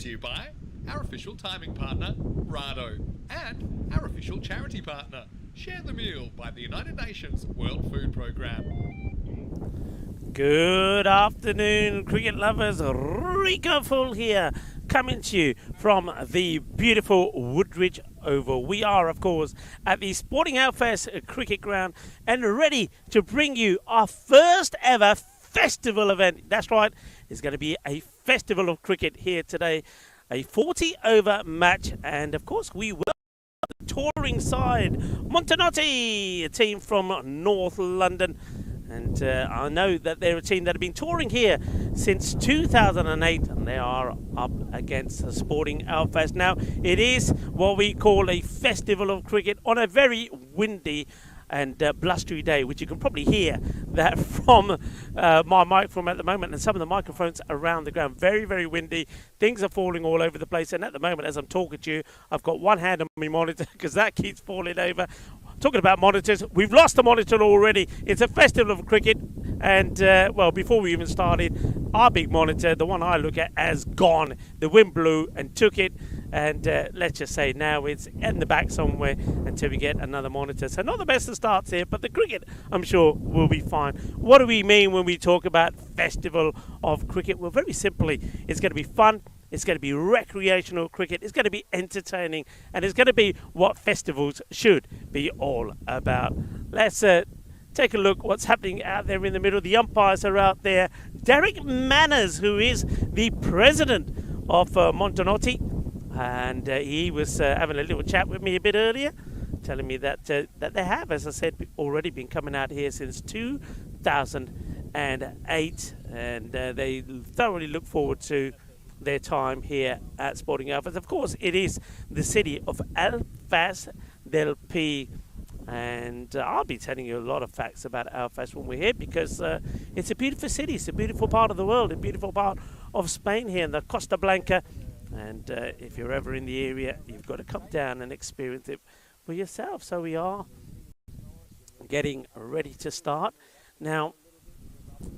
to you by our official timing partner, Rado, and our official charity partner, Share the Meal by the United Nations World Food Programme. Good afternoon, cricket lovers. Rico Full here, coming to you from the beautiful Woodridge Oval. We are, of course, at the Sporting Alfaz cricket ground and ready to bring you our first ever festival event. That's right, it's going to be a festival of cricket here today. A 40-over match, and of course we will the touring side, Montenotti, a team from North London. And I know that they're a team that have been touring here since 2008, and they are up against the Sporting Alfaz. Now, it is what we call a festival of cricket on a very windy and blustery day, which you can probably hear that from my microphone at the moment and some of the microphones around the ground. Very, very windy. Things are falling all over the place. And at the moment, as I'm talking to you, I've got one hand on my monitor because that keeps falling over. Talking about monitors, we've lost a monitor already. It's a festival of cricket, and well, before we even started, our big monitor, the one I look at, has gone. The wind blew and took it, and let's just say now it's in the back somewhere until we get another monitor. So not the best of starts here, but the cricket, I'm sure, will be fine. What do we mean when we talk about festival of cricket? Well, very simply, it's going to be fun. It's going to be recreational cricket. It's going to be entertaining. And it's going to be what festivals should be all about. Let's take a look what's happening out there in the middle. The umpires are out there. Derek Manners, who is the president of Montenotti. And he was having a little chat with me a bit earlier, telling me that that they have, as I said, already been coming out here since 2008. And they thoroughly look forward to their time here at Sporting Alfaz. Of course, it is the city of Alfaz del Pi, and I'll be telling you a lot of facts about Alfaz when we're here because it's a beautiful city. It's a beautiful part of the world, a beautiful part of Spain here in the Costa Blanca. And if you're ever in the area, you've got to come down and experience it for yourself. So we are getting ready to start now.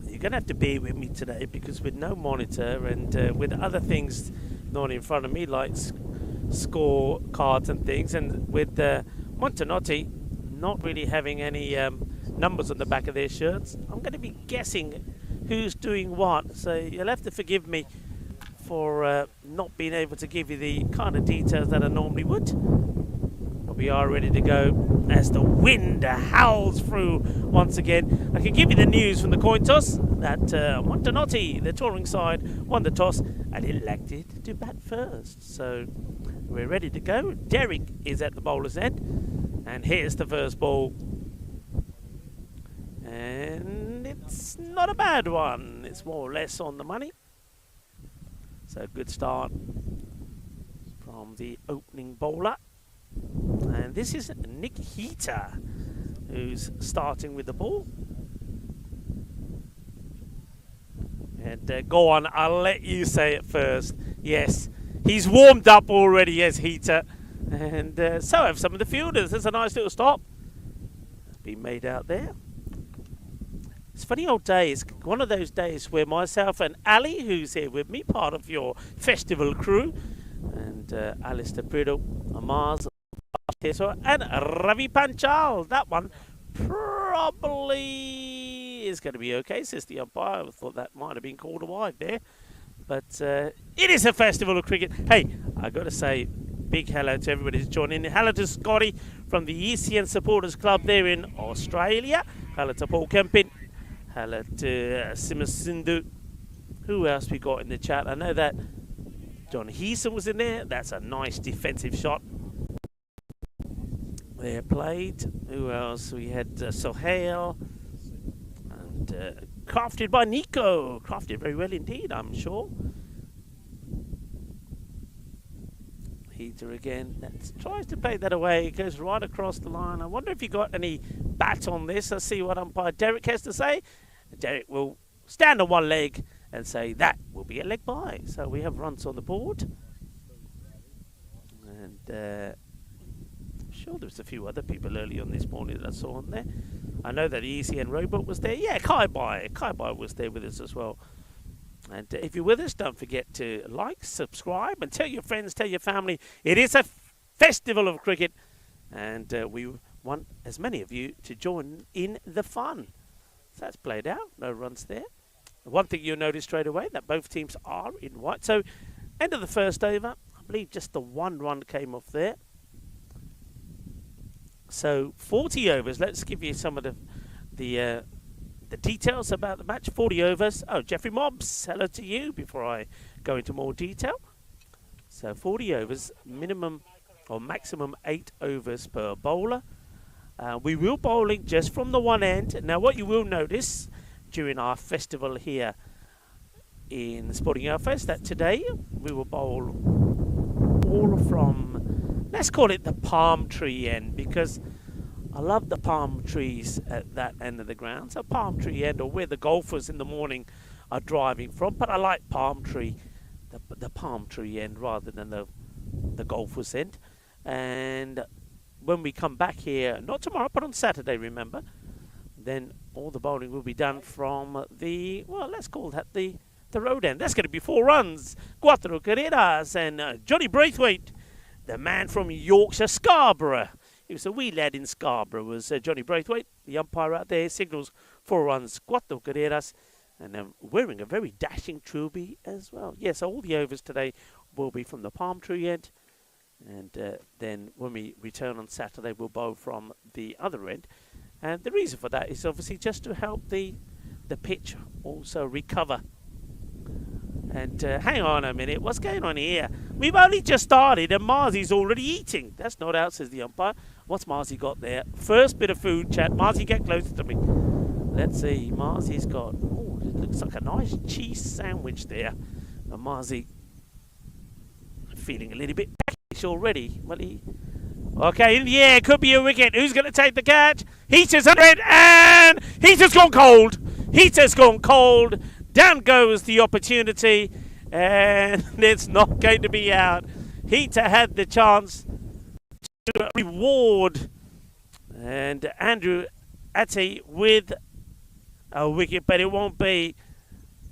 You're going to have to be with me today because with no monitor and with other things not in front of me like score cards and things, and with Montenotti not really having any numbers on the back of their shirts, I'm going to be guessing who's doing what. So you'll have to forgive me for not being able to give you the kind of details that I normally would. We are ready to go as the wind howls through once again. I can give you the news from the coin toss that Montenotti, the touring side, won the toss and elected to bat first. So we're ready to go. Derek is at the bowler's end, and here's the first ball. And it's not a bad one. It's more or less on the money. So good start from the opening bowler. And this is Nick Heater, who's starting with the ball. And go on, I'll let you say it first. Yes, he's warmed up already, yes, Heater. And so have some of the fielders. There's a nice little stop. It's been made out there. It's funny old days. One of those days where myself and Ali, who's here with me, part of your festival crew, and Alistair Priddle, Amaz, and Ravi Panchal. That one probably is going to be okay, says the umpire. I thought that might have been called a wide there. But it is a festival of cricket. Hey, I got to say, big hello to everybody who's joining in. Hello to Scotty from the ECN Supporters Club there in Australia. Hello to Paul Kempin. Hello to Simasindu. Who else we got in the chat? I know that John Heeson was in there. That's a nice defensive shot. There played. Who else? We had Sohail and crafted by Nico. Crafted very well indeed, I'm sure. Heater again. That tries to play that away. It goes right across the line. I wonder if you got any bat on this. Let's see what umpire Derek has to say. Derek will stand on one leg and say that will be a leg by. So we have runs on the board. And I'm sure there's a few other people early on this morning that I saw on there. I know that the ECN Robot was there. Yeah, Kai Bai was there with us as well. And if you're with us, don't forget to like, subscribe, and tell your friends, tell your family. It is a festival of cricket, and we want as many of you to join in the fun. So that's played out. No runs there. One thing you'll notice straight away, that both teams are in white. So, end of the first over. I believe just the 1 run came off there. So, 40 overs. Let's give you some of the details about the match. 40 overs. Oh, Jeffrey Mobbs, hello to you before I go into more detail. So 40 overs, minimum or maximum 8 overs per bowler. We will bowling just from the one end. Now what you will notice during our festival here in Sporting Alfaz, that today we will bowl all from, let's call it the palm tree end, because I love the palm trees at that end of the ground. So palm tree end, or where the golfers in the morning are driving from. But I like palm tree, the palm tree end rather than the golfers end. And when we come back here, not tomorrow, but on Saturday, remember, then all the bowling will be done from the, well, let's call that the road end. That's going to be 4 runs. Cuatro carreras. And Johnny Braithwaite, the man from Yorkshire, Scarborough. He was a wee lad in Scarborough, was Johnny Braithwaite, the umpire out there, signals 4 runs, 4 carreras, and wearing a very dashing trilby as well. Yes, all the overs today will be from the palm tree end, and then when we return on Saturday, we'll bowl from the other end. And the reason for that is obviously just to help the pitch also recover. And hang on a minute, what's going on here? We've only just started and Marzy's already eating. That's not out, says the umpire. What's Marzy got there? First bit of food chat. Marzy, get closer to me. Let's see. Marzy's got, oh, it looks like a nice cheese sandwich there. And Marzy feeling a little bit peckish already. Well, okay, in the air, could be a wicket. Who's going to take the catch? Heater's under it, and Heater's gone cold. Heater's gone cold. Down goes the opportunity, and it's not going to be out. Heater had the chance to reward, and Andrew Atty with a wicket, but it won't be.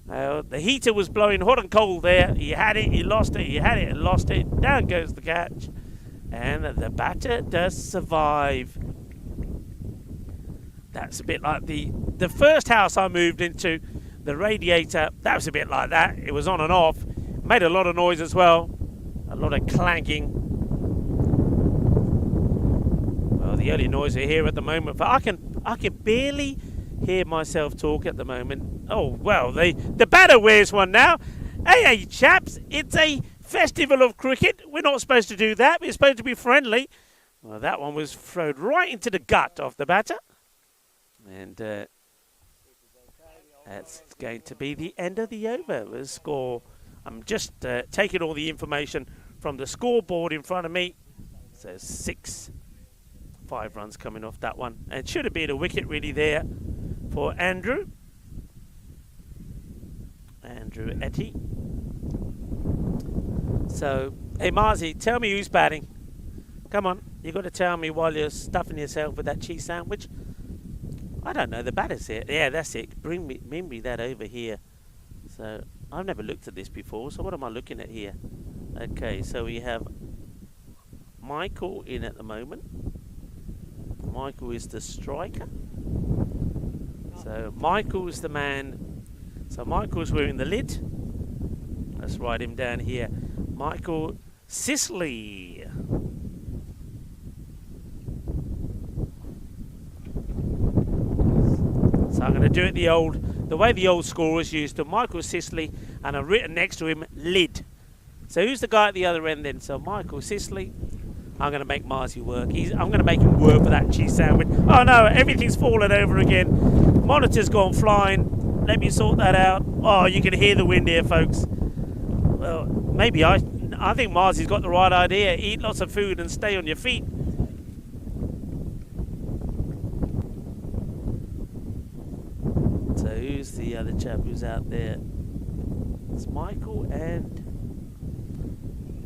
The Heater was blowing hot and cold there. He had it, he lost it, he had it and lost it. Down goes the catch, and the batter does survive. That's a bit like the first house I moved into. The radiator, that was a bit like that. It was on and off. Made a lot of noise as well. A lot of clanking. Well, the only noise I hear at the moment, but I can barely hear myself talk at the moment. Oh, well, the batter wears one now. Hey, chaps, it's a festival of cricket. We're not supposed to do that. We're supposed to be friendly. Well, that one was thrown right into the gut of the batter. And that's going to be the end of the over. The score, I'm just taking all the information from the scoreboard in front of me. So 5 runs coming off that one. And it should have been a wicket really there for Andrew Etty. So, hey Marzi, tell me who's batting. Come on, you got to tell me while you're stuffing yourself with that cheese sandwich. I don't know, the batter's here. Yeah, that's it. Bring me that over here. So, I've never looked at this before, so what am I looking at here? Okay, so we have Michael in at the moment. Michael is the striker. So, Michael's the man. So, Michael's wearing the lid. Let's write him down here. Michael Sisley. So I'm going to do it the way the old scorers used to. Michael Sisley, and I've written next to him, lid. So who's the guy at the other end then? So Michael Sisley. I'm going to make Marzi work. I'm going to make him work for that cheese sandwich. Oh no, everything's fallen over again. Monitor's gone flying. Let me sort that out. Oh, you can hear the wind here, folks. Well, maybe I think Marzi's got the right idea. Eat lots of food and stay on your feet. So who's the other chap who's out there? It's Michael and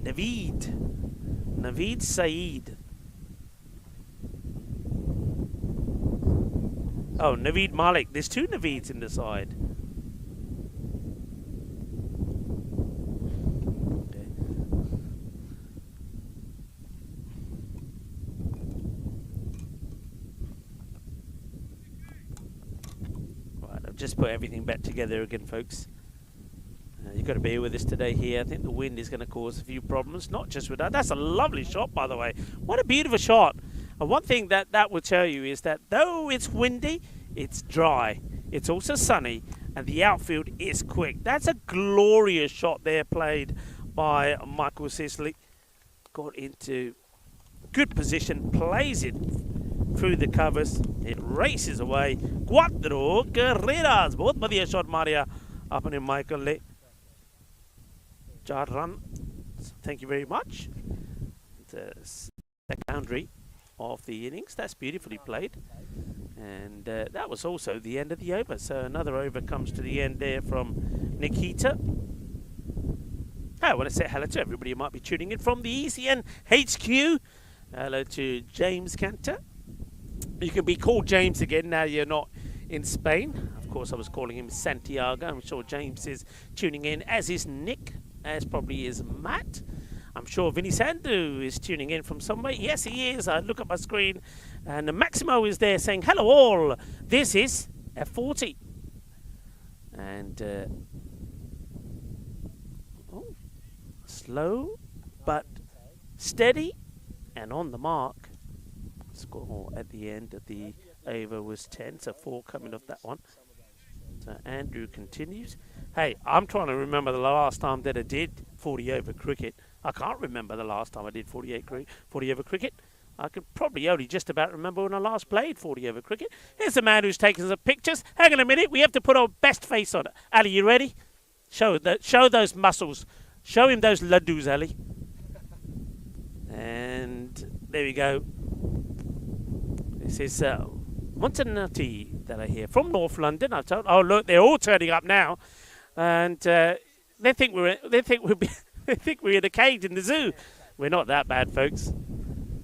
Naveed Saeed. Oh, Naveed Malik. There's 2 Naveeds in the side. just put everything back together again, folks. You've got to bear with us today here. I think the wind is going to cause a few problems, not just with that. That's a lovely shot, by the way. What a beautiful shot. And one thing that will tell you is that though it's windy, it's dry. It's also sunny, and the outfield is quick. That's a glorious shot there played by Michael Sisley. Got into good position, plays it through the covers. It races away. Cuatro carreras. बहुत बढ़िया shot Maria अपने Michael ने. 4 run. Thank you very much. The boundary of the innings. That's beautifully played. And that was also the end of the over. So another over comes to the end there from Nikita. I want to say hello to everybody who might be tuning in from the ECN HQ. Hello to James Cantor. You can be called James again now you're not in Spain. Of course, I was calling him Santiago. I'm sure James is tuning in, as is Nick, as probably is Matt. I'm sure Vinny Sandu is tuning in from somewhere. Yes, he is. I look at my screen, and Maximo is there saying, hello all. This is F40. And slow, but steady, and on the mark. Score at the end of the over was 10, so 4 coming off that one. So Andrew continues. Hey, I'm trying to remember the last time that I did 40 over cricket. I can't remember the last time I did 40 over cricket. I could probably only just about remember when I last played 40 over cricket. Here's the man who's taking some pictures. Hang on a minute, we have to put our best face on it. Ali, you ready? Show those muscles. Show him those laddus, Ali. And there we go. This is Montanati that I hear from North London. I told. Oh look, they're all turning up now, and they think we're in a cage in the zoo. We're not that bad, folks.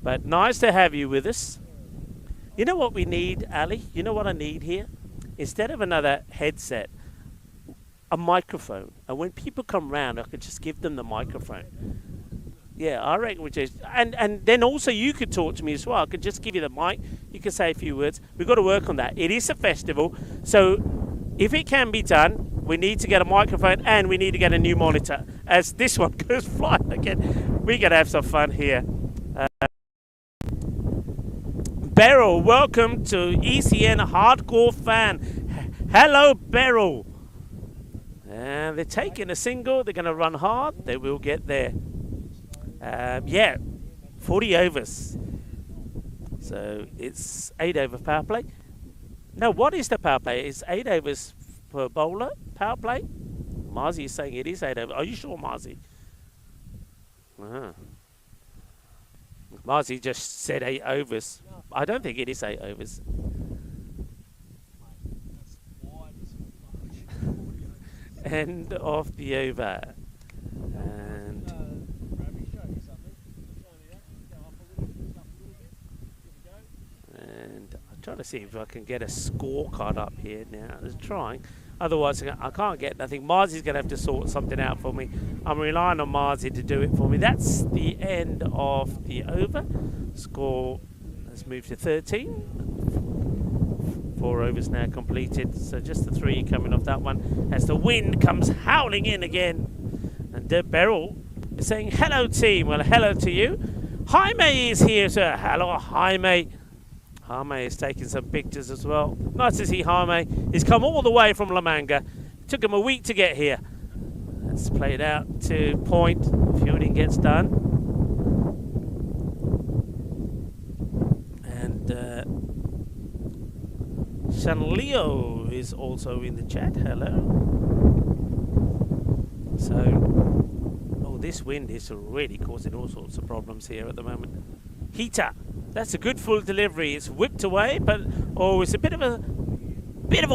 But nice to have you with us. You know what we need, Ali? You know what I need here? Instead of another headset, a microphone. And when people come round, I could just give them the microphone. Yeah, I reckon we just... And then also you could talk to me as well. I could just give you the mic. You can say a few words. We've got to work on that. It is a festival. So if it can be done, we need to get a microphone and we need to get a new monitor. As this one goes flying again. We're going to have some fun here. Beryl, welcome to ECN Hardcore Fan. Hello, Beryl. And they're taking a single. They're going to run hard. They will get there. Yeah, 40 overs. So it's 8 over power play. No, what is the power play? It's 8 overs per bowler power play. Marzi is saying it is 8 overs. Are you sure, Marzi? Marzi just said 8 overs. I don't think it is 8 overs. End of the over. And I'm trying to see if I can get a scorecard up here now. I'm trying. Otherwise, I can't get nothing. Marzi's going to have to sort something out for me. I'm relying on Marzi to do it for me. That's the end of the over. Score has moved to 13. 4 overs now completed. So just the 3 coming off that one as the wind comes howling in again. And Beryl is saying, hello, team. Well, hello to you. Jaime is here, sir. Hello, Jaime. Jaime is taking some pictures as well. Nice to see Jaime. He's come all the way from La Manga. Took him a week to get here. Let's play it out to point. Fielding gets done. And Shanleo is also in the chat. Hello. So, oh, this wind is really causing all sorts of problems here at the moment. Heater. That's a good full delivery. It's whipped away, but oh, it's a bit of a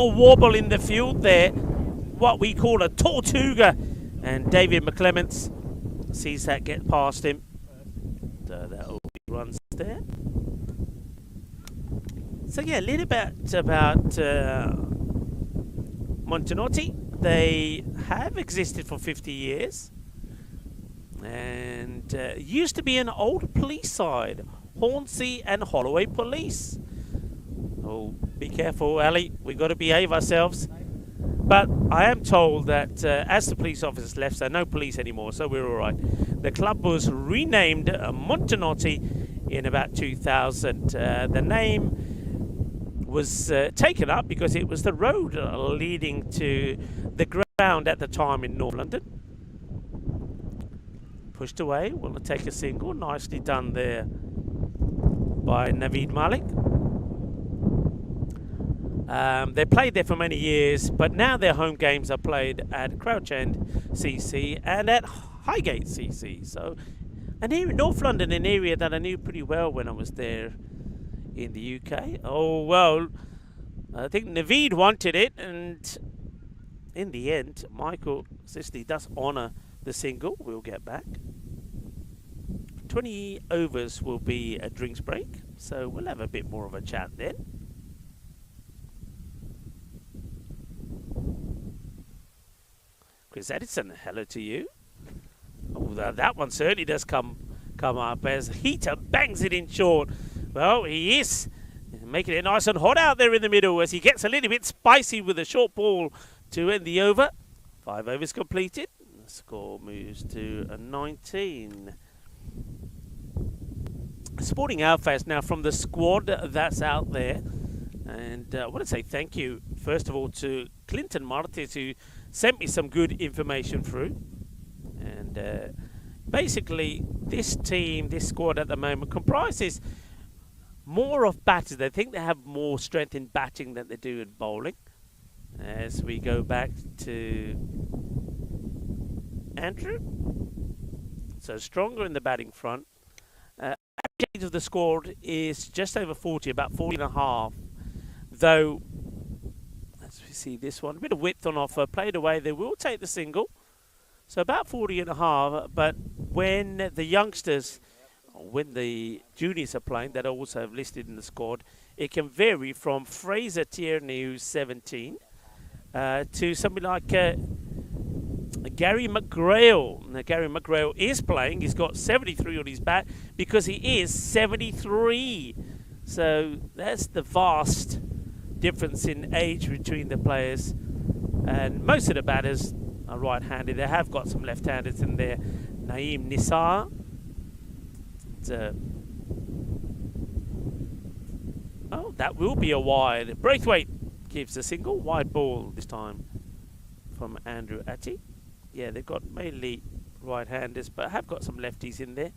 wobble in the field there. What we call a tortuga, and David McClements sees that get past him. So that will be runs there. So yeah, a little bit about Montanotti. They have existed for 50 years, and used to be an old police side. Hornsey and Holloway Police. Oh, be careful, Ali. We've got to behave ourselves. But I am told that as the police officers left, so no police anymore, so we're all right. The club was renamed Montenotti in about 2000. The name was taken up because it was the road leading to the ground at the time in North London. Pushed away, want to take a single, nicely done there by Naveed Malik. They played there for many years, but now their home games are played at Crouch End CC and at Highgate CC. So, and here in North London, an area that I knew pretty well when I was there in the UK. Oh, well, I think Naveed wanted it, and in the end, Michael Sisley does honour the single. We'll get back. 20 overs will be a drinks break, so we'll have a bit more of a chat then. Chris Edison, hello to you. Oh, that one certainly does come up as Heater bangs it in short. Well, he is making it nice and hot out there in the middle as he gets a little bit spicy with a short ball to end the over. 5 overs completed. The score moves to a 19. Sporting Alfaz now from the squad that's out there. And I want to say thank you, first of all, to Clinton Martes, who sent me some good information through. And basically, this team, this squad at the moment, comprises more of batters. They think they have more strength in batting than they do in bowling. As we go back to Andrew. So stronger in the batting front. Average age of the squad is just over 40, about 40 and a half. Though, as we see this one, a bit of width on offer, played away. They will take the single. So about 40 and a half, but when the youngsters, when the juniors are playing, that are also listed in the squad, it can vary from Fraser Tierney, who's 17, to somebody like Gary McGrail. Now, Gary McGrail is playing. He's got 73 on his bat because he is 73. So that's the vast difference in age between the players. And most of the batters are right-handed. They have got some left-handers in there. Naeem Nisar. Oh, that will be a wide. Braithwaite gives a single. Wide ball this time from Andrew Atty. Yeah, they've got mainly right-handers, but have got some lefties in there.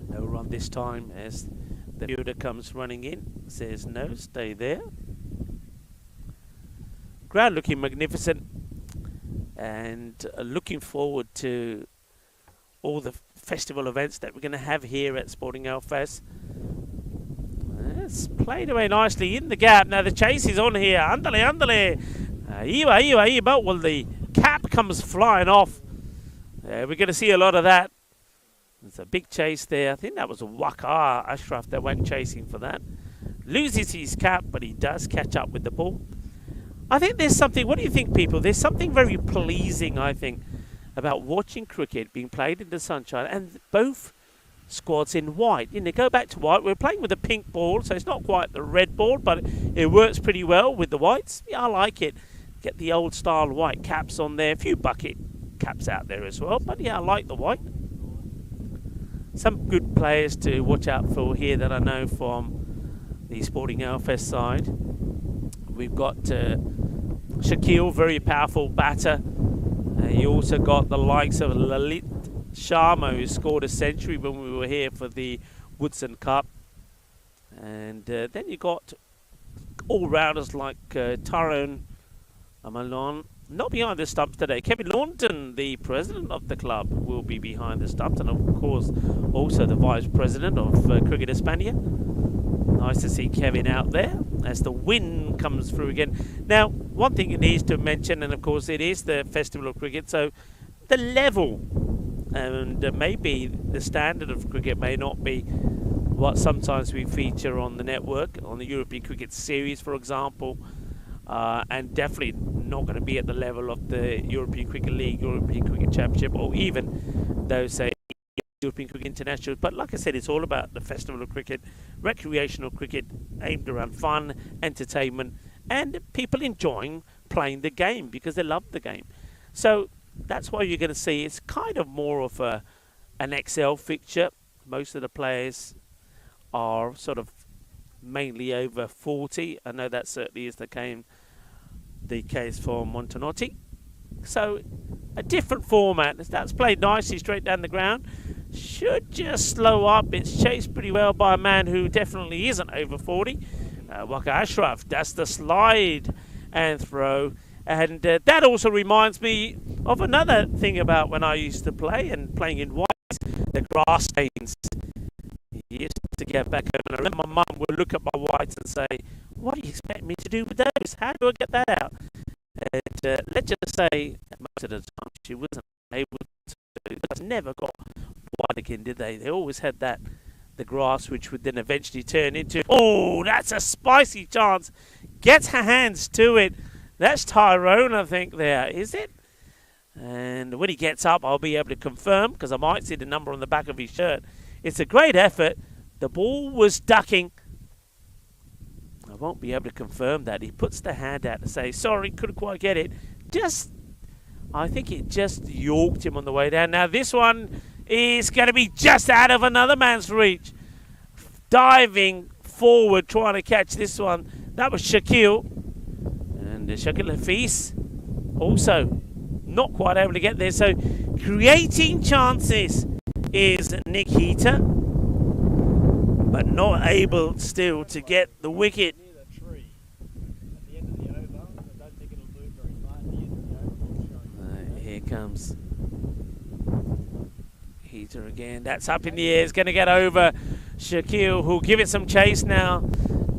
No run this time as the fielder comes running in. Says no, stay there. Ground looking magnificent, and looking forward to all the festival events that we're going to have here at Sporting Alfaz. It's played away nicely in the gap. Now the chase is on here. Andale, andale. Well, the cap comes flying off. We're going to see a lot of that. There's a big chase there. I think that was a Waqar Ashraf that went chasing for that. Loses his cap, but he does catch up with the ball. I think there's something, what do you think, people? There's something very pleasing, I think, about watching cricket being played in the sunshine and both squads in white. You know, go back to white. We're playing with a pink ball, so it's not quite the red ball, but it works pretty well with the whites. Yeah, I like it. Get the old style white caps on there. A few bucket caps out there as well, but yeah, I like the white. Some good players to watch out for here that I know from the Sporting Alfaz side. We've got Shaquille, very powerful batter. You also got the likes of Lalit Sharma, who scored a century when we were here for the Woodson Cup. And then you got all-rounders like Tyrone Amalon. Not behind the stumps today. Kevin Launton, the president of the club, will be behind the stumps. And, of course, also the vice president of Cricket Hispania. Nice to see Kevin out there as the wind comes through again. Now, one thing it needs to mention, and, of course, it is the Festival of Cricket. So the level and maybe the standard of cricket may not be what sometimes we feature on the network, on the European Cricket Series, for example. And definitely not going to be at the level of the European Cricket League, European Cricket Championship, or even those, say, European Cricket International. But like I said, it's all about the Festival of Cricket, recreational cricket aimed around fun, entertainment, and people enjoying playing the game because they love the game. So that's why you're going to see it's kind of more of an XL fixture. Most of the players are sort of mainly over 40. I know that certainly is the case for Montanotti. So a different format. That's played nicely straight down the ground. Should just slow up. It's chased pretty well by a man who definitely isn't over 40. Waka Ashraf. That's the slide and throw. And that also reminds me of another thing about when I used to play and playing in white, the grass stains. You used to get back home, and I remember my mum would look at my whites and say, "What do you expect me to do with those? How do I get that out?" And let's just say, most of the time she wasn't able to. Because never got white again, did they? They always had the grass, which would then eventually turn into. Oh, that's a spicy chance. Gets her hands to it. That's Tyrone, I think. There is it. And when he gets up, I'll be able to confirm because I might see the number on the back of his shirt. It's a great effort. The ball was ducking. I won't be able to confirm that. He puts the hand out to say, sorry, couldn't quite get it. I think it just yorked him on the way down. Now this one is going to be just out of another man's reach. Diving forward, trying to catch this one. That was Shaquille. And Shaquille Hafiz also not quite able to get there. So creating chances is Nick Heater, but not able still to get the wicket. Here comes Heater again. That's up in the air. It's going to get over Shaquille, who'll give it some chase now.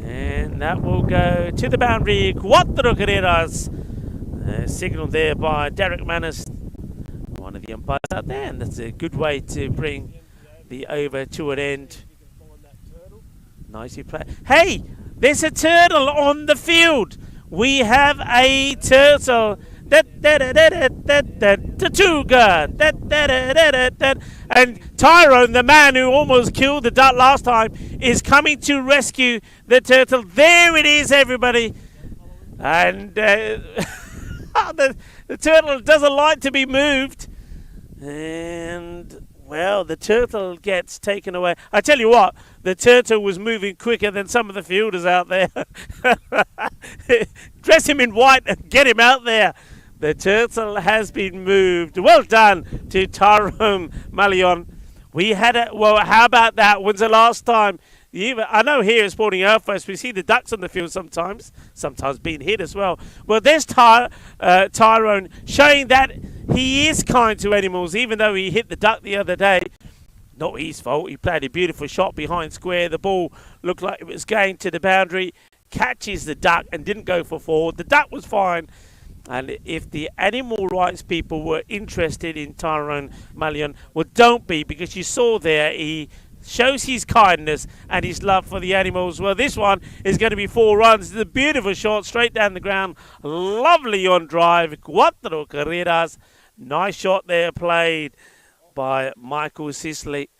And that will go to the boundary. Cuatro carreras. Signaled there by Derek Manners, one of the umpires out there, and that's a good way to bring the over to an end. Nicely played. Hey, there's a turtle on the field. We have a turtle. Tatuga. And Tyrone, the man who almost killed the duck last time, is coming to rescue the turtle. There it is, everybody. And the turtle doesn't like to be moved. And, well, the turtle gets taken away. I tell you what, the turtle was moving quicker than some of the fielders out there. Dress him in white and get him out there. The turtle has been moved. Well done to Tyrone Malion. We had a, well, how about that? When's the last time? I know here at Sporting Alfas we see the ducks on the field sometimes being hit as well. Well, there's Tyrone showing that he is kind to animals, even though he hit the duck the other day. Not his fault. He played a beautiful shot behind square. The ball looked like it was going to the boundary. Catches the duck and didn't go for four. The duck was fine. And if the animal rights people were interested in Tyrone Malion, well, don't be, because you saw there he shows his kindness and his love for the animals. Well, this one is going to be 4 runs. It's a beautiful shot straight down the ground. Lovely on drive. Cuatro carreras. Nice shot there played by Michael Sisley.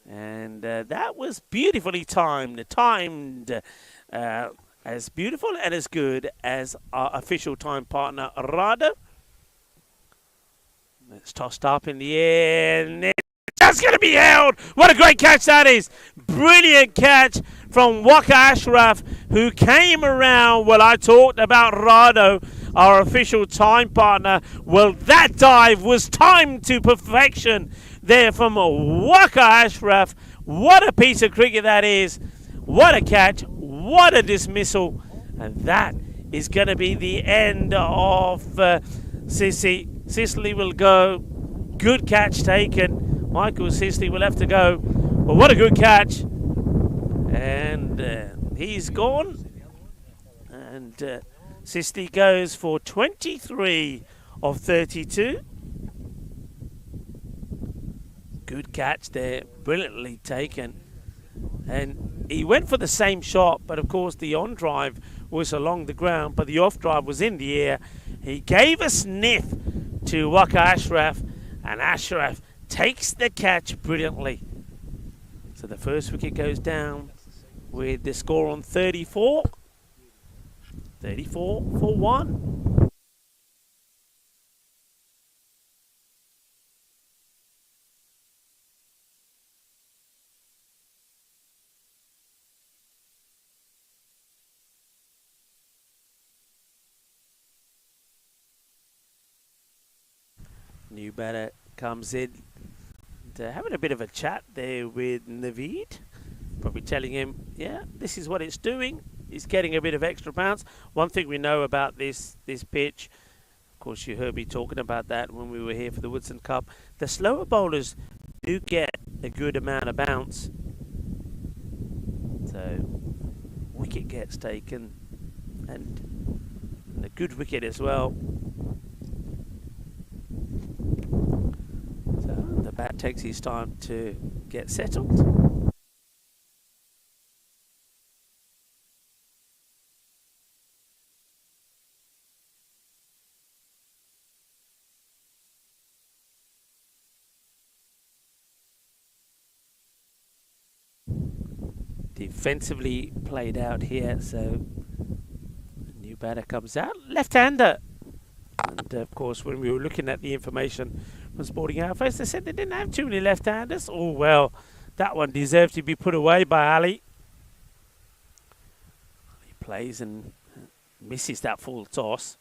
And that was beautifully timed. As beautiful and as good as our official time partner, Rado. It's tossed up in the air. And that's going to be held. What a great catch that is. Brilliant catch from Waka Ashraf, who came around. Well, I talked about Rado, our official time partner. Well, that dive was timed to perfection there from Waka Ashraf. What a piece of cricket that is. What a catch. What a dismissal. And that is going to be the end of Sissy. Sisley will go. Good catch taken. Michael Sisley will have to go. But what a good catch. And he's gone. And Sisley goes for 23 of 32. Good catch there. Brilliantly taken. And he went for the same shot, but of course the on drive was along the ground, but the off drive was in the air. He gave a sniff to Waka Ashraf, and Ashraf takes the catch brilliantly. So the first wicket goes down with the score on 34. 34 for 1. New batter comes in, having a bit of a chat there with Naveed. Probably telling him, yeah, this is what it's doing. It's getting a bit of extra bounce. One thing we know about this pitch, of course you heard me talking about that when we were here for the Woodson Cup, the slower bowlers do get a good amount of bounce. So wicket gets taken, and a good wicket as well. So the bat takes his time to get settled. Defensively played out here, so new batter comes out, left-hander. And of course, when we were looking at the information from Sporting Alfas, they said they didn't have too many left-handers. Oh well, that one deserved to be put away by Ali. He plays and misses that full toss.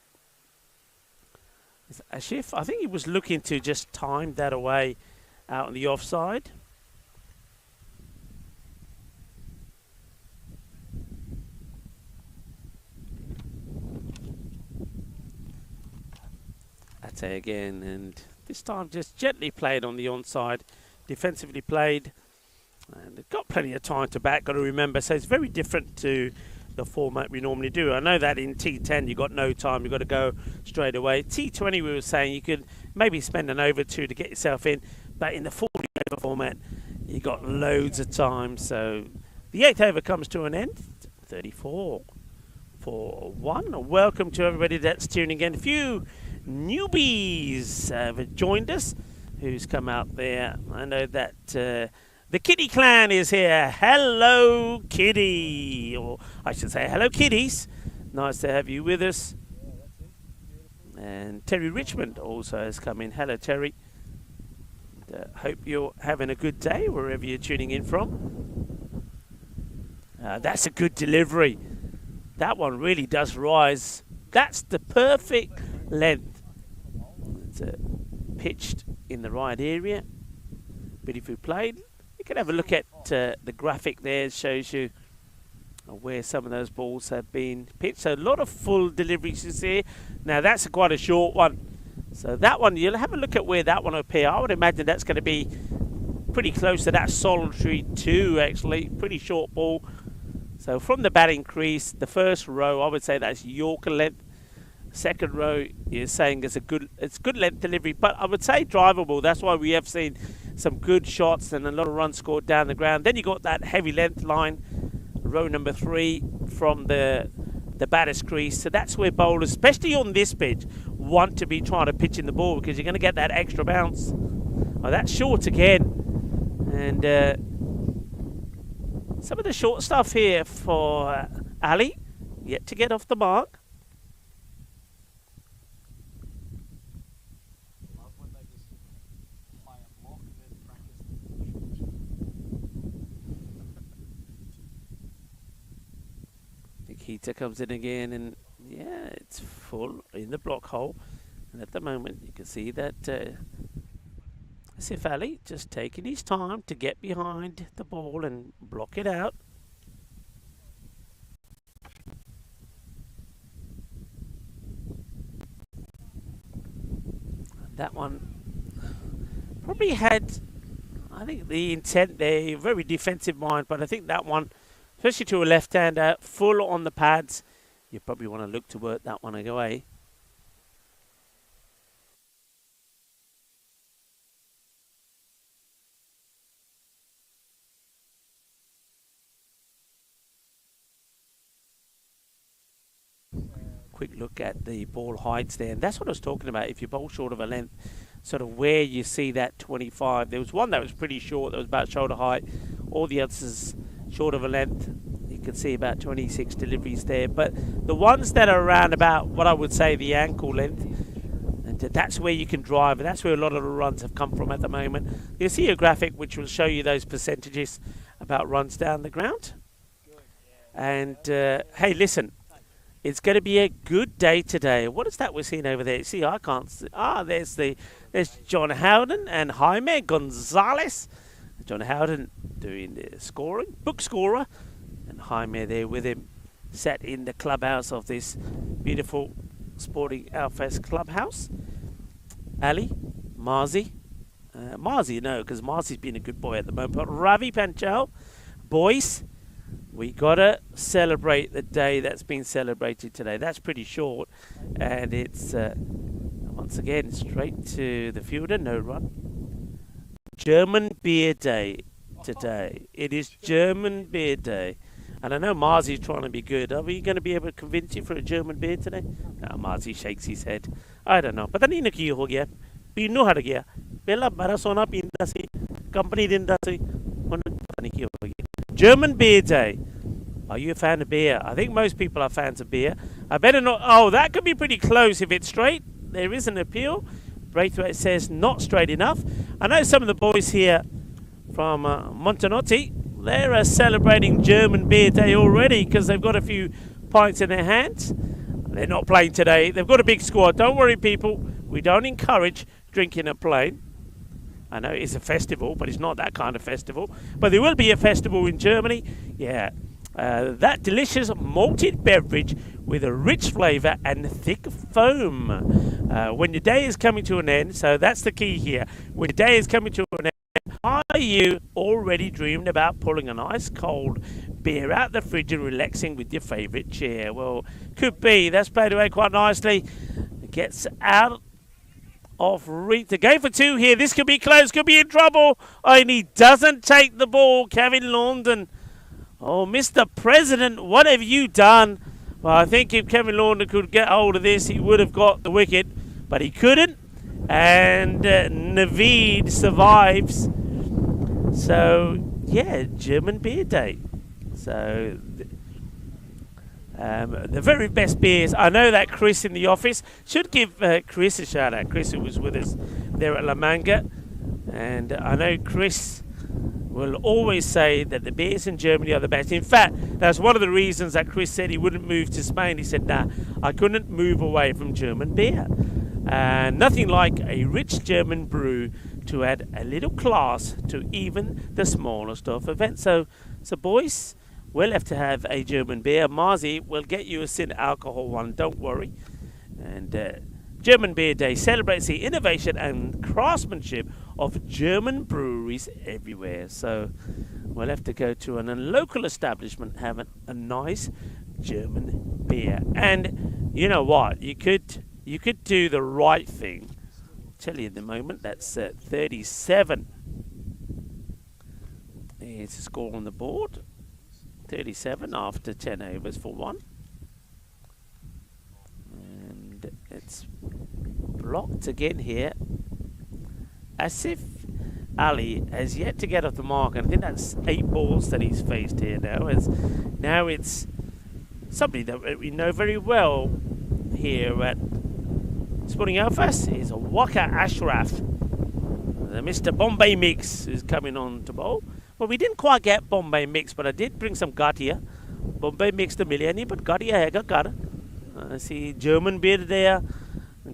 Ashif, I think he was looking to just time that away out on the offside. Ate again, and this time just gently played on the onside, defensively played, and got plenty of time to bat. Got to remember, so it's very different to the format we normally do. I know that in T10 you got no time, you got to go straight away. T20 we were saying you could maybe spend an over 2 to get yourself in, but in the 40 over format you got loads of time. So the 8th over comes to an end, 34 for 1. Welcome to everybody that's tuning in. A few newbies have joined us who's come out there. I know that the Kitty clan is here. Hello Kitty, or I should say hello Kitties. Nice to have you with us. And Terry Richmond also has come in. Hello Terry. Hope you're having a good day wherever you're tuning in from. That's a good delivery. That one really does rise. That's the perfect length. It's pitched in the right area. Beautifully played. You can have a look at the graphic there. It shows you where some of those balls have been pitched. So a lot of full deliveries you see. Now that's quite a short one. So that one, you'll have a look at where that one will appear. I would imagine that's going to be pretty close to that solitary 2 actually. Pretty short ball. So from the batting crease, the first row, I would say that's Yorker length. Second row is saying it's good length delivery, but I would say drivable. That's why we have seen some good shots and a lot of runs scored down the ground. Then you got that heavy length line, row number 3 from the batter's crease. So that's where bowlers, especially on this pitch, want to be trying to pitch in the ball because you're going to get that extra bounce. Oh, that's short again, and some of the short stuff here for Ali, yet to get off the mark. Nikita comes in again, and yeah, it's full in the block hole. And at the moment, you can see that Asif Ali just taking his time to get behind the ball and block it out. That one probably had, I think, the intent there, very defensive mind, but I think that one, especially to a left-hander, full on the pads, you probably want to look to work that one away. Quick look at the ball heights there, and that's what I was talking about. If you bowl short of a length, sort of where you see that 25. There was one that was pretty short, that was about shoulder height. All the others short of a length. You can see about 26 deliveries there. But the ones that are around about what I would say the ankle length, and that's where you can drive, and that's where a lot of the runs have come from at the moment. You'll see a graphic which will show you those percentages about runs down the ground. And hey, listen, it's going to be a good day today. What is that we're seeing over there? See, I can't see. There's John Howden and Jaime Gonzalez. John Howden doing the scoring, book scorer, and Jaime there with him, sat in the clubhouse of this beautiful Sporting Alfaz clubhouse. Ali, Marzi, no, because Marzi's been a good boy at the moment, but Ravi Panchal, boys, we gotta celebrate the day that's been celebrated today. That's pretty short, and it's once again straight to the fielder, no run. German Beer Day today. It is German Beer Day. And I know Marzi's trying to be good. Are we going to be able to convince you for a German beer today? No, Marzi shakes his head. I don't know. Pata nahi na ki ho gaya. Pino har gaya. Pehla bara sona pinda si. Company dinda si. Pata nahi ki ho gaya. German Beer Day. Are you a fan of beer? I think most people are fans of beer. I better not. Oh, that could be pretty close if it's straight. There is an appeal. Braithwaite says not straight enough. I know some of the boys here from Montenotti, they're celebrating German Beer Day already because they've got a few pints in their hands. They're not playing today. They've got a big squad. Don't worry, people. We don't encourage drinking and playing. I know it's a festival, but it's not that kind of festival. But there will be a festival in Germany. Yeah. That delicious malted beverage with a rich flavour and thick foam. When your day is coming to an end, so that's the key here. When your day is coming to an end, are you already dreamed about pulling an ice cold beer out the fridge and relaxing with your favourite chair? Well, could be. That's played away quite nicely. It gets out of reach. The game for two here. This could be close, could be in trouble. Oh, and he doesn't take the ball, Kevin London. Oh, Mr. President, what have you done? Well, I think if Kevin Lorna could get hold of this, he would have got the wicket, but he couldn't. And Naveed survives. So, yeah, German Beer Day. So, the very best beers. I know that Chris in the office should give Chris a shout out. Chris, who was with us there at La Manga. And I know Chris will always say that the beers in Germany are the best. In fact, that's one of the reasons that Chris said he wouldn't move to Spain. He said, nah, I couldn't move away from German beer. And nothing like a rich German brew to add a little class to even the smallest of events. So boys, we're left to have a German beer. Marzi will get you a sin alcohol one, don't worry. And German Beer Day celebrates the innovation and craftsmanship of German breweries everywhere. So we'll have to go to a local establishment, have a nice German beer. And you know what? You could do the right thing. I'll tell you in the moment. That's 37. Here's a score on the board. 37 after 10 overs for one. And it's blocked again here. Asif Ali has yet to get off the mark, and I think that's 8 balls that he's faced here now. Now it's somebody that we know very well here at Sporting Alfaz is Waka Ashraf, the Mr. Bombay Mix is coming on to bowl. Well, we didn't quite get Bombay Mix, but I did bring some Gatia. Bombay Mix the million, but Gatia hega kar. See German beer there.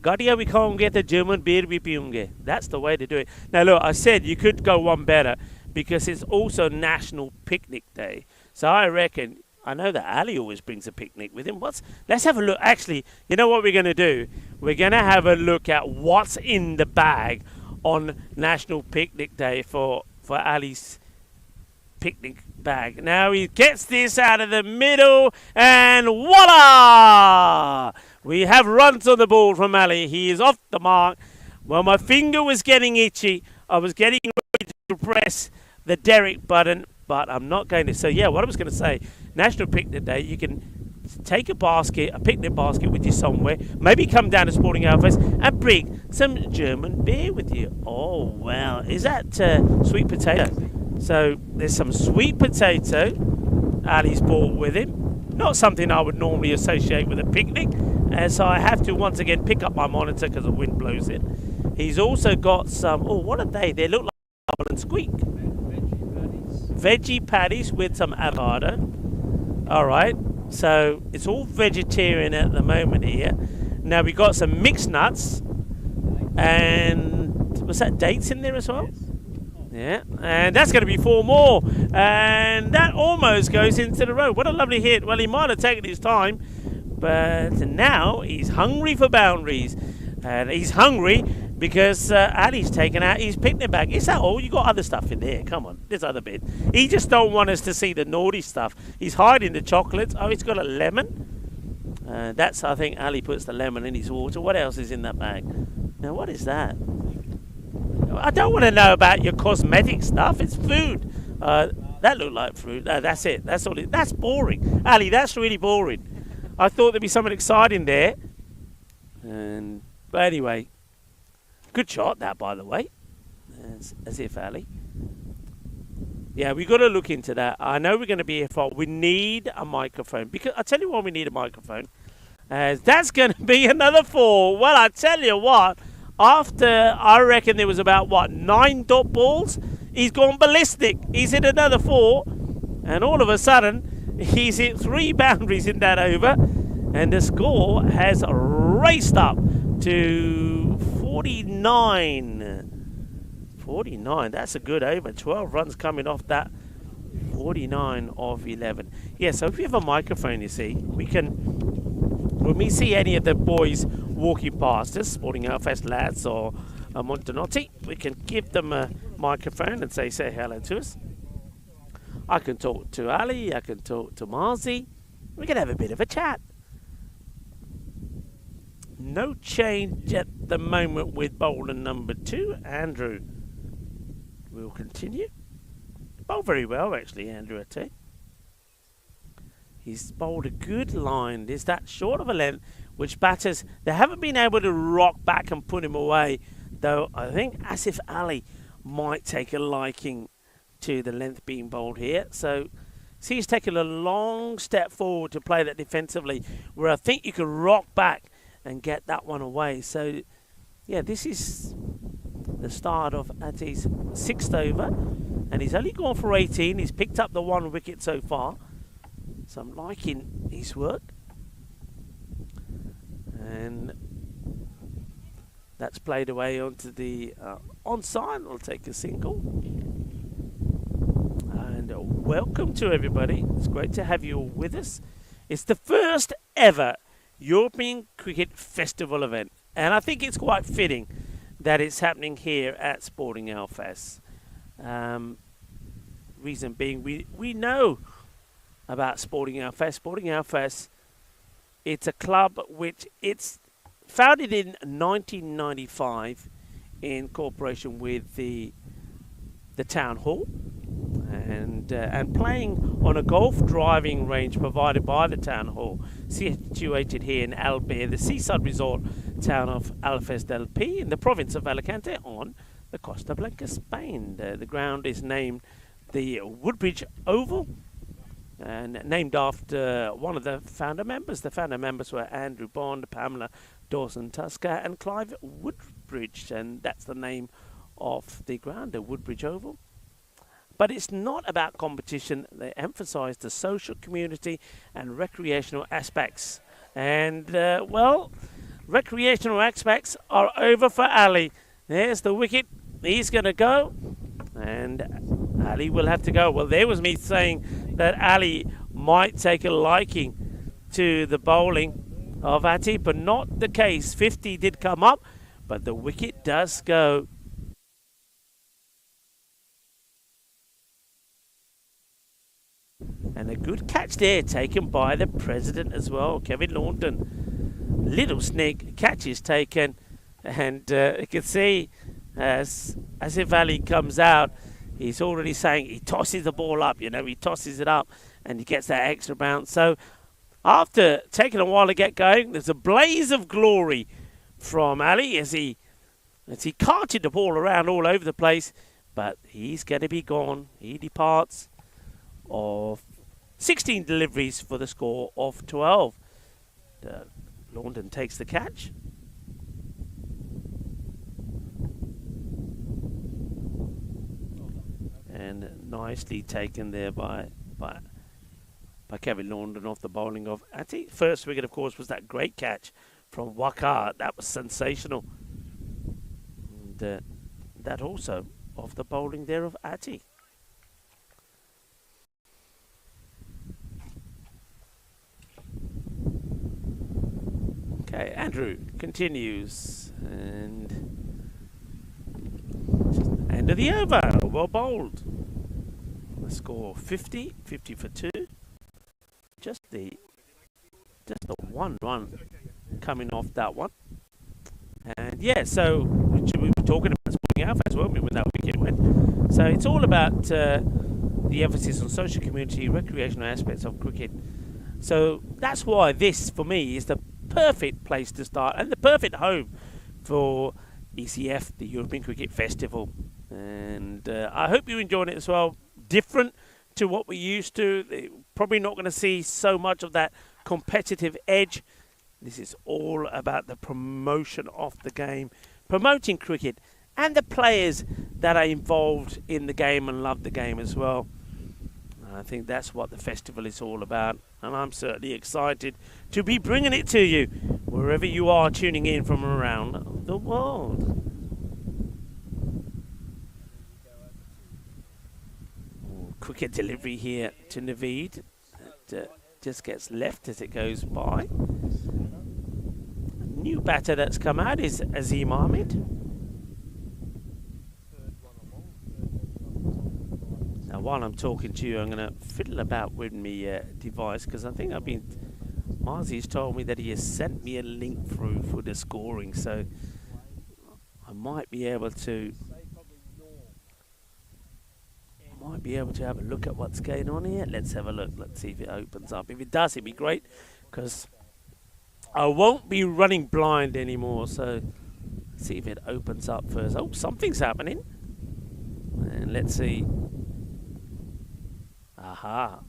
Gatia we can't get the German beer we piyunge. That's the way to do it. Now look, I said you could go one better because it's also National Picnic Day. So I reckon, I know that Ali always brings a picnic with him. Let's have a look. Actually, you know what we're going to do? We're going to have a look at what's in the bag on National Picnic Day for Ali's picnic bag. Now he gets this out of the middle and voila! We have runs on the ball from Ali. He is off the mark. Well, my finger was getting itchy. I was getting ready to press the Derek button, but I'm not going to. So yeah, what I was going to say, National Picnic Day, you can take a picnic basket with you somewhere, maybe come down to Sporting Alfaz and bring some German beer with you. Oh, wow. Is that sweet potato? So there's some sweet potato. Ali's ball with him. Not something I would normally associate with a picnic, as I have to once again pick up my monitor because the wind blows it. He's also got some, oh, what are they? They look like bubble and squeak. Veggie patties with some avocado. Alright, so it's all vegetarian at the moment here. Now we got some mixed nuts, and was that dates in there as well? Yeah, and that's going to be 4 more, and that almost goes into the road. What a lovely hit. Well, he might have taken his time, but now he's hungry for boundaries, and he's hungry because Ali's taken out his picnic bag. Is that all? You got other stuff in there. Come on, there's other bit. He just don't want us to see the naughty stuff. He's hiding the chocolates. Oh, he's got a lemon. That's, I think, Ali puts the lemon in his water. What else is in that bag? Now, what is that? I don't want to know about your cosmetic stuff. It's food. That looked like fruit. That's it. That's all. That's boring. Ali, that's really boring. I thought there'd be something exciting there. But anyway, good shot that, by the way. As if, Ali. Yeah, we've got to look into that. I know we're going to be here for. We need a microphone. Because I tell you why we need a microphone. That's going to be another 4. Well, I tell you what. After, I reckon there was about, 9 dot balls, he's gone ballistic. He's hit another 4, and all of a sudden, he's hit 3 boundaries in that over, and the score has raced up to 49. 49, that's a good over. 12 runs coming off that 49 of 11. Yeah, so if we have a microphone, you see, we can, when we see any of the boys walking past us, Sporting Alfas lads or Montanotti, we can give them a microphone and say hello to us. I can talk to Ali, I can talk to Marzi. We can have a bit of a chat. No change at the moment with bowler number 2, Andrew. We'll continue. Bowled very well, actually, Andrew, I tell you. He's bowled a good line. There's that short of a length, which batters, they haven't been able to rock back and put him away. Though I think Asif Ali might take a liking to the length being bowled here. So, see, he's taken a long step forward to play that defensively, where I think you can rock back and get that one away. So, yeah, this is the start of Ati's 6th over. And he's only gone for 18. He's picked up the 1 wicket so far. So I'm liking his work. And that's played away onto the onside. I'll take a single. And welcome to everybody. It's great to have you all with us. It's the first ever European Cricket Festival event. And I think it's quite fitting that it's happening here at Sporting Alfas. Reason being, we know about Sporting Alfas. Sporting Alfas, it's a club which it's founded in 1995 in cooperation with the town hall, and playing on a golf driving range provided by the town hall, situated here in Albier, the seaside resort town of Alfaz del Pi in the province of Alicante on the Costa Blanca, Spain. The ground is named the Woodbridge Oval, and named after one of the founder members. The founder members were Andrew Bond, Pamela Dawson-Tusker, and Clive Woodbridge, and that's the name of the ground, the Woodbridge Oval. But it's not about competition. They emphasise the social, community, and recreational aspects. And, well, recreational aspects are over for Ali. There's the wicket. He's going to go. And Ali will have to go. Well, there was me saying that Ali might take a liking to the bowling of Ati, but not the case. 50 did come up, but the wicket does go. And a good catch there taken by the president as well, Kevin Launton. Little sneak catch is taken, and you can see as if Ali comes out, he's already saying he tosses the ball up, you know, he tosses it up and he gets that extra bounce. So after taking a while to get going, there's a blaze of glory from Ali as he carted the ball around all over the place, but he's going to be gone. He departs of 16 deliveries for the score of 12. Laundon takes the catch. And nicely taken there by Kevin Laundon off the bowling of Atty. First wicket, of course, was that great catch from Wicket. That was sensational. And that also off the bowling there of Atty. Okay, Andrew continues. And end of the over. Well bowled. The score 50 for 2. Just the one run coming off that one. And yeah, so we were talking about Sporting Alfas, weren't we, when that wicket went? So it's all about the emphasis on social, community, recreational aspects of cricket. So that's why this, for me, is the perfect place to start and the perfect home for ECF, the European Cricket Festival. And I hope you enjoyed it as well. Different to what we're used to. Probably not going to see so much of that competitive edge. This is all about the promotion of the game, promoting cricket, and the players that are involved in the game and love the game as well. I think that's what the festival is all about, and I'm certainly excited to be bringing it to you wherever you are tuning in from around the world. Cricket delivery here to Naveed. It just gets left as it goes by. A new batter that's come out is Azim Ahmed. Now while I'm talking to you, I'm going to fiddle about with my device, because I think Marzy's told me that he has sent me a link through for the scoring, so I might be able to have a look at what's going on here. Let's have a look. Let's see if it opens up. If it does, it'd be great, because I won't be running blind anymore. So let's see if it opens up first. Oh, something's happening. And let's see. Aha.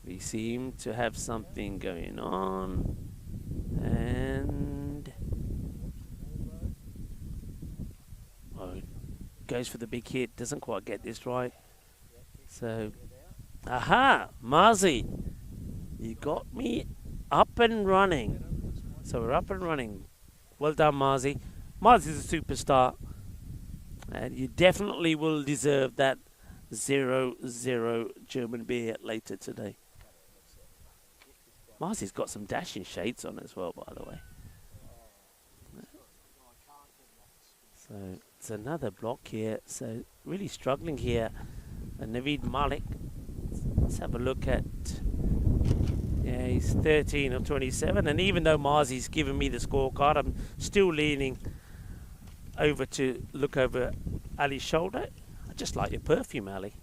We seem to have something going on. And goes for the big hit, doesn't quite get this right. So, aha, Marzi, you got me up and running. So we're up and running. Well done, Marzi. Marzi's a superstar, and you definitely will deserve that 0-0 German beer later today. Marzi's got some dashing shades on as well, by the way. So it's another block here. So really struggling here. And Naveed Malik. Let's have a look at. Yeah, he's 13 of 27. And even though Marzi's given me the scorecard, I'm still leaning over to look over Ali's shoulder. I just like your perfume, Ali.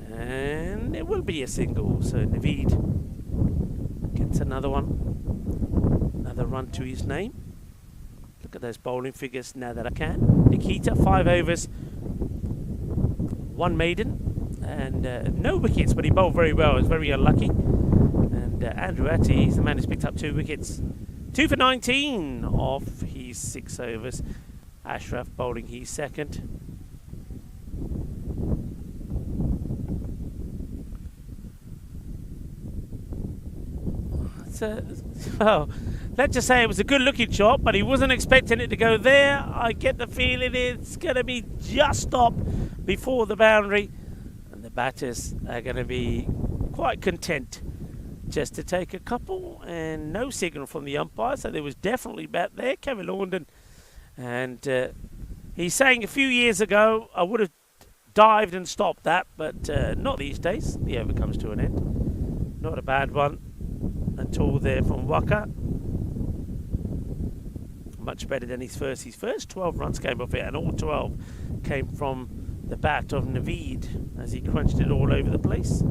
And it will be a single. So Naveed gets another one. Another run to his name. Look at those bowling figures now that I can. Nikita, 5 overs, 1 maiden, and no wickets, but he bowled very well. He was very unlucky. And Andrew Atty, he's the man who's picked up 2 wickets. 2 for 19 off his 6 overs. Ashraf bowling his second. Well, let's just say it was a good looking shot, but he wasn't expecting it to go there. I get the feeling it's going to be just stopped before the boundary, and the batters are going to be quite content just to take a couple, and no signal from the umpire, so there was definitely bat there. Kevin Laundon, and he's saying a few years ago I would have dived and stopped that, but not these days. The over comes to an end. Not a bad one at all there from Waka. Much better than his first. His first 12 runs came off it, and all 12 came from the bat of Naveed as he crunched it all over the place.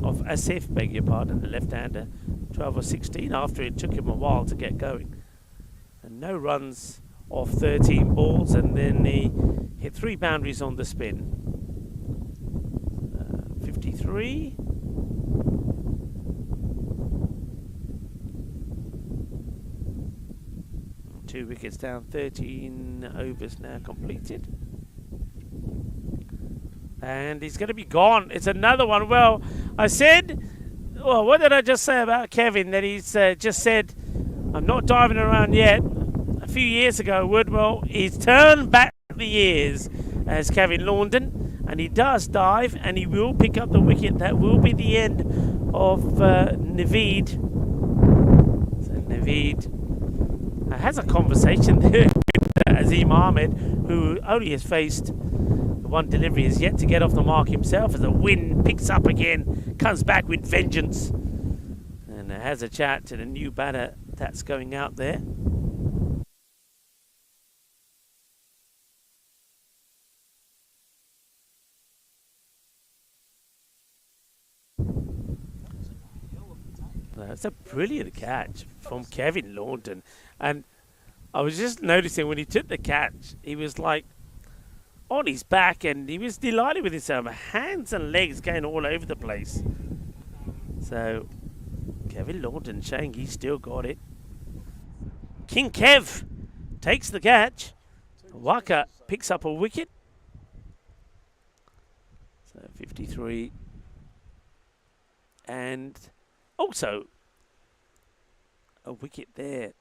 Of Asif, beg your pardon, the left-hander. 12 or 16 after it took him a while to get going. And no runs off 13 balls, and then he hit 3 boundaries on the spin. 53. Two wickets down, 13 overs now completed. And he's going to be gone. It's another one. Well, I said, well, what did I just say about Kevin? That he's just said, I'm not diving around yet. A few years ago, Woodwell, he's turned back the years as Kevin Laundon, and he does dive, and he will pick up the wicket. That will be the end of Naveed. So Naveed has a conversation there with Azim Ahmed, who only has faced one delivery, is yet to get off the mark himself, as the wind picks up again, comes back with vengeance, and has a chat to the new batter that's going out there. That's a brilliant catch from Kevin Laundon, and I was just noticing when he took the catch, he was like on his back, and he was delighted with himself, hands and legs going all over the place. So Kevin Laundon showing he's still got it. King Kev takes the catch. Waka picks up a wicket. So 53. And also a wicket there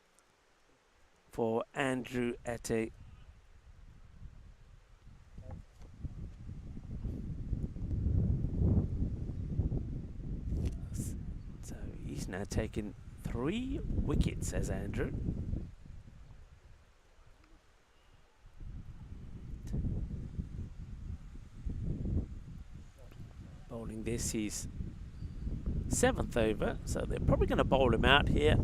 for Andrew Ate. So he's now taken 3 wickets as Andrew. Bowling this is 7th over, so they're probably going to bowl him out here.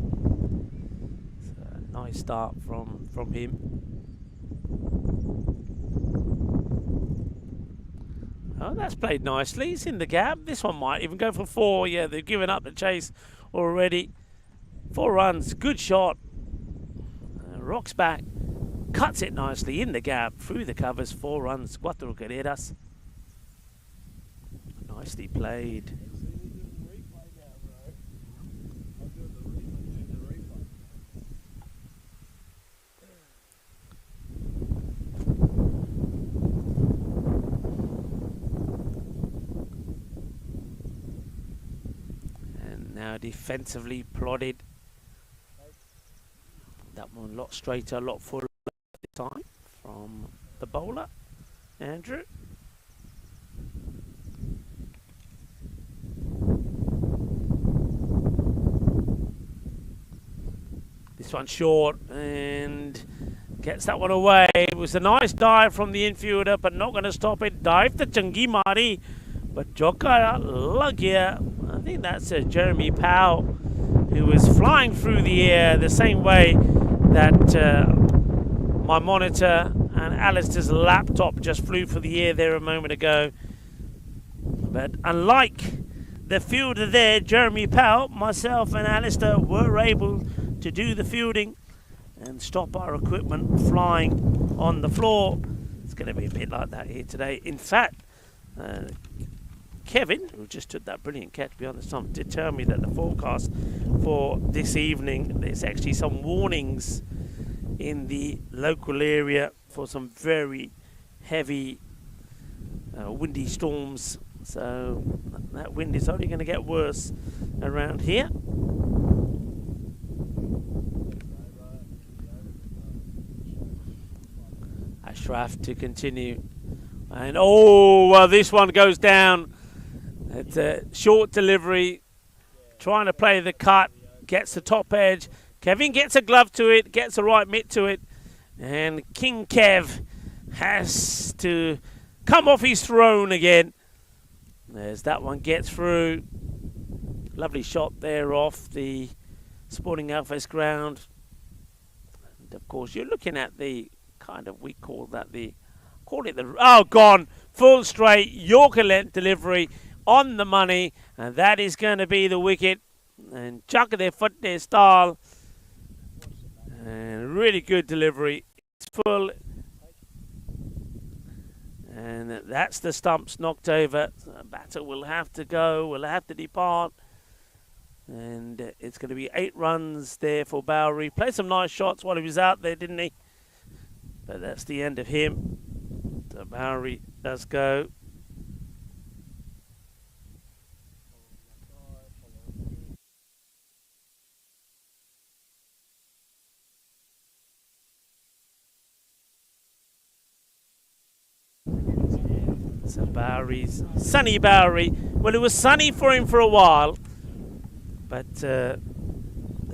So nice start from him. Oh, that's played nicely. He's in the gap. This one might even go for 4. Yeah, they've given up the chase already. 4 runs. Good shot. Rocks back. Cuts it nicely in the gap. Through the covers. 4 runs. 4 carreras. Nicely played. Now defensively plotted. That one a lot straighter, a lot fuller this time from the bowler, Andrew. This one short and gets that one away. It was a nice dive from the infielder, but not going to stop it. Dive to Changi Mari, but Joka Lagia. I think that's Jeremy Powell, who was flying through the air the same way that my monitor and Alistair's laptop just flew for the air there a moment ago. But unlike the fielder there, Jeremy Powell, myself and Alistair were able to do the fielding and stop our equipment flying on the floor. It's going to be a bit like that here today. In fact, Kevin, who just took that brilliant catch beyond the stump, did tell me that the forecast for this evening, there's actually some warnings in the local area for some very heavy windy storms. So that wind is only going to get worse around here. Ashraf to continue. And oh, well, this one goes down. It's a short delivery, trying to play the cut, gets the top edge. Kevin gets a glove to it, gets a right mitt to it, and King Kev has to come off his throne again. There's that one, gets through. Lovely shot there off the Sporting Alfas ground. And of course, you're looking at the kind of, we call it the, oh, gone, full straight, Yorker length delivery. On the money, and that is going to be the wicket. And chuck their foot, their style, and really good delivery. It's full, and That's the stumps knocked over. The batter will have to go, will have to depart. And it's going to be 8 runs there for Bowery. Played some nice shots while he was out there, didn't he? But that's the end of him. So Bowery does go. So Bowery's sunny Bowery. Well, it was sunny for him for a while, but the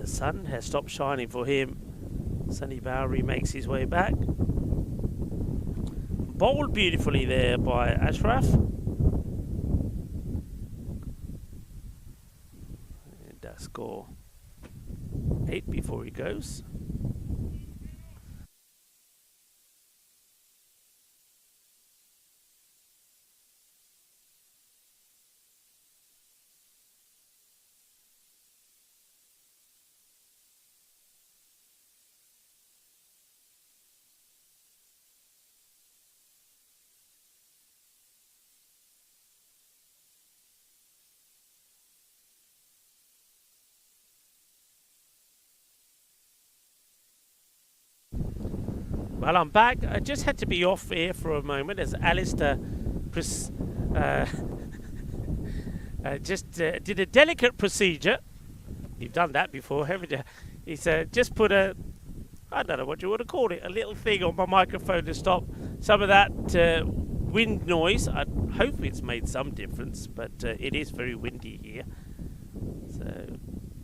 sun has stopped shining for him. Sunny Bowery makes his way back. Bowled beautifully there by Ashraf. And does score 8 before he goes. Well, I'm back. I just had to be off here for a moment as Alistair just did a delicate procedure. You've done that before, haven't you? He's just put I don't know what you want to call it, a little thing on my microphone to stop some of that wind noise. I hope it's made some difference, but it is very windy here. So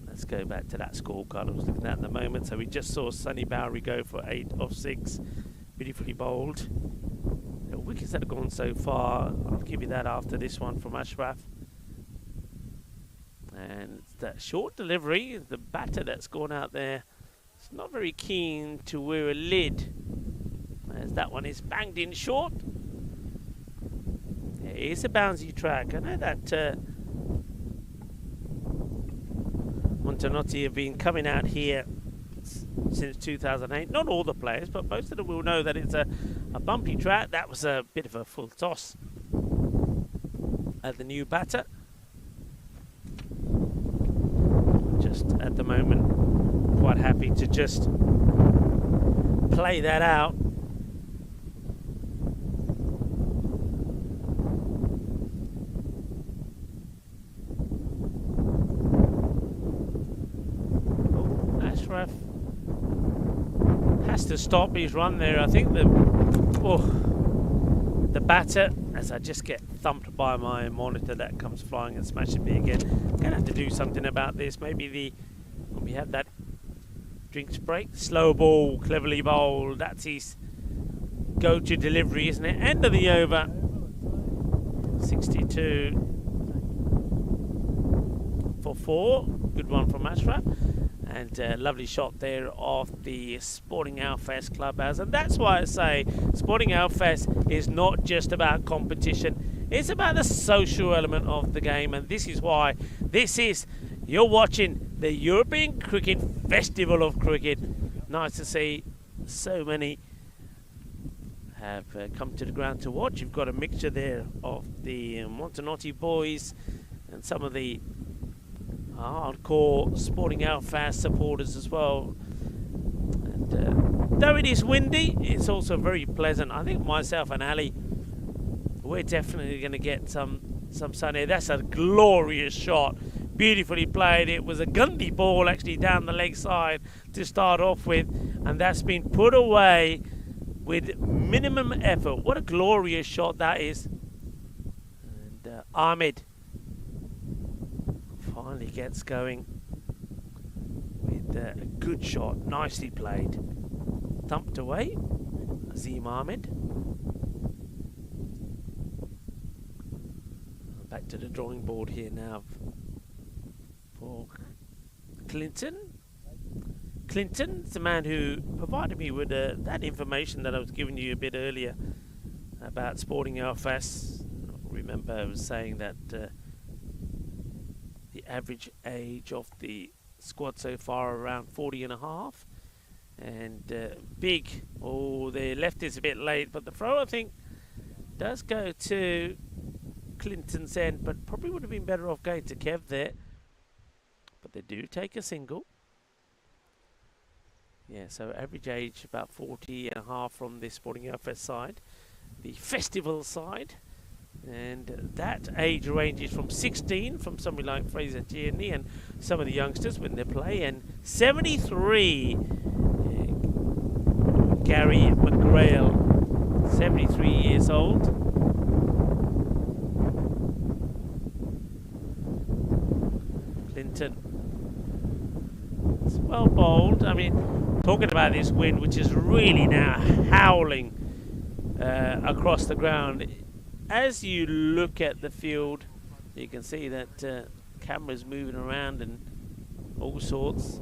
let's go back to that scorecard I was looking at the moment. So we just saw Sunny Bowery go for 8 off 6. Beautifully bowled. The wickets that have gone so far, I'll give you that after this one from Ashraf. And it's that short delivery, the batter that's gone out there, it's not very keen to wear a lid. As that one is banged in short. It is a bouncy track. I know that Montenotti have been coming out here since 2008. Not all the players, but most of them will know that it's a bumpy track. That was a bit of a full toss at the new batter. Just at the moment, quite happy to just play that out. Ashraf has to stop his run there. I think the batter, as I just get thumped by my monitor that comes flying and smashing me again. I'm gonna have to do something about this. Maybe when we have that drinks break, slow ball, cleverly bowled. That's his go-to delivery, isn't it? End of the over. 62 for 4. Good one from Ashraf. And a lovely shot there of the Sporting Alfaz clubhouse. And that's why I say Sporting Alfaz is not just about competition. It's about the social element of the game. And this is why you're watching the European Cricket Festival of Cricket. Nice to see so many have come to the ground to watch. You've got a mixture there of the Montenotti boys and some of the hardcore Sporting Alfaz supporters as well. And though it is windy, it's also very pleasant. I think myself and Ali, we're definitely going to get some sun here. That's a glorious shot, beautifully played. It was a gundy ball actually down the leg side to start off with, and that's been put away with minimum effort. What a glorious shot that is. And Ahmed finally gets going with a good shot, nicely played. Thumped away, Azim Ahmed. Back to the drawing board here now for Clinton. Clinton's the man who provided me with that information that I was giving you a bit earlier about Sporting Alfaz. Remember I was saying that the average age of the squad so far around 40 and a half. And big, they left this a bit late, but the throw I think Does go to Clinton's end, but probably would have been better off going to Kev there. But they do take a single. Yeah, so average age about 40 and a half from the Sporting Alfaz side, the festival side. And that age ranges from 16 from somebody like Fraser Tierney and some of the youngsters when they play, and 73 Gary McGrail, 73 years old. Clinton, it's well bowled. I mean, talking about this wind, which is really now howling across the ground. As you look at the field, you can see that camera's moving around and all sorts.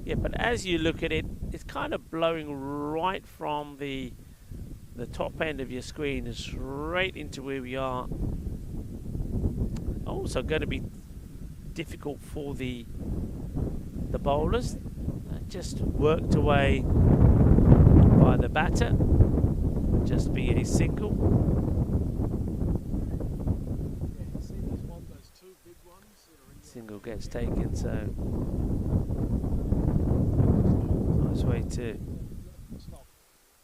Yeah, but as you look at it, it's kind of blowing right from the top end of your screen straight into where we are. Also going to be difficult for the bowlers. Just worked away by the batter. Just be a single. Single gets taken, so nice way to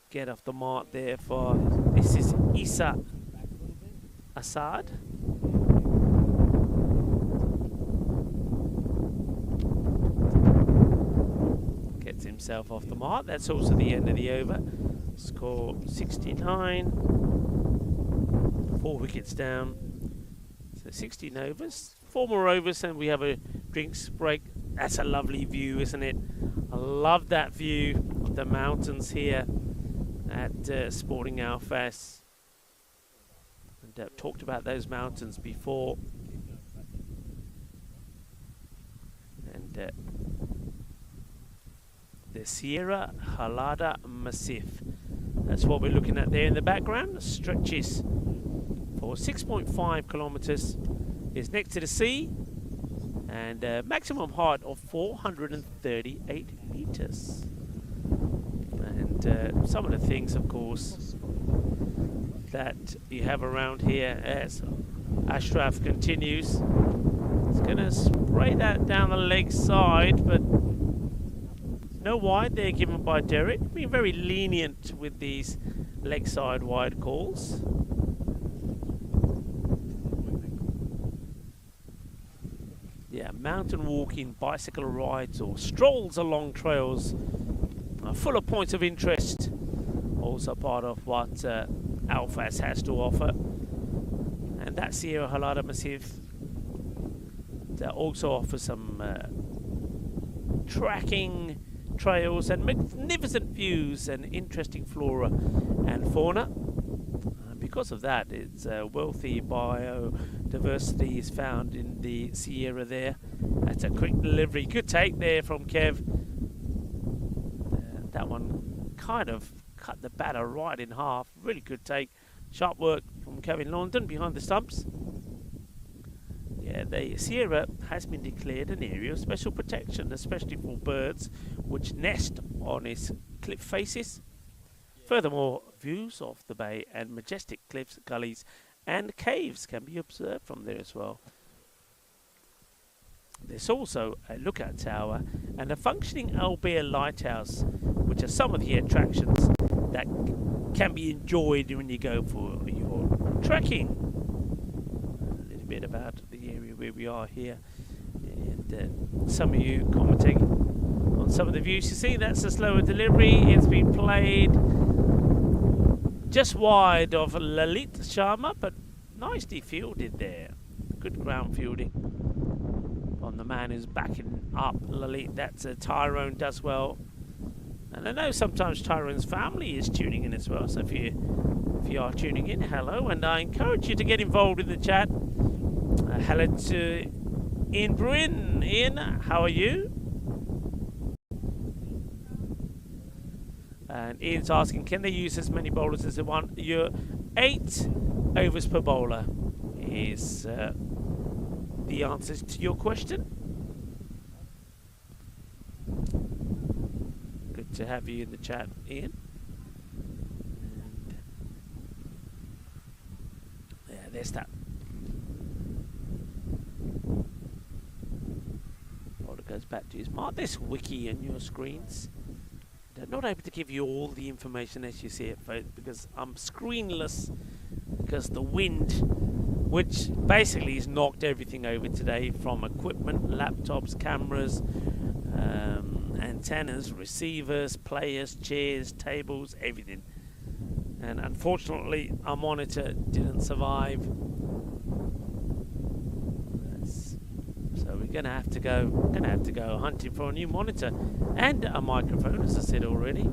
get off the mark there for, this is Isa Assad. Gets himself off the mark. That's also the end of the over. Score 69. 4 wickets down. So 16 overs. 4 more overs and we have a drinks break. That's a lovely view, isn't it? I love that view of the mountains here at Sporting Alfaz. And I've talked about those mountains before. And the Sierra Halada Massif. That's what we're looking at there in the background. Stretches for 6.5 kilometers. Is next to the sea, and maximum height of 438 meters. And some of the things, of course, that you have around here as Ashraf continues. It's going to spray that down the leg side, but no wide there given by Derek. Being very lenient with these leg side wide calls. Yeah, mountain walking, bicycle rides or strolls along trails are full of points of interest. Also part of what Alfaz has to offer. And that Sierra Halada Massif that also offers some tracking trails and magnificent views and interesting flora and fauna. Because of that, it's wealthy biodiversity is found in the Sierra there. That's a quick delivery. Good take there from Kev. That one kind of cut the batter right in half. Really good take. Sharp work from Kevin London behind the stumps. Yeah, the Sierra has been declared an area of special protection, especially for birds which nest on its cliff faces. Furthermore, views of the bay and majestic cliffs, gullies and caves can be observed from there as well. There's also a lookout tower and a functioning Albert lighthouse, which are some of the attractions that can be enjoyed when you go for your trekking. A little bit about the area where we are here, and some of you commenting on some of the views. You see, that's a slower delivery. It's been played just wide of Lalit Sharma, but nicely fielded there. Good ground fielding on the man who's backing up Lalit. That's Tyrone does well. And I know sometimes Tyrone's family is tuning in as well. So if you are tuning in, hello. And I encourage you to get involved in the chat. Hello to Ian Bruin. Ian, how are you? And Ian's asking, can they use as many bowlers as they want? Your 8 overs per bowler is the answer to your question. Good to have you in the chat, Ian. And there's that. Bowler goes back to his mark. There's Wiki on your screens. They're not able to give you all the information as you see it, folks, because I'm screenless because the wind, which basically has knocked everything over today, from equipment, laptops, cameras, antennas, receivers, players, chairs, tables, everything. And unfortunately, our monitor didn't survive. So we're gonna have to go hunting for a new monitor and a microphone, as I said already.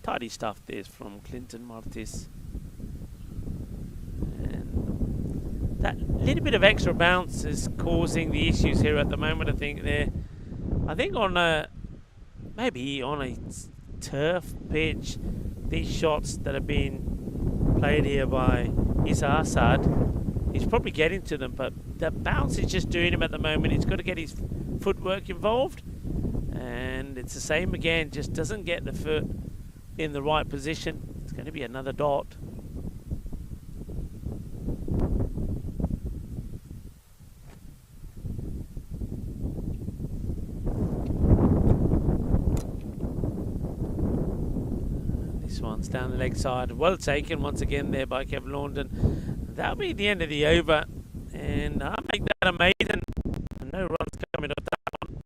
Tidy stuff there's from Clinton Martis. And that little bit of extra bounce is causing the issues here at the moment. I think on a turf pitch, these shots that are being played here by Isa Assad, he's probably getting to them, but the bounce is just doing him at the moment. He's got to get his footwork involved, and it's the same again, just doesn't get the foot in the right position. It's going to be another dot. This one's down the leg side, well taken once again there by Kevin Laundon. That'll be the end of the over, and I'll make that a maiden. No runs coming off that one.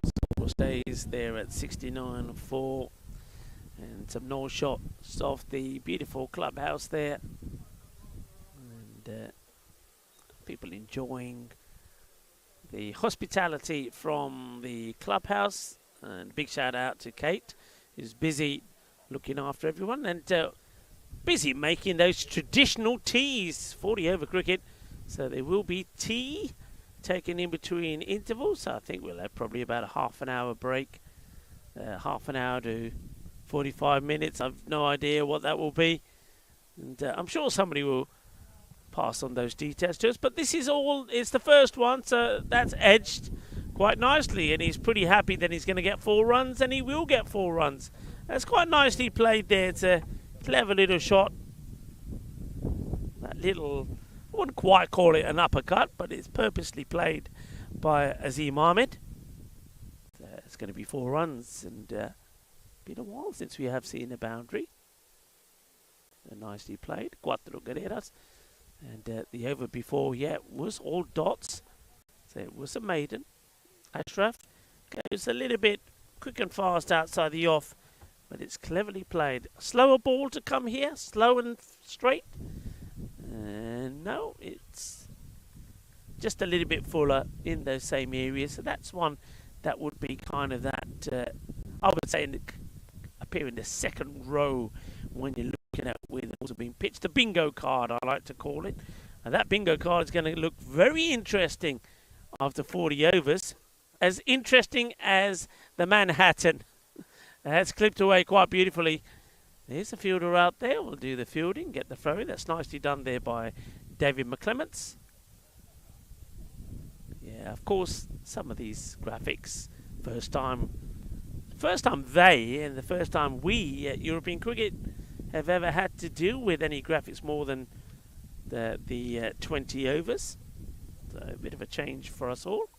Score stays there at 69-4, and some no shots off the beautiful clubhouse there, and people enjoying the hospitality from the clubhouse. And big shout out to Kate, who's busy looking after everyone, and busy making those traditional teas. 40 over cricket, so there will be tea taken in between intervals. So I think we'll have probably about a half an hour break, half an hour to 45 minutes. I've no idea what that will be, and I'm sure somebody will pass on those details to us. But this is all, it's the first one, so that's edged quite nicely, and he's pretty happy that he's going to get 4 runs, and he will get 4 runs. That's quite nicely played there. It's a clever little shot. That little, I wouldn't quite call it an uppercut, but it's purposely played by Azim Ahmed. It's going to be 4 runs, and been a while since we have seen a boundary. Nicely played. 4 carreras. And the over before, was all dots. So it was a maiden. Ashraf goes a little bit quick and fast outside the off, but it's cleverly played. Slower ball to come here, slow and straight. No, it's just a little bit fuller in those same areas. So that's one that would be kind of that, I would say, appear in the second row when you're looking at where the balls have been pitched. The bingo card, I like to call it. And that bingo card is going to look very interesting after 40 overs. As interesting as the Manhattan. That's clipped away quite beautifully. There's a fielder out there. We'll do the fielding, get the throw. That's nicely done there by David McClements. Yeah, of course, some of these graphics, first time they, and the first time we at European Cricket have ever had to deal with any graphics more than the 20 overs. So a bit of a change for us all.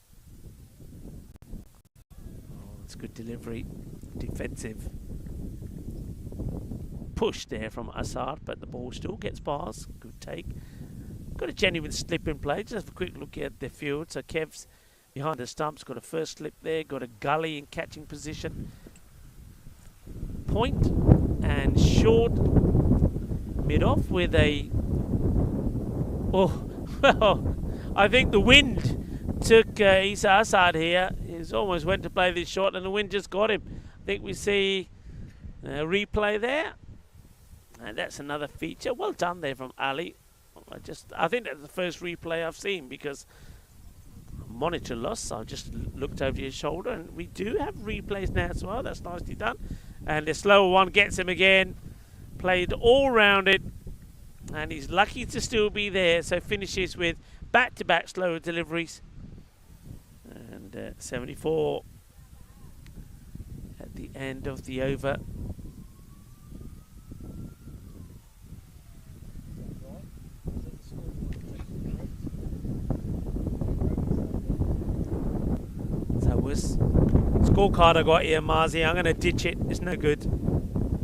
It's good delivery, defensive push there from Assad, but the ball still gets bars. Good take. Got a genuine slip in play. Just have a quick look at the field. So Kev's behind the stumps, got a first slip there, got a gully in catching position. Point and short mid off with a, well, I think the wind took Isa Assad here. He's almost went to play this shot and the wind just got him. I think we see a replay there. And that's another feature. Well done there from Ali. I think that's the first replay I've seen because monitor loss. I just looked over his shoulder and we do have replays now as well. That's nicely done. And the slower one gets him again. Played all round it. And he's lucky to still be there. So finishes with back-to-back slower deliveries. And 74 at the end of the over. So was scorecard I got here, Marzi. I'm going to ditch it. It's no good.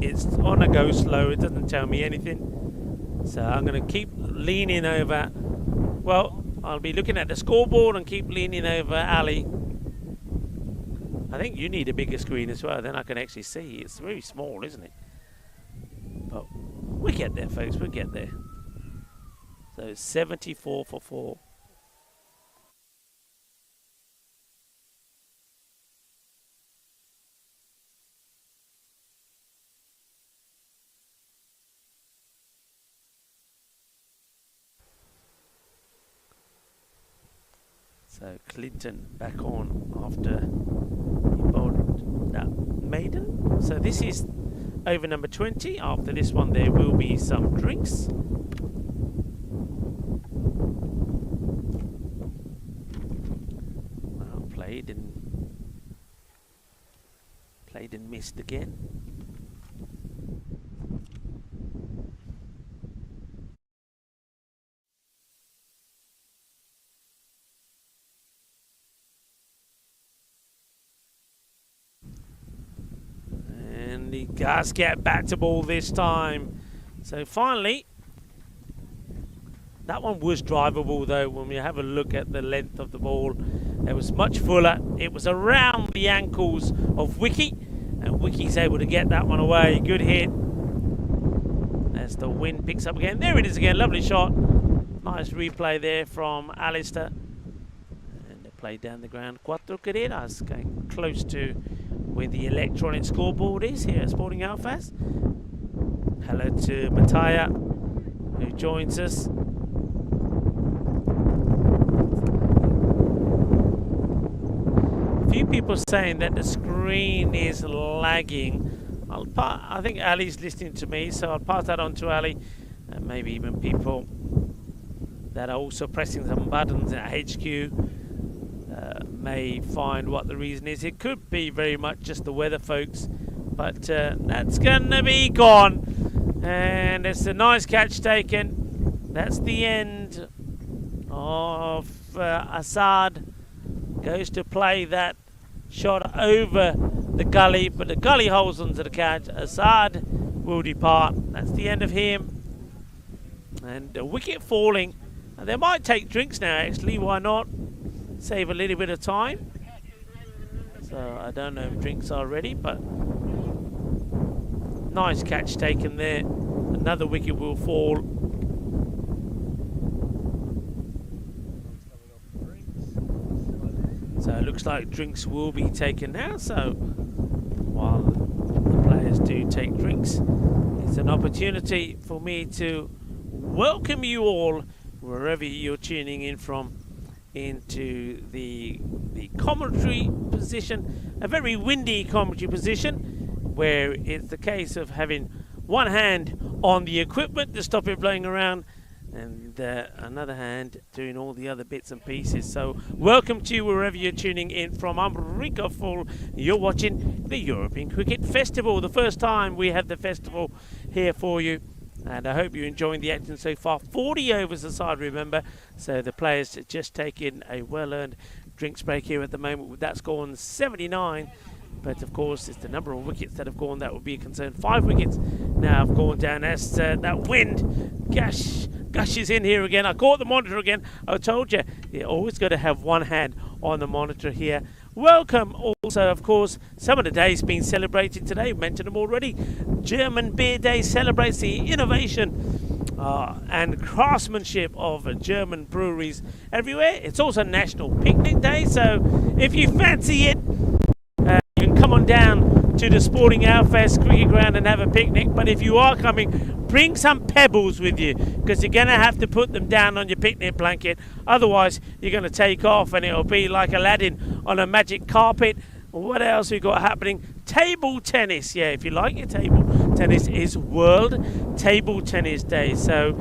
It's on a go slow. It doesn't tell me anything. So I'm going to keep leaning over. Well, I'll be looking at the scoreboard and keep leaning over Ali. I think you need a bigger screen as well. Then I can actually see. It's very small, isn't it? But we'll get there, folks. We'll get there. So 74 for 4. So Clinton back on after he bowled that maiden. So this is over number 20. After this one there will be some drinks. Well, played and missed again. The gasket back to ball this time. So finally, that one was drivable though. When we have a look at the length of the ball, it was much fuller. It was around the ankles of Wicket, and Wicky's able to get that one away. Good hit. As the wind picks up again. There it is again. Lovely shot. Nice replay there from Alistair. And they played down the ground. Cuatro carreras, going close to where the electronic scoreboard is here at Sporting Alfaz. Hello to Mataya, who joins us. A few people saying that the screen is lagging. I think Ali's listening to me, so I'll pass that on to Ali. And maybe even people that are also pressing some buttons at HQ may find what the reason is. It could be very much just the weather, folks, but that's gonna be gone. And it's a nice catch taken. That's the end of Assad. Goes to play that shot over the gully, but the gully holds onto the catch. Assad will depart. That's the end of him. And the wicket falling. And they might take drinks now, actually. Why not? Save a little bit of time. So I don't know if drinks are ready, but nice catch taken there. Another wicket will fall. So it looks like drinks will be taken now. So while the players do take drinks, it's an opportunity for me to welcome you all, wherever you're tuning in from, into the commentary position, a very windy commentary position, where it's the case of having one hand on the equipment to stop it blowing around, and another hand doing all the other bits and pieces. So welcome to you wherever you're tuning in from. I'm Rico Full. You're watching the European Cricket Festival, the first time we have the festival here for you. And I hope you're enjoying the action so far. 40 overs aside, remember. So the players just taking a well-earned drinks break here at the moment. With that score on 79. But of course, it's the number of wickets that have gone that would be a concern. 5 wickets now have gone down as that wind gushes in here again. I caught the monitor again. I told you, you always got to have one hand on the monitor here. Welcome also, of course, some of the days being celebrated today. We mentioned them already. German Beer Day celebrates the innovation and craftsmanship of German breweries everywhere. It's also National Picnic Day, so if you fancy it, you can come on down to the Sporting Alfaz cricket ground and have a picnic. But if you are coming, bring some pebbles with you, because you're going to have to put them down on your picnic blanket. Otherwise, you're going to take off and it'll be like Aladdin on a magic carpet. What else we got happening? table tennis. Yeah, if you like your table tennis, is World Table Tennis Day. So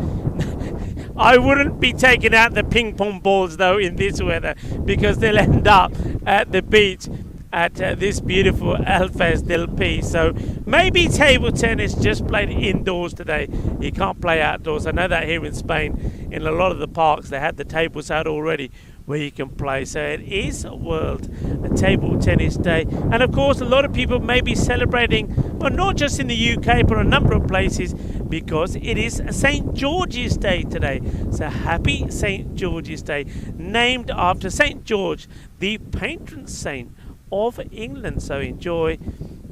I wouldn't be taking out the ping pong balls though in this weather, because they'll end up at the beach at this beautiful Alfaz del Pi. So maybe table tennis just played indoors today. You can't play outdoors. I know that here in Spain, in a lot of the parks, they had the tables out already where you can play. So it is World Table Tennis Day. And of course, a lot of people may be celebrating, well, not just in the UK, but a number of places, because it is St. George's Day today. So happy St. George's Day, named after St. George, the patron saint of England. So enjoy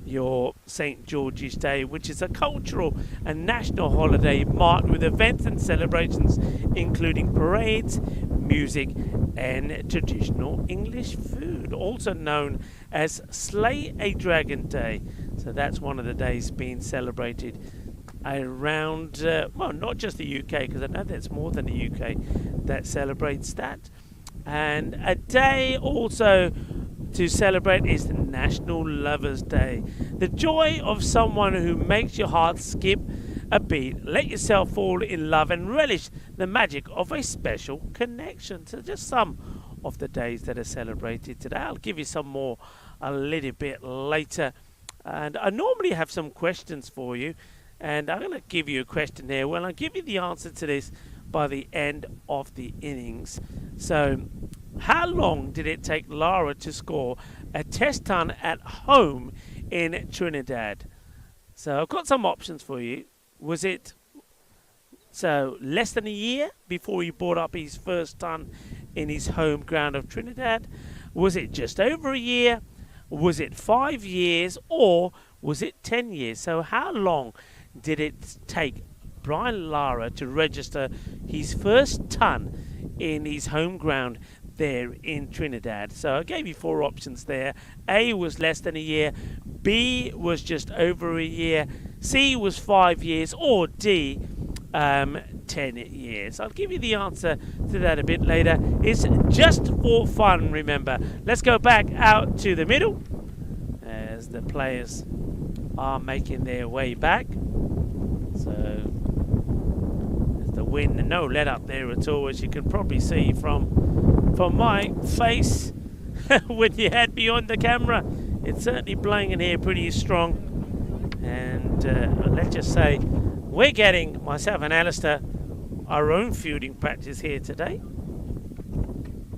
your St. George's Day, which is a cultural and national holiday marked with events and celebrations, including parades, music, and traditional English food, also known as Slay a Dragon Day. So that's one of the days being celebrated around, well, not just the UK, because I know there's more than the UK that celebrates that. And a day also to celebrate is the National Lovers Day. The joy of someone who makes your heart skip a beat. Let yourself fall in love and relish the magic of a special connection. So just some of the days that are celebrated today. I'll give you some more a little bit later. And I normally have some questions for you. And I'm going to give you a question here. Well, I'll give you the answer to this by the end of the innings. So, how long did it take Lara to score a test ton at home in Trinidad? So I've got some options for you. Was it less than a year before he brought up his first ton in his home ground of Trinidad? Was it just over a year? Was it 5 years? Or was it 10 years? So how long did it take Brian Lara to register his first ton in his home ground there in Trinidad? So I gave you 4 options there. A was less than a year, B was just over a year, C was 5 years, or D 10 years. I'll give you the answer to that a bit later. It's just for fun, remember. Let's go back out to the middle as the players are making their way back. So there's the wind, no let up there at all, as you can probably see from my face when you head beyond the camera. It's certainly blowing in here pretty strong. And let's just say we're getting, myself and Alistair, our own fielding practice here today.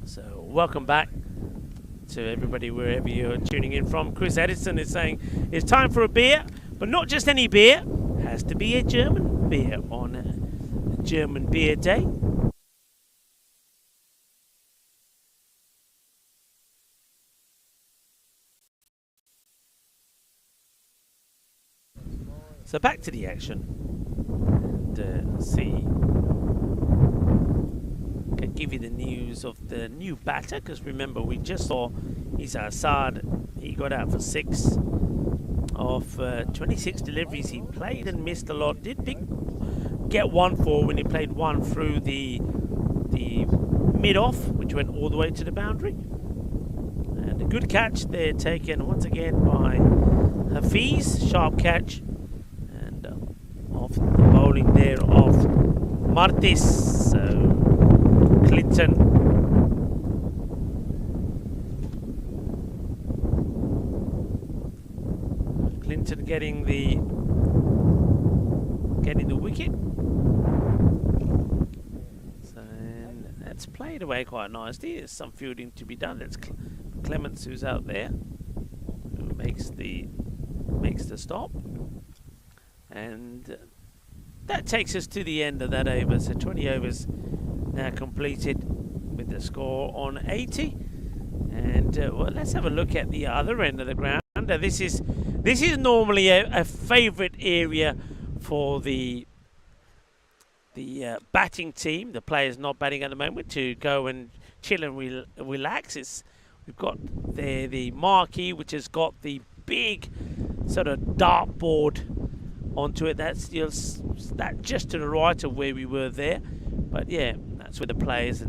So welcome back to everybody wherever you're tuning in from. Chris Edison is saying it's time for a beer, but not just any beer. It has to be a German beer on German Beer Day. So back to the action. And see, can give you the news of the new batter, because remember we just saw Isa Assad. He got out for 6 of 26 deliveries. He played and missed a lot. Did get 1 for when he played 1 through the mid-off, which went all the way to the boundary. And a good catch there taken once again by Hafiz. Sharp catch. Off the bowling there of Martis. So Clinton getting the wicket. So that's played away quite nicely. There's some fielding to be done. That's Clements who's out there, who makes the stop. And that takes us to the end of that over. So 20 overs now completed with the score on 80. And well, let's have a look at the other end of the ground. This is normally a favourite area for the batting team, the players not batting at the moment, to go and chill and relax. We've got there the marquee, which has got the big sort of dartboard onto it. That's just to the right of where we were there, but yeah, that's where the players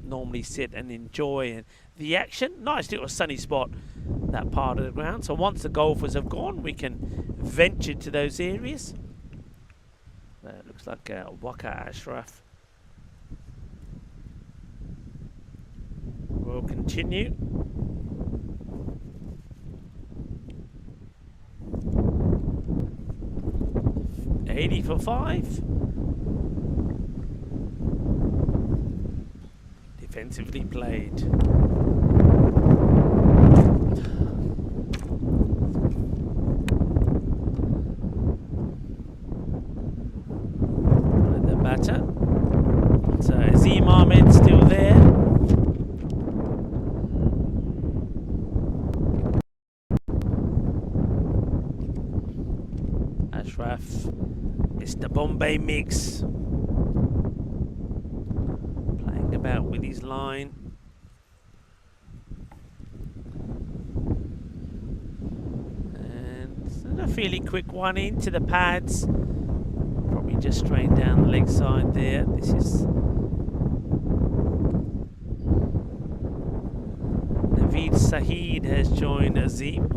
normally sit and enjoy the action. Nice little sunny spot that part of the ground. So once the golfers have gone, we can venture to those areas. It looks like Waka Ashraf will continue. $80 for 5. Defensively played. The batter. So Azim Ahmed still there. Ashraf, Mr. Bombay Mix, playing about with his line. And a fairly quick one into the pads. Probably just straight down the leg side there. This is Naveed Saeed has joined Azim.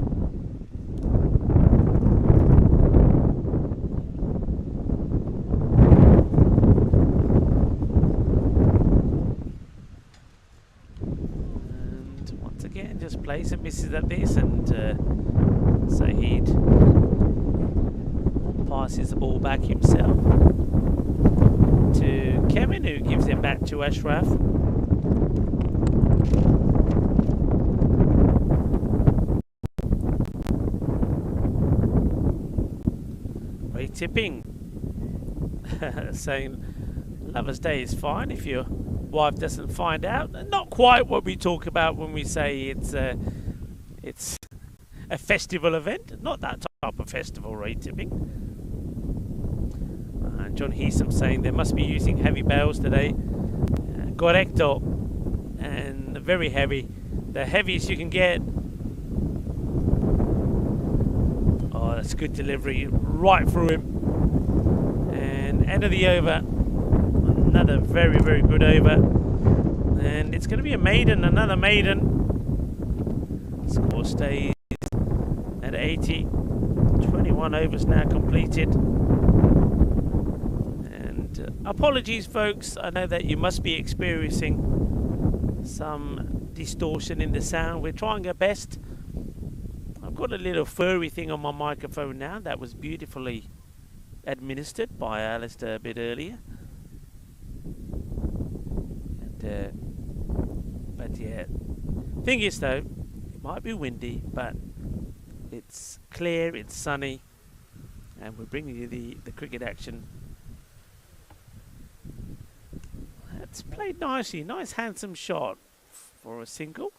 Just plays and misses at this, and Saeed passes the ball back himself to Kevin, who gives it back to Ashraf. Great tipping. Saying Lover's Day is fine if your wife doesn't find out. Not quite what we talk about when we say it's a festival event. Not that type of festival, rate tipping. John Heesam saying they must be using heavy bails today. Correcto. And very heavy. The heaviest you can get. Oh, that's good delivery right through him. And end of the over. Another very, very good over. And it's going to be a maiden, another maiden. Score stays at 80. 21 overs now completed. And apologies, folks. I know that you must be experiencing some distortion in the sound. We're trying our best. I've got a little furry thing on my microphone now that was beautifully administered by Alistair a bit earlier. But yeah, thing is though, it might be windy, but it's clear, it's sunny, and we're bringing you the cricket action. It's played nicely, nice handsome shot for a single.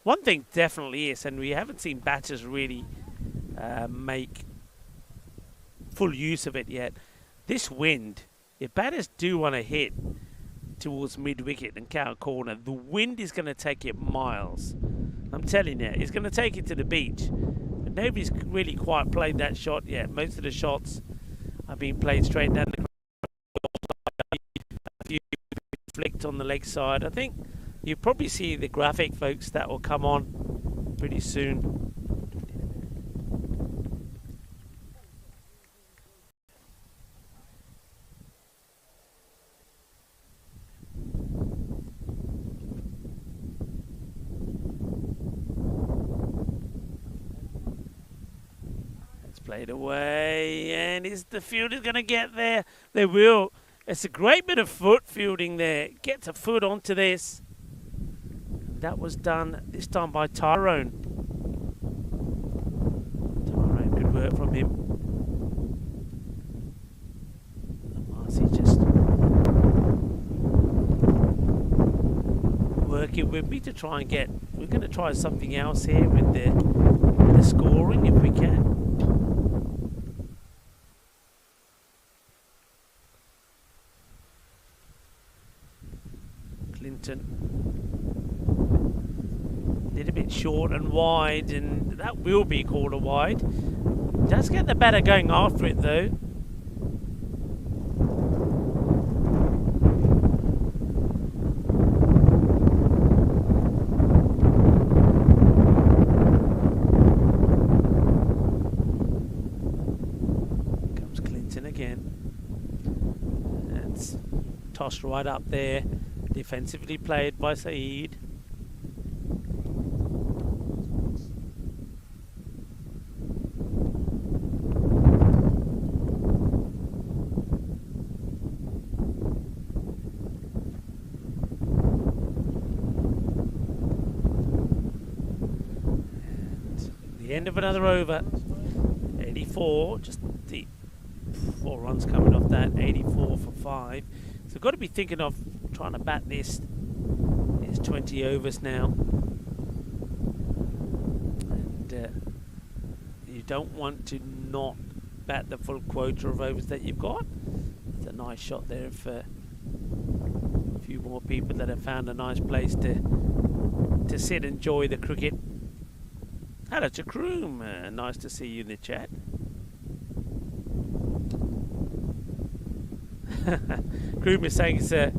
One thing definitely is, and we haven't seen batters really make full use of it yet, this wind, if batters do want to hit towards mid-wicket and counter corner, the wind is going to take it miles. I'm telling you, it's going to take it to the beach. But nobody's really quite played that shot yet. Most of the shots are being played straight down the ground. A few flicked on the leg side. I think you probably see the graphic, folks, that will come on pretty soon. Played away, and is the fielder going to get there? They will. It's a great bit of foot fielding there. Gets a foot onto this. That was done this time by Tyrone. Tyrone, good work from him. Marcy just working with me to try and get. We're going to try something else here with the scoring if we can. Clinton, a little bit short and wide, and that will be called a wide. Does get the batter going after it though. tossed right up there. Defensively played by Saeed. The end of another over. 84, just the 4 runs coming off that. 84 for 5. So got to be thinking of trying to bat this. It's 20 overs now, and you don't want to not bat the full quota of overs that you've got. It's a nice shot there for a few more people that have found a nice place to sit and enjoy the cricket. Hello to Kroom, nice to see you in the chat. Kroom is saying it's a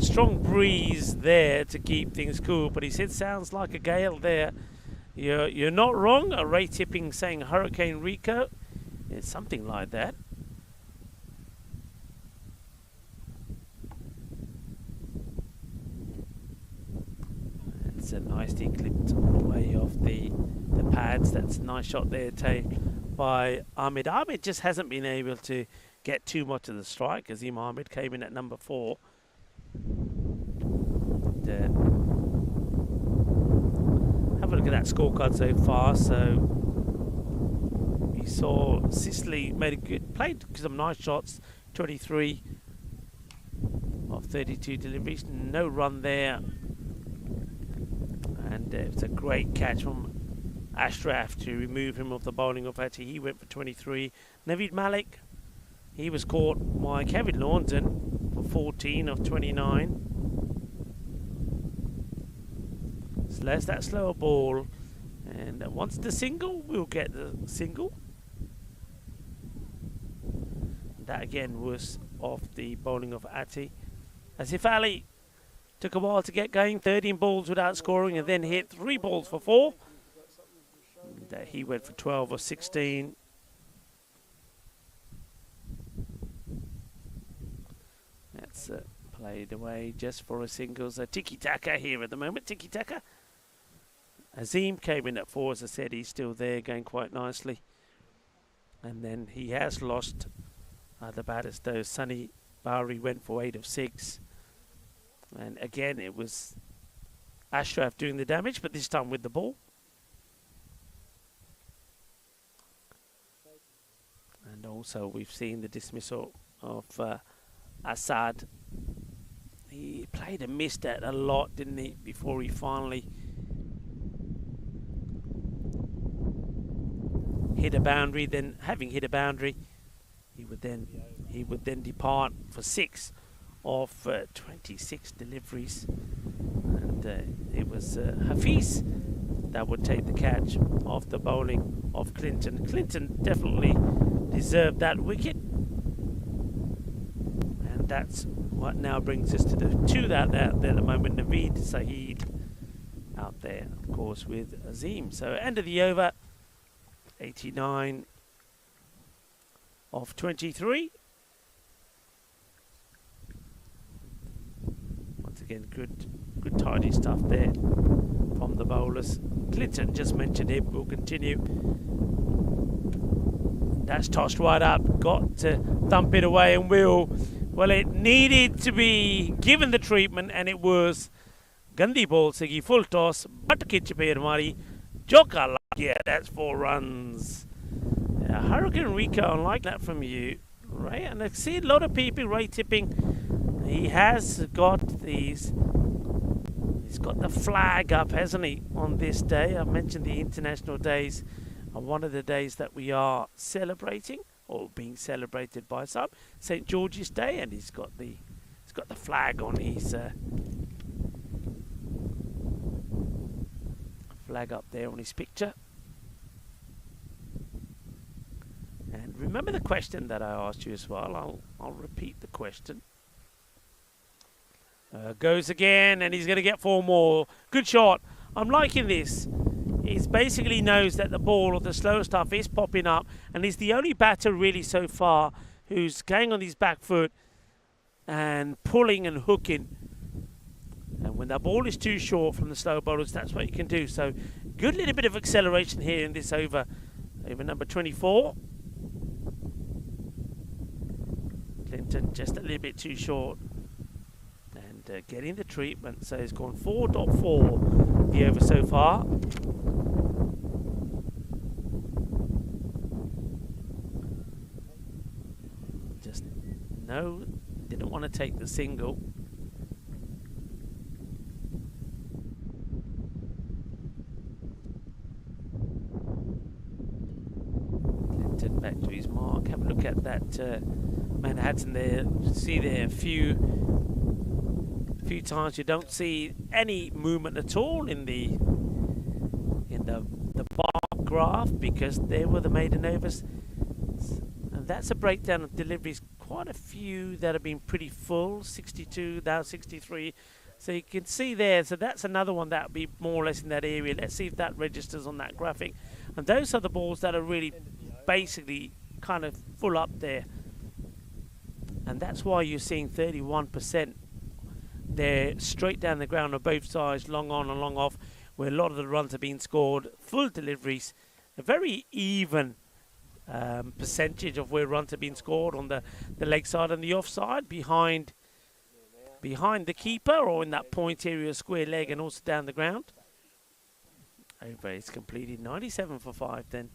strong breeze there to keep things cool, but he said sounds like a gale there. You're not wrong. Ray Tipping saying Hurricane Rico. It's something like that. It's a nicely clipped away off the pads. That's a nice shot there taken by Ahmed. Ahmed just hasn't been able to get too much of the strike. Azim Ahmed came in at number 4. Have a look at that scorecard so far. So we saw Sicily played some nice shots. 23 of 32 deliveries, no run there, and it's a great catch from Ashraf to remove him off the bowling of Hattie. He went for 23. Naveed Malik, he was caught by Kevin Launton for 14 of 29. So there's that slower ball, and once the single, we'll get the single. That again was off the bowling of Ati. Asif Ali took a while to get going, 13 balls without scoring, and then hit 3 balls for 4. And, he went for 12 of 16. That's played away just for a single. So tiki-taka here at the moment, tiki-taka. Azim came in at 4, as I said, he's still there, going quite nicely. And then he has lost the batters, though. Sunny Bari went for 8 of 6. And again, it was Ashraf doing the damage, but this time with the ball. And also we've seen the dismissal of Assad. He played and missed that a lot, didn't he, before he finally hit a boundary. Then, having hit a boundary, he would then depart for 6 of 26 deliveries, and it was Hafiz that would take the catch off the bowling of Clinton. Clinton definitely deserved that wicket, and that's what now brings us to the 2 out there at the moment. Naveed Saeed out there, of course, with Azim. So end of the over, 89 of 23. Once again, good tidy stuff there from the bowlers. Clinton, just mentioned him, will continue. That's tossed right up, got to thump it away, and well, it needed to be given the treatment, and it was Gandhi ball, Sigi full toss, but Kitchipir Mari, Joka, yeah, that's 4 runs. Hurricane Rico, I like that from you, Ray. And I see a lot of people, Ray Tipping, he has got these, he's got the flag up, hasn't he, on this day. I mentioned the international days are one of the days that we are celebrating, or being celebrated by some. St. George's Day, and he's got the flag on his flag up there on his picture. And remember the question that I asked you as well. I'll repeat the question. Goes again, and he's going to get 4 more. Good shot. I'm liking this. He basically knows that the ball or the slow stuff is popping up, and he's the only batter really so far who's going on his back foot and pulling and hooking. And when that ball is too short from the slow bowlers, that's what you can do. So good little bit of acceleration here in this over number 24. Clinton just a little bit too short and getting the treatment. So he's gone 4.4 the over so far. Just no, didn't want to take the single. Clinton back to his mark. Have a look at that Manhattan there. See there a few times you don't see any movement at all in the bar graph, because there were the maiden overs. And that's a breakdown of deliveries. Quite a few that have been pretty full, 62, now 63. So you can see there, so that's another one that will be more or less in that area. Let's see if that registers on that graphic. And those are the balls that are really basically kind of full up there. And that's why you're seeing 31% there straight down the ground on both sides, long on and long off, where a lot of the runs have been scored. Full deliveries, a very even percentage of where runs have been scored on the leg side and the off side, behind the keeper or in that point area square leg, and also down the ground. Over is completed 97 for 5 then.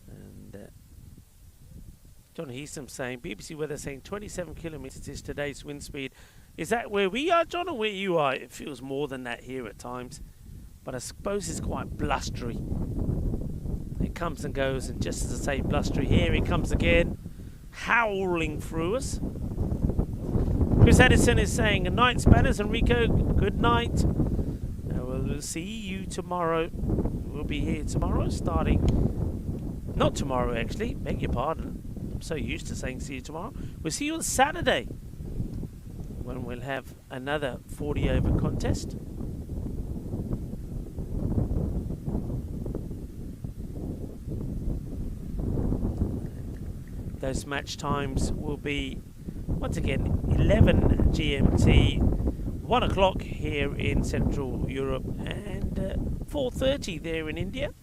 And John Heatham saying, BBC weather saying 27 kilometres is today's wind speed. Is that where we are, John, or where you are? It feels more than that here at times, but I suppose it's quite blustery. It comes and goes, and just as I say blustery, here it comes again, howling through us. Chris Edison is saying, good night, Spanners and Rico, good night. We'll see you tomorrow. We'll be here tomorrow, starting, not tomorrow actually, beg your pardon. I'm so used to saying see you tomorrow. We'll see you on Saturday, when we'll have another 40 over contest. Those match times will be once again 11 GMT, 1 o'clock here in Central Europe, and 4:30 there in India.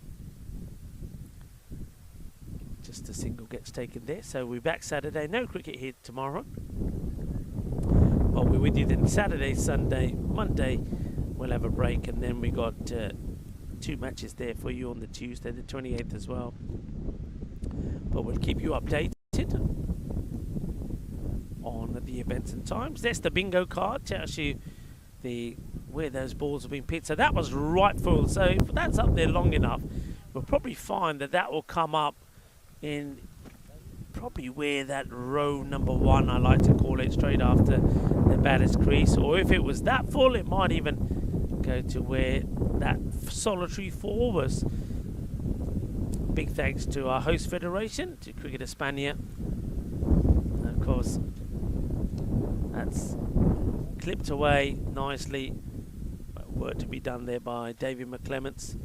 Just a single gets taken there, so we're back Saturday. No cricket here tomorrow. Well, we're with you then Saturday, Sunday, Monday. We'll have a break, and then we got 2 matches there for you on the Tuesday, the 28th as well. But we'll keep you updated on the events and times. There's the bingo card, tells you where those balls have been picked. So that was right full. So if that's up there long enough, we'll probably find that will come up in probably where that row number 1, I like to call it, straight after the batter's crease. Or if it was that full, it might even go to where that solitary 4 was. Big thanks to our host federation, to Cricket Hispania. And of course, that's clipped away nicely. Work to be done there by David McClements.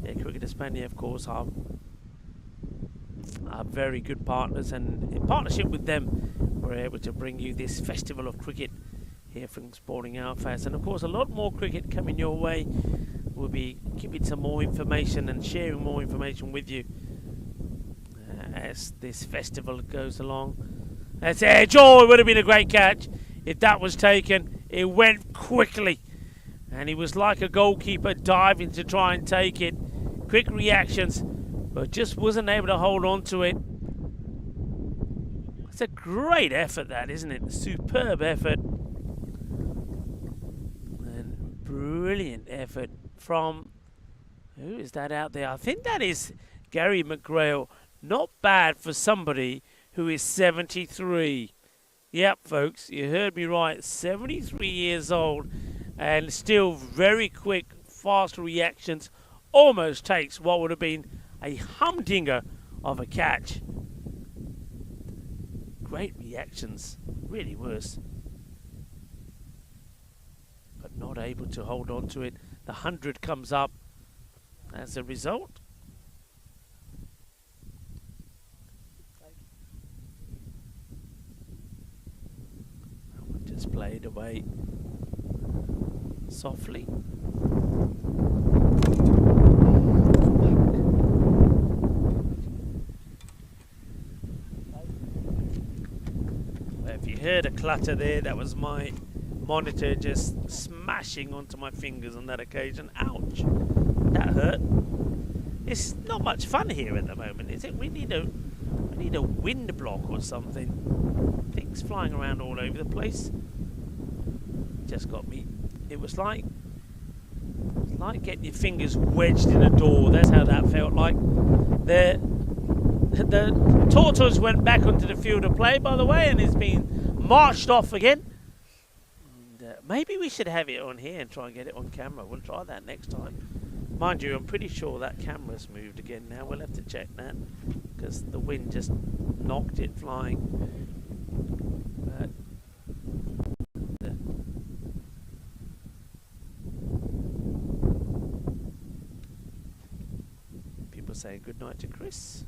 Yeah, Cricket Hispania, of course, are very good partners, and in partnership with them, we're able to bring you this festival of cricket here from Sporting Alfaz. And of course, a lot more cricket coming your way. We'll be giving some more information and sharing more information with you as this festival goes along. That's Edge. Oh, it would have been a great catch if that was taken. It went quickly, and he was like a goalkeeper diving to try and take it. Quick reactions, but just wasn't able to hold on to it. It's a great effort, that, isn't it? A superb effort. And brilliant effort from, who is that out there? I think that is Gary McGrail. Not bad for somebody who is 73. Yep, folks, you heard me right. 73 years old and still very quick, fast reactions. Almost takes what would have been a humdinger of a catch. Great reactions, really was. But not able to hold on to it. The 100 comes up as a result. played away softly. If you heard a clatter there, that was my monitor just smashing onto my fingers on that occasion. Ouch, that hurt. It's not much fun here at the moment, is it? We need a wind block or something. Things flying around all over the place. Just got me. It was like getting your fingers wedged in a door. That's how that felt like. The tortoise went back onto the field of play, by the way, and is being marched off again. And, maybe we should have it on here and try and get it on camera. We'll try that next time. Mind you, I'm pretty sure that camera's moved again now. We'll have to check that because the wind just knocked it flying. People saying good night to Chris.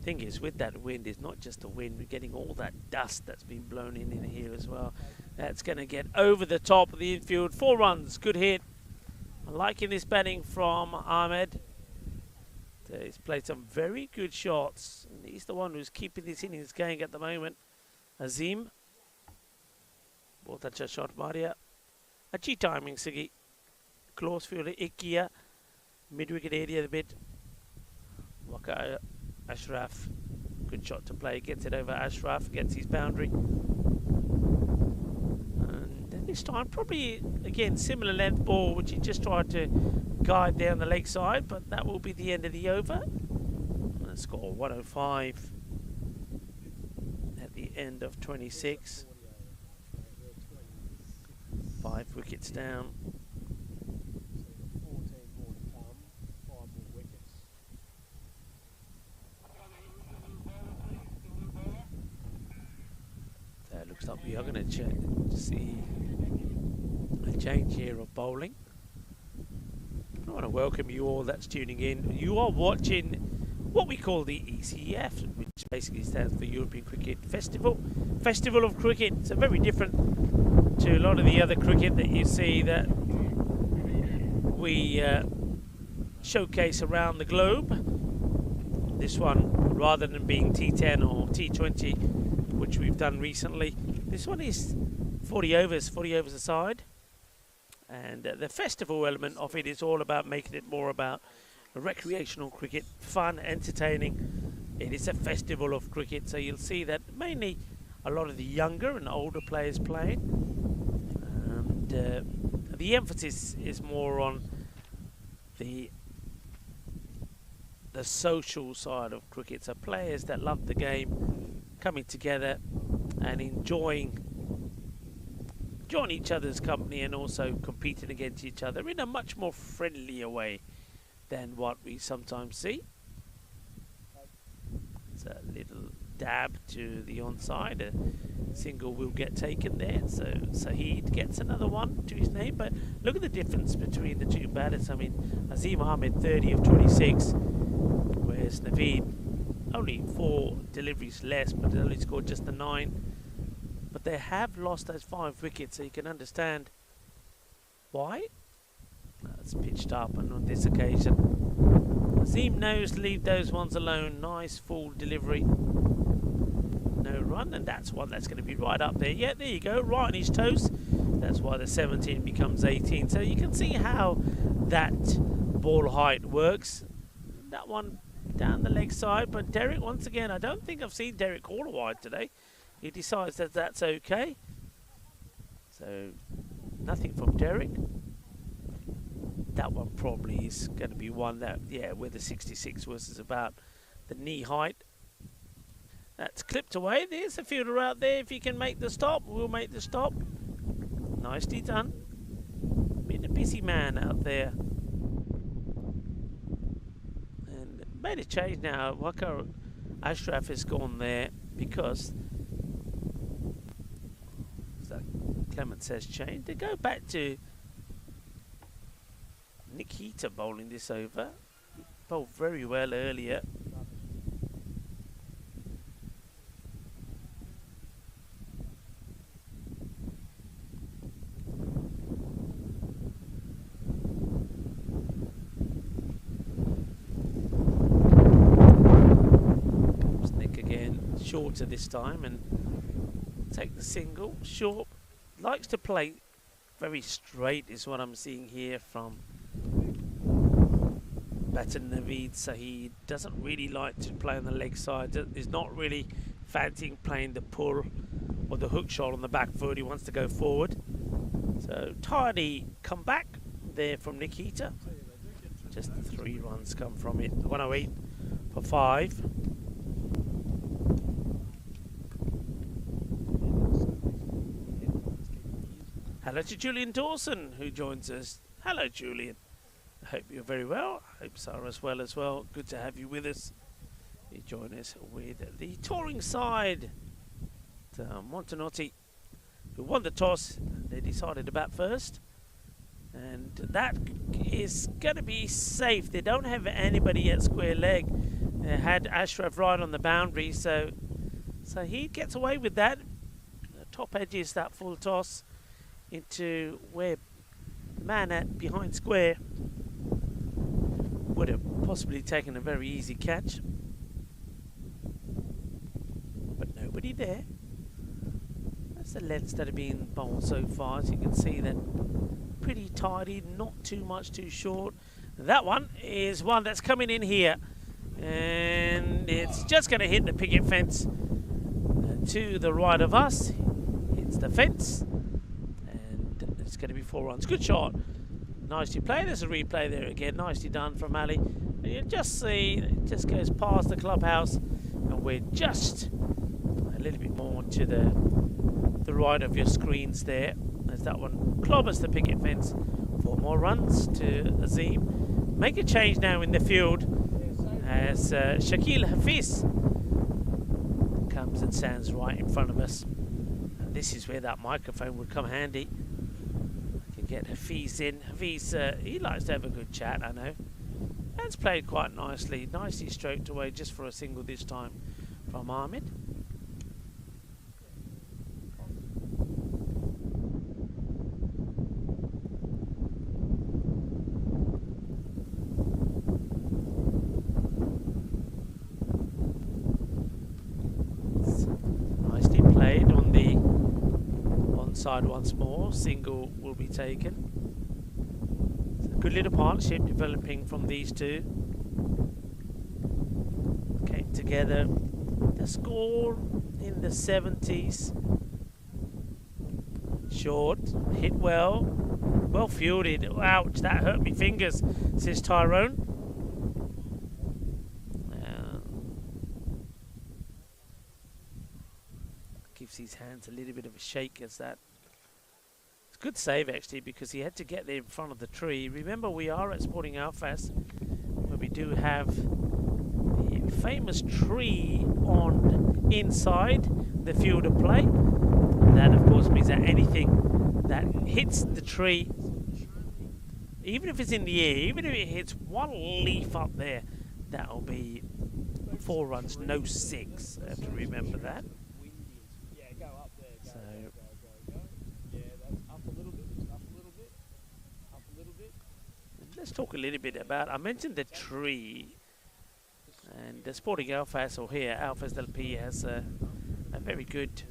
Thing is, with that wind, it's not just the wind, we're getting all that dust that's been blown in here as well. That's going to get over the top of the infield. 4 runs, good hit. I'm liking this batting from Ahmed. He's played some very good shots. And he's the one who's keeping this innings going at the moment. Azim. Both अच्छा shot Maria. अच्छी timing से close fielder Ikia. Mid-wicket area a bit. Waka Ashraf, good shot to play, gets it over Ashraf, gets his boundary. And this time probably again similar length ball which he just tried to guide down the leg side, but that will be the end of the over. And score 105 at the end of 26. 5 wickets down. Looks like we are going to see a change here of bowling. I want to welcome you all that's tuning in. You are watching what we call the ECF, which basically stands for European Cricket Festival. Festival of Cricket. It's very different to a lot of the other cricket that you see that we showcase around the globe. This one, rather than being T10 or T20, which we've done recently, this one is 40 overs a side, and the festival element of it is all about making it more about recreational cricket, fun, entertaining. It is a festival of cricket, so you'll see that mainly a lot of the younger and older players playing, and the emphasis is more on the social side of cricket, so players that love the game coming together and enjoying each other's company and also competing against each other in a much more friendlier way than what we sometimes see. It's a little dab to the onside. A single will get taken there, so Saeed gets another one to his name. But look at the difference between the two batters. I mean, Azim Ahmed 30 of 26, whereas Naveed only 4 deliveries less, but they only scored just the 9. But they have lost those 5 wickets, so you can understand why. It's pitched up, and on this occasion, Azim knows to leave those ones alone. Nice full delivery. No run, and that's one that's going to be right up there. Yeah, there you go, right on his toes. That's why the 17 becomes 18. So you can see how that ball height works. That one down the leg side, but Derek, once again, I don't think I've seen Derek call a wide today. He decides that that's okay. So nothing from Derek. That one probably is going to be one that, yeah, where the 66 was, is about the knee height. That's clipped away. There's a fielder out there. If he can make the stop, we'll make the stop. Nicely done. Been a busy man out there. And made a change now. Waka Ashraf has gone there because Clement says change. They go back to Nikita bowling this over. Bowled very well earlier. shorter this time and take the single. Short, likes to play very straight is what I'm seeing here from batter Naveed Saeed. Doesn't really like to play on the leg side. Is not really fancying playing the pull or the hook shot on the back foot. He wants to go forward. So tidy comeback there from Nikita. Just 3 runs come from it. 108 for 5. Hello to Julian Dawson, who joins us. Hello, Julian. I hope you're very well. I hope Sarah as well. Good to have you with us. You join us with the touring side. Montanotti, who won the toss. They decided to bat first. And that is going to be safe. They don't have anybody at square leg. They had Ashraf right on the boundary, so he gets away with that. The top edge is that full toss into where man at behind square would have possibly taken a very easy catch, but nobody there. That's the lengths that have been bowled so far. As you can see, that pretty tidy, not too much too short. That one is one that's coming in here, and it's just going to hit the picket fence to the right of us. Hits the fence, and it's going to be 4 runs. Good shot. Nicely played. There's a replay there again. Nicely done from Ali. And you just see it just goes past the clubhouse, and we're just a little bit more to the right of your screens there. As that one clobbers the picket fence. 4 more runs to Azim. Make a change now in the field as Shakil Hafiz comes and stands right in front of us. And this is where that microphone would come handy. Get Hafiz in. Hafiz, he likes to have a good chat, I know. That's played quite nicely. Nicely stroked away just for a single this time from Ahmed. Nicely played on the onside once more. Single will be taken. It's a good little partnership developing from these two. Came together. The score in the 70s. Short, hit well, well fielded. Ouch, that hurt me fingers, says Tyrone. Gives his hands a little bit of a shake as that. It's a good save actually, because he had to get there in front of the tree. Remember, we are at Sporting Alfas, where we do have the famous tree on inside the field of play. That of course means that anything that hits the tree, even if it's in the air, even if it hits one leaf up there, that'll be 4 runs, no 6. I have to remember that. Let's talk a little bit about, I mentioned the tree, and the Sporting Alfas, or here Alfaz LP, has a very good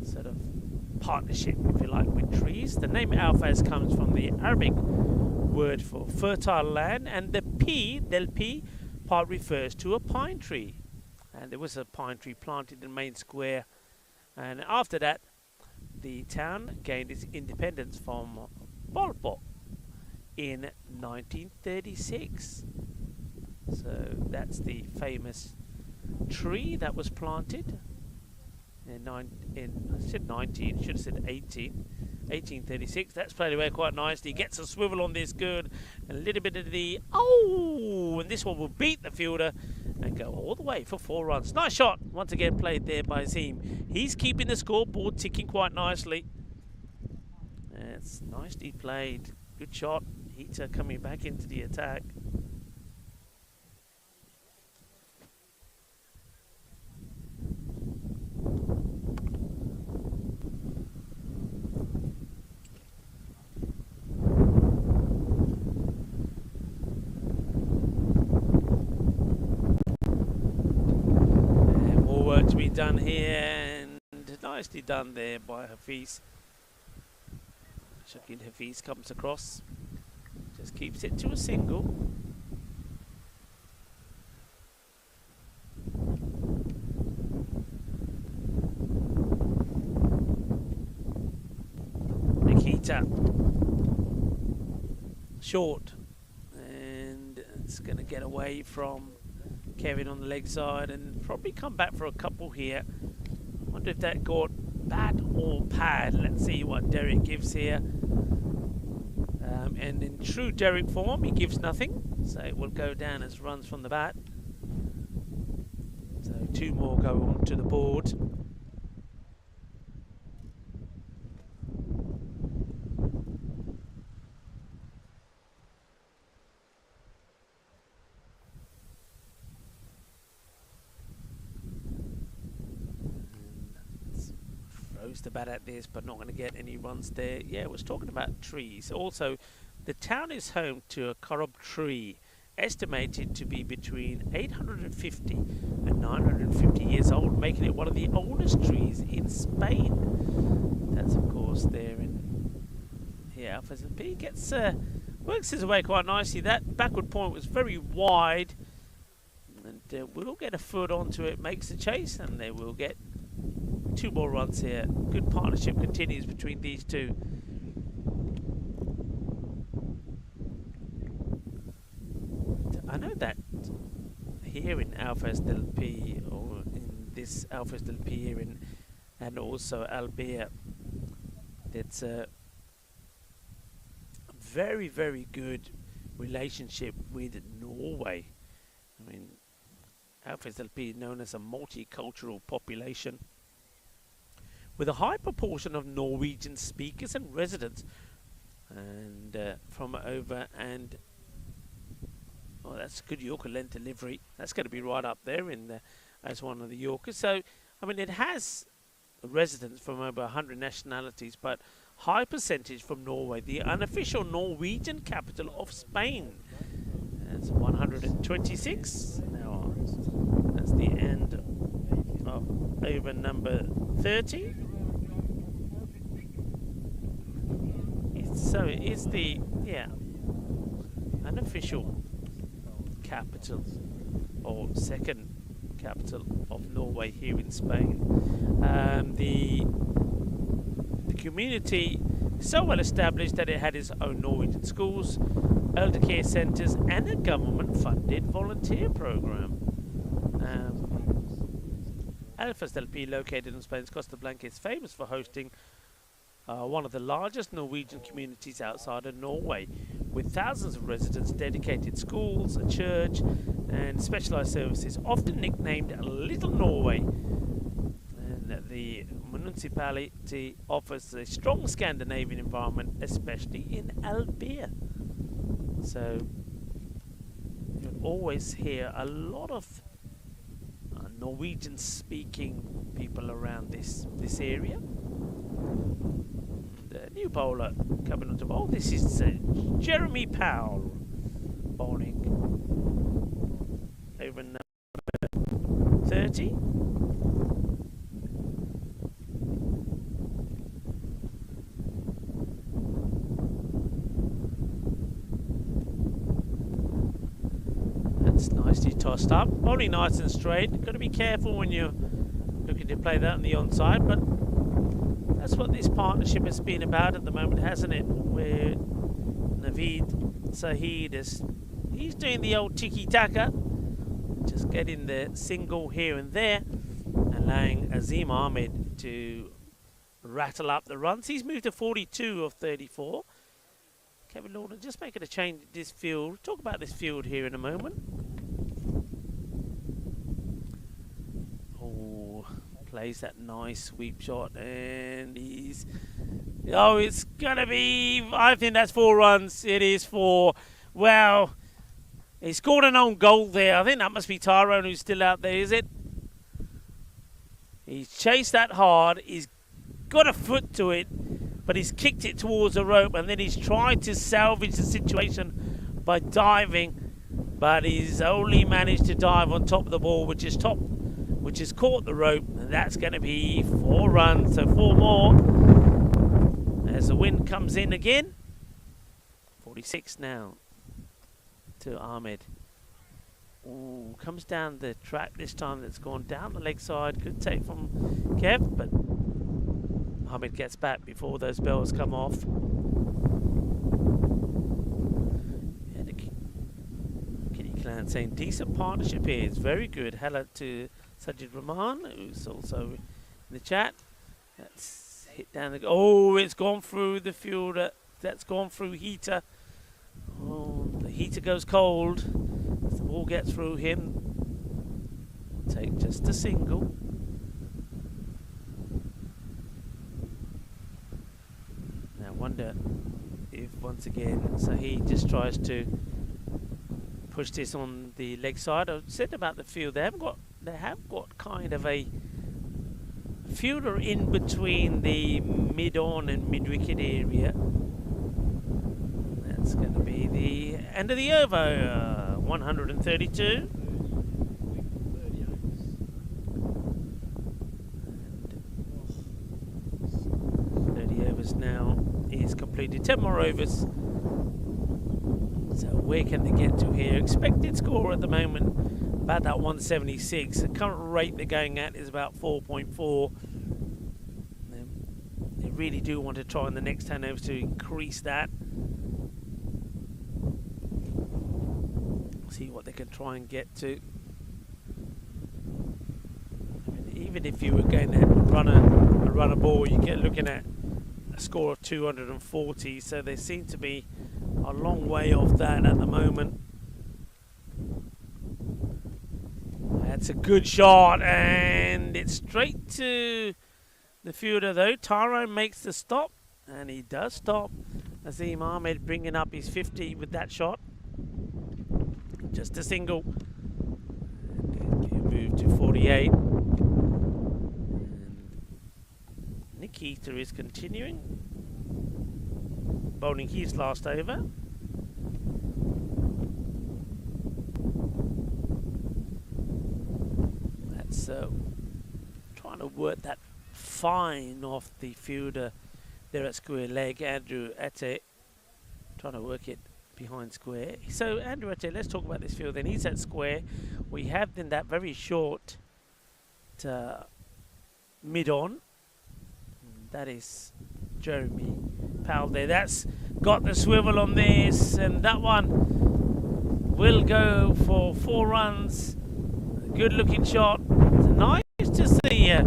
sort of partnership, if you like, with trees. The name Alfaz comes from the Arabic word for fertile land, and the P, del P, part refers to a pine tree. And there was a pine tree planted in Main Square, and after that the town gained its independence from Pol Pot in 1936. So that's the famous tree that was planted in I said 19, should have said 1836. That's played away quite nicely. Gets a swivel on this, good. A little bit of the, and this one will beat the fielder and go all the way for 4 runs. Nice shot, once again played there by Azim. He's keeping the scoreboard ticking quite nicely. It's nicely played. Good shot. Heater coming back into the attack. to be done here, and nicely done there by Hafiz. Shakil Hafiz comes across, just keeps it to a single. Nikita, short, and it's going to get away from Kevin on the leg side and probably come back for a couple here. Wonder if that got bat or pad. Let's see what Derek gives here. And in true Derek form, he gives nothing, so it will go down as runs from the bat. So 2 more go onto the board. Throws the bat at this, but not going to get any runs there. Yeah, I was talking about trees. Also, the town is home to a carob tree, estimated to be between 850 and 950 years old, making it one of the oldest trees in Spain. That's, of course, there in here. Alfaz P gets works his way quite nicely. That backward point was very wide, and will get a foot onto it, makes the chase, and they will get 2 more runs here. Good partnership continues between these two. I know that here in Alfaz del Pi, or in this Alfaz del Pi here and also Albert, it's a very, very good relationship with Norway. I mean, Alfaz del Pi is known as a multicultural population with a high proportion of Norwegian speakers and residents, and from over and oh, that's good Yorker length delivery. That's going to be right up there in as one of the Yorkers. So, I mean, it has residents from over 100 nationalities, but high percentage from Norway, the unofficial Norwegian capital of Spain. That's 126. Now, that's the end of over number 30. So it is the, unofficial capital, or second capital of Norway here in Spain. The community is so well established that it had its own Norwegian schools, elder care centres, and a government-funded volunteer program. Alfaz del Pi, located in Spain's Costa Blanca, is famous for hosting one of the largest Norwegian communities outside of Norway, with thousands of residents, dedicated schools, a church, and specialised services, often nicknamed Little Norway. And the municipality offers a strong Scandinavian environment, especially in Albert. So you'll always hear a lot of Norwegian-speaking people around this area. The new bowler coming onto bowl. This is Jeremy Powell bowling over number 30. That's nicely tossed up. Bowling nice and straight. Got to be careful when you're looking to play that on the onside, but that's what this partnership has been about at the moment, hasn't it? Where Naveed Saeed he's doing the old tiki-taka, just getting the single here and there, allowing Azim Ahmed to rattle up the runs. He's moved to 42 of 34. Kevin Lordan just making a change in this field. We'll talk about this field here in a moment. Oh, plays that nice sweep shot, and he's... Oh, it's going to be... I think that's 4 runs. It is 4. Well, he scored an own goal there. I think that must be Tyrone who's still out there, is it? He's chased that hard. He's got a foot to it, but he's kicked it towards the rope, and then he's tried to salvage the situation by diving, but he's only managed to dive on top of the ball, which which has caught the rope, and that's going to be 4 runs, so 4 more as the wind comes in again. 46 now to Ahmed. Ooh, comes down the track this time. That's gone down the leg side. Good take from Kev, but Ahmed gets back before those bells come off. Kitty Clan saying decent partnership here. It's very good. Hello to Sajid Rahman, who's also in the chat. That's hit down the. Oh, it's gone through the fielder. That's gone through Heater. Oh, the Heater goes cold. The ball gets through him. Take just a single. Now wonder if once again Saheed just tries to push this on the leg side. I said about the field, they have got kind of a fielder in between the mid-on and mid-wicket area. That's going to be the end of the over. 132. 30 overs now is completed. 10 more overs. So where can they get to here? Expected score at the moment about that 176. The current rate they're going at is about 4.4. They really do want to try in the next 10 overs to increase that. See what they can try and get to. I mean, even if you were going to run a ball, you get looking at a score of 240. So they seem to be a long way off that at the moment. That's a good shot, and it's straight to the fielder though. Tyrone makes the stop, and he does stop. Azim Ahmed bringing up his 50 with that shot. Just a single. Move to 48. And Nick Heater is continuing, bowling his last over. That's trying to work that fine off the fielder there at square leg. Andrew Ate trying to work it behind square. So Andrew Ate, let's talk about this field then. He's at square. We have then that very short mid-on. That is Jeremy Powell there. That's got the swivel on this, and that one will go for 4 runs. Good looking shot. It's nice to see a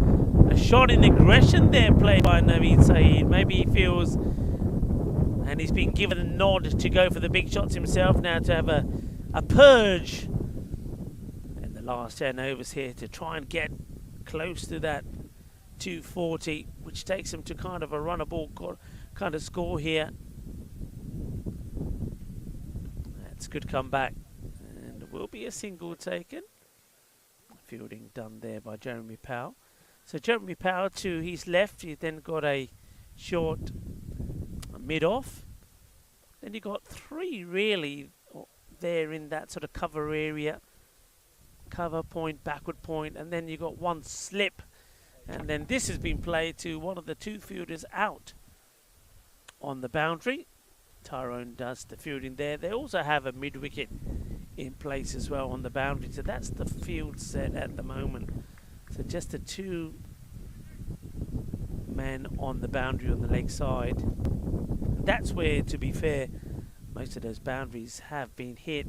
shot in aggression there played by Naveed Saeed. Maybe he feels, and he's been given a nod to go for the big shots himself now, to have a purge in the last 10 overs here to try and get close to that 240, which takes him to kind of a runnable kind of score here. That's a good comeback, and will be a single taken. Fielding done there by Jeremy Powell. So Jeremy Powell to his left, you then got a short mid-off. Then you got 3 really there in that sort of cover area. Cover point, backward point, and then you got 1 slip. And then this has been played to one of the 2 fielders out on the boundary. Tyrone does the fielding there. They also have a mid-wicket in place as well on the boundary. So that's the field set at the moment. So just the 2 men on the boundary on the leg side. That's where, to be fair, most of those boundaries have been hit.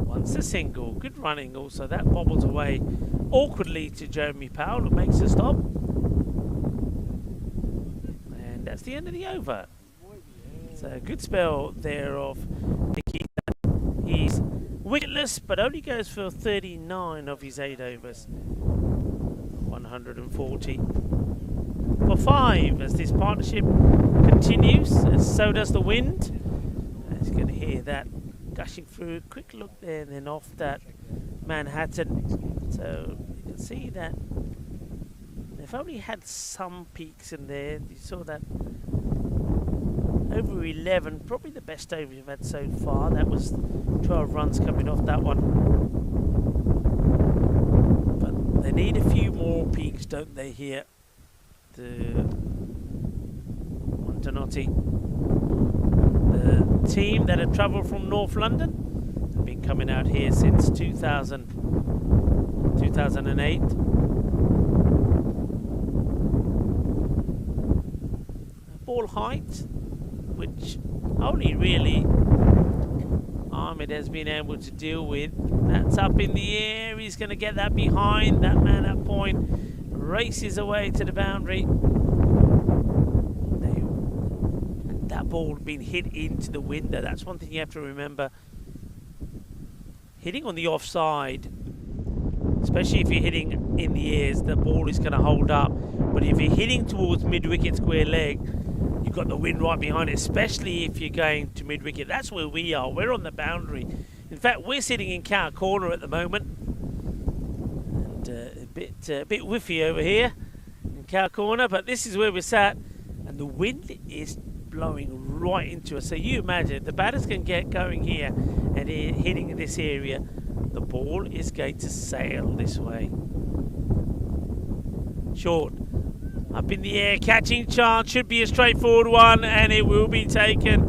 Once a single, good running also. That bobbles away awkwardly to Jeremy Powell, who makes a stop. And that's the end of the over. So a good spell there of Nikita. He's wicketless, but only goes for 39 of his 8 overs. 140 for 5 as this partnership continues, and so does the wind. As you can hear that gushing through. Quick look there, and then off that Manhattan. So you can see that they've only had some peaks in there. You saw that over 11, probably the best over we've had so far. That was 12 runs coming off that one. But they need a few more peaks, don't they, here? The Montanotti. The team that have travelled from North London have been coming out here since 2008. Ball height, which only really Ahmed has been able to deal with. That's up in the air. He's going to get that behind that man at point. Races away to the boundary. That ball been hit into the window. That's one thing you have to remember. Hitting on the offside, especially if you're hitting in the ears, the ball is going to hold up. But if you're hitting towards mid-wicket square leg, you've got the wind right behind it, especially if you're going to mid-wicket. That's where we are. We're on the boundary. In fact, we're sitting in cow corner at the moment. And a bit whiffy over here in cow corner, but this is where we're sat. And the wind is blowing right into us. So you imagine if the batters can get going here and hitting in this area, the ball is going to sail this way. Short. Up in the air, catching chance, should be a straightforward one, and it will be taken.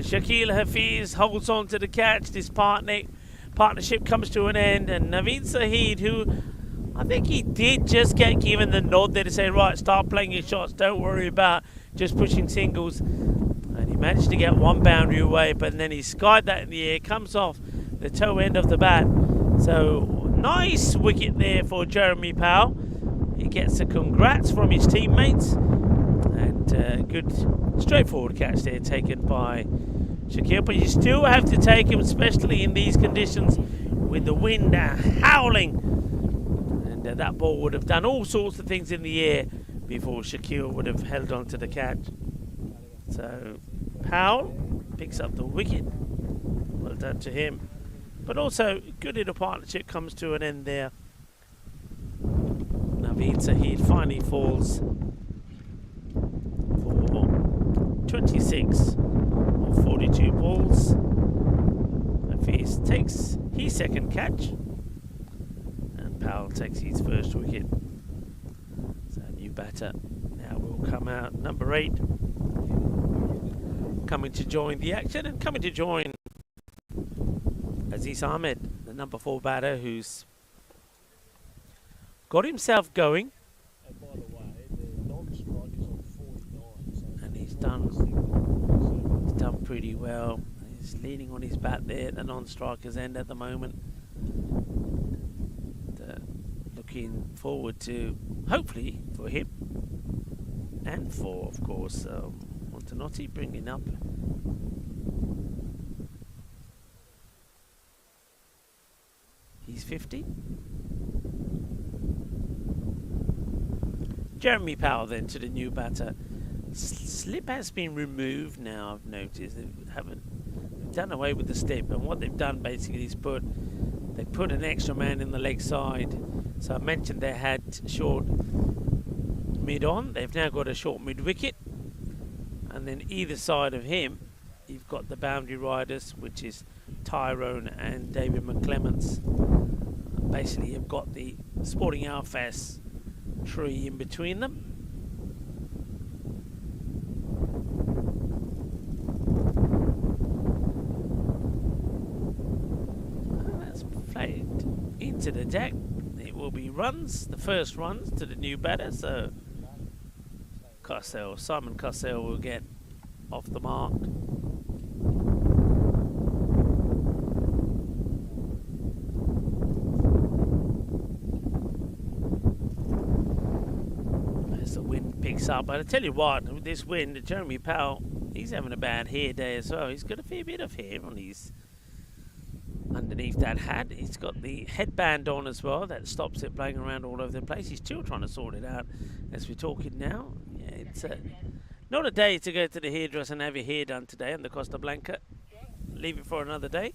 Shakil Hafiz holds on to the catch. This partnership comes to an end, and Naveen Saheed, who I think he did just get given the nod there to say, right, start playing your shots, don't worry about just pushing singles. And he managed to get one boundary away, but then he skied that in the air, comes off the toe end of the bat. So nice wicket there for Jeremy Powell. He gets a congrats from his teammates, and good straightforward catch there taken by Shakil. But you still have to take him, especially in these conditions with the wind howling, and that ball would have done all sorts of things in the air before Shakil would have held on to the catch. So Powell picks up the wicket. Well done to him. But also good little partnership comes to an end there. Naveen Saheed finally falls for 26 of 42 balls. Hafiz takes his second catch, and Powell takes his first wicket. So new batter now will come out, number 8, coming to join the action, and coming to join Aziz Ahmed, the number 4 batter, who's got himself going, and by the way, the non-strike is on 49, so and he's done pretty well. He's leaning on his bat there at the non-striker's end at the moment. Looking forward to, hopefully, for him and for, of course, Montanotti bringing up he's 50. Jeremy Powell then to the new batter. Slip has been removed now, I've noticed. They've done away with the slip, and what they've done basically is they put an extra man in the leg side. So I mentioned they had short mid on. They've now got a short mid wicket, and then either side of him you've got the boundary riders, which is Tyrone and David McClements. Basically you've got the Sporting Alfas tree in between them. That's played into the deck. It will be runs, the first runs to the new batter. So Simon Cassell will get off the mark. As the wind picks up, but I tell you what, with this wind, Jeremy Powell, he's having a bad hair day as well. He's got a fair bit of hair on his underneath that hat. He's got the headband on as well that stops it blowing around all over the place. He's still trying to sort it out as we're talking now. Yeah, it's not a day to go to the hairdresser and have your hair done today on the Costa Blanca. Leave it for another day.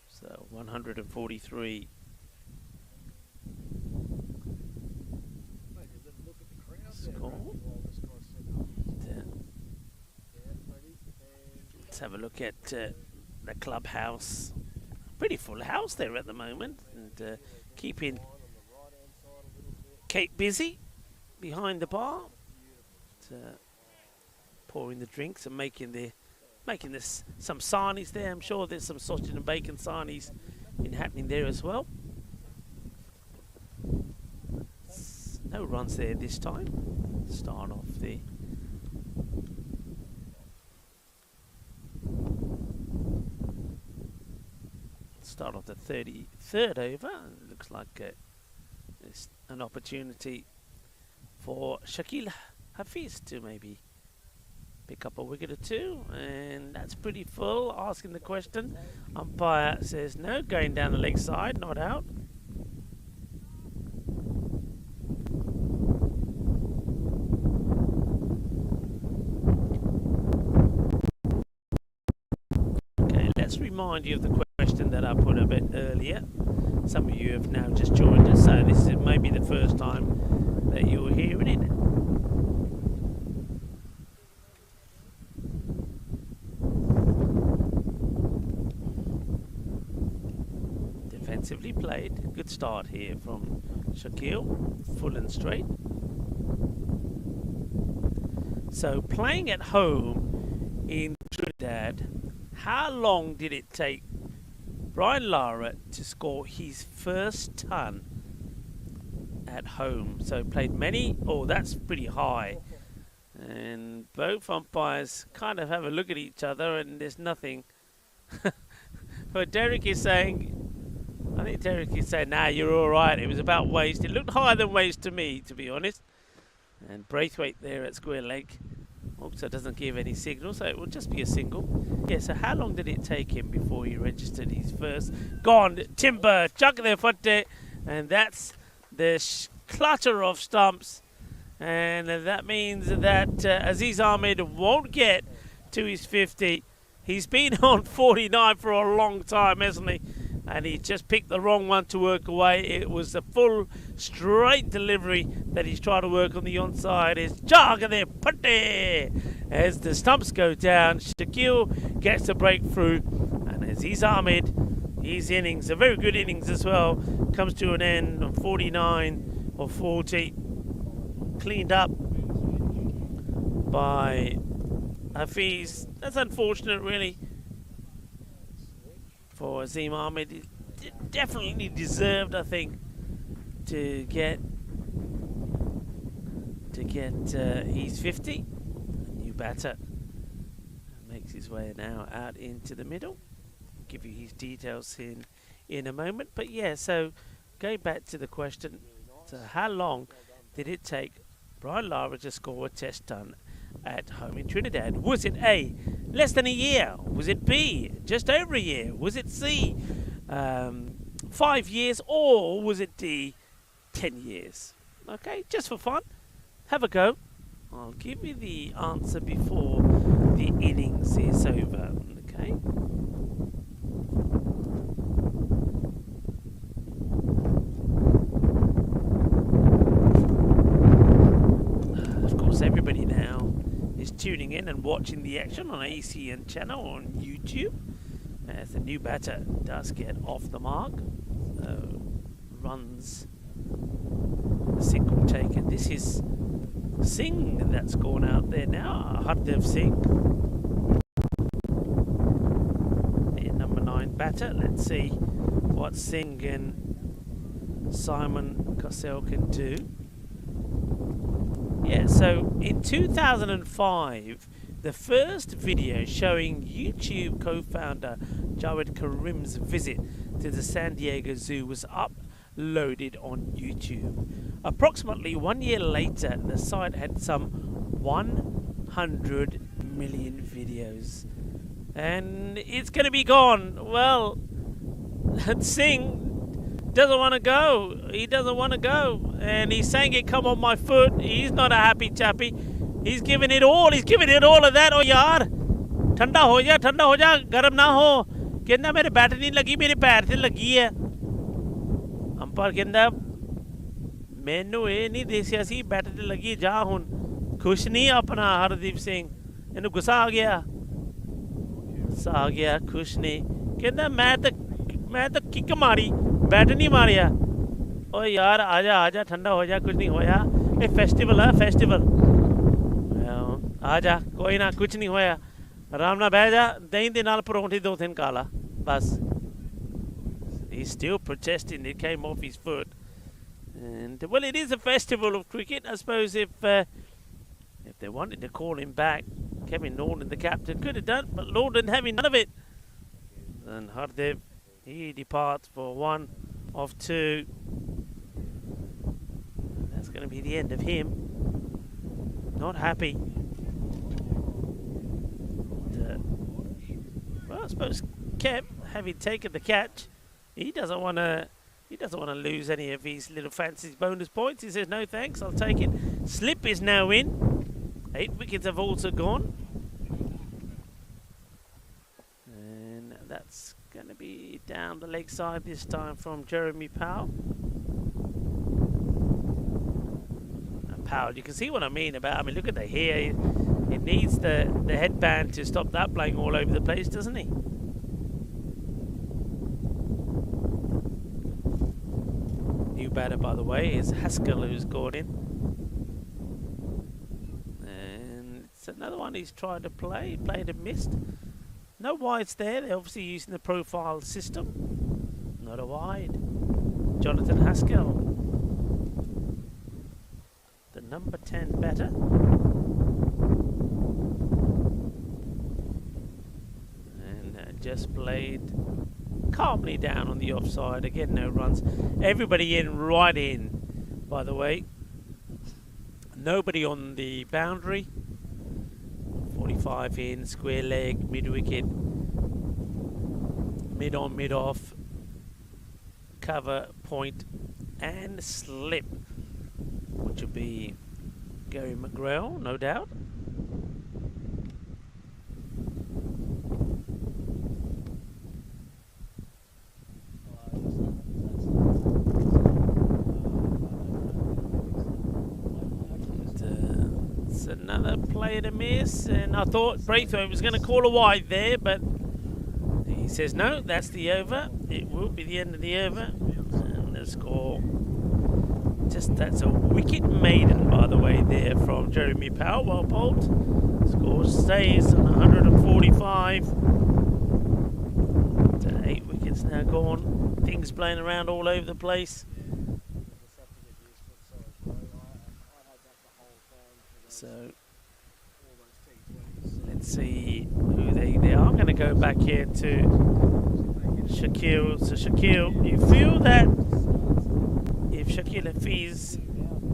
So 143. Score. Let's have a look at the clubhouse. Pretty full house there at the moment, and keeping Kate busy behind the bar, pouring the drinks and making this some sarnies there. I'm sure there's some sausage and bacon sarnies happening there as well. No runs there this time. Start off the start off the 33rd over. Looks like it's an opportunity for Shakil Hafiz to maybe pick up a wicket or two, and that's pretty full. Asking the question, umpire says no, going down the leg side, not out. Okay, let's remind you of the question that I put a bit earlier. Some of you have now just joined us, so this is maybe the first time that you're hearing it. Defensively played. Good start here from Shakil, full and straight. So playing at home in Trinidad, how long did it take Brian Lara to score his first ton at home? So played many. Oh, that's pretty high. And both umpires kind of have a look at each other, and there's nothing. But Derek is saying, I think Derek is saying, nah, you're all right. It was about waist. It looked higher than waist to me, to be honest. And Braithwaite there at square leg also doesn't give any signal, so it will just be a single. Yeah, so how long did it take him before he registered his first? Gone, timber, chuck their foot there. And that's the clutter of stumps. And that means that Aziz Ahmed won't get to his 50. He's been on 49 for a long time, hasn't he? And he just picked the wrong one to work away. It was a full straight delivery that he's trying to work on the onside. It's jog there, putty. As the stumps go down, Shakil gets a breakthrough, and Aziz Ahmed, his innings, a very good innings as well, comes to an end on 49 or 40. Cleaned up by Hafiz. That's unfortunate, really, for Azim Ahmed. He definitely deserved, I think, to get his 50. A new batter makes his way now out into the middle. I'll give you his details in a moment. But yeah, so going back to the question, so how long did it take Brian Lara to score a test ton at home in Trinidad? Was it A, less than a year? Was it B, just over a year? Was it C, 5 years? Or was it D, 10 years? Okay, just for fun, have a go. I'll give you the answer before the innings is over. Okay. Everybody now is tuning in and watching the action on ACN channel on YouTube as the new batter does get off the mark. So runs the single taken. This is Singh that's gone out there now, Hardev Singh, the number 9 batter. Let's see what Singh and Simon Cassell can do. Yeah, so in 2005, the first video showing YouTube co-founder Jawed Karim's visit to the San Diego Zoo was uploaded on YouTube. Approximately 1 year later, the site had some 100 million videos. And it's going to be gone. Well, Singh doesn't want to go. He doesn't want to go. And he's saying it come on my foot. He's not a happy chappy. He's giving it all. He's giving it all of that. Oh yaar, ठंडा हो जा, गर्म ना हो. कहना मेरे bat नहीं लगी, मेरे पैर से लगी है. अंपायर कहना मैनू ये नहीं दसिया सी बैट ते लगी, जा हुन. खुश नहीं अपना हरदीप सिंह. इन्हू गुस्सा आ गया. आ गया कुछ नहीं कहना मैं तो किक मारी बैट नहीं मारिया ओ यार आजा आजा ठंडा हो जा कुछ नहीं होया ये फेस्टिवल है फेस्टिवल आजा कोई ना कुछ नहीं होया आराम ना बह जा दही दे नाल परौंठी 2-3 काला बस he's still protesting it came off his foot and well it is a festival of cricket I suppose if they wanted to call him back Kevin Norton the captain could have done but Norton having none of it and Hardev he departs for 1 of 2 and that's going to be the end of him not happy well I suppose Kev having taken the catch he doesn't want to lose any of his little fancy bonus points. He says, no thanks, I'll take it. Slip is now in. 8 wickets have also gone. And that's going to be down the leg side this time from Jeremy Powell. And Powell, you can see what I mean about, look at the hair. It needs the headband to stop that playing all over the place, doesn't he? New batter, by the way, is Haskell who's gone in. And it's another one he's tried to play. He played and missed. No wides there. They're obviously using the profile system. Not a wide. Jonathan Haskell. The number 10 batter. And just played calmly down on the offside. Again, no runs. Everybody in, right in, by the way. Nobody on the boundary. 45 in, square leg, mid wicket. Mid on, mid off. Cover, point, and slip. Which will be Gary McGrail, no doubt. Another player to miss, and I thought Braithwaite was going to call a wide there, but he says no, that's the over. It will be the end of the over, and the score. That's a wicket maiden, by the way, there from Jeremy Powell. Well bowled. Score stays on 145. 8 wickets now gone. Things playing around all over the place. So let's see who they are. I'm going to go back here to Shakil. So Shakil, you feel that if Shakil Hafiz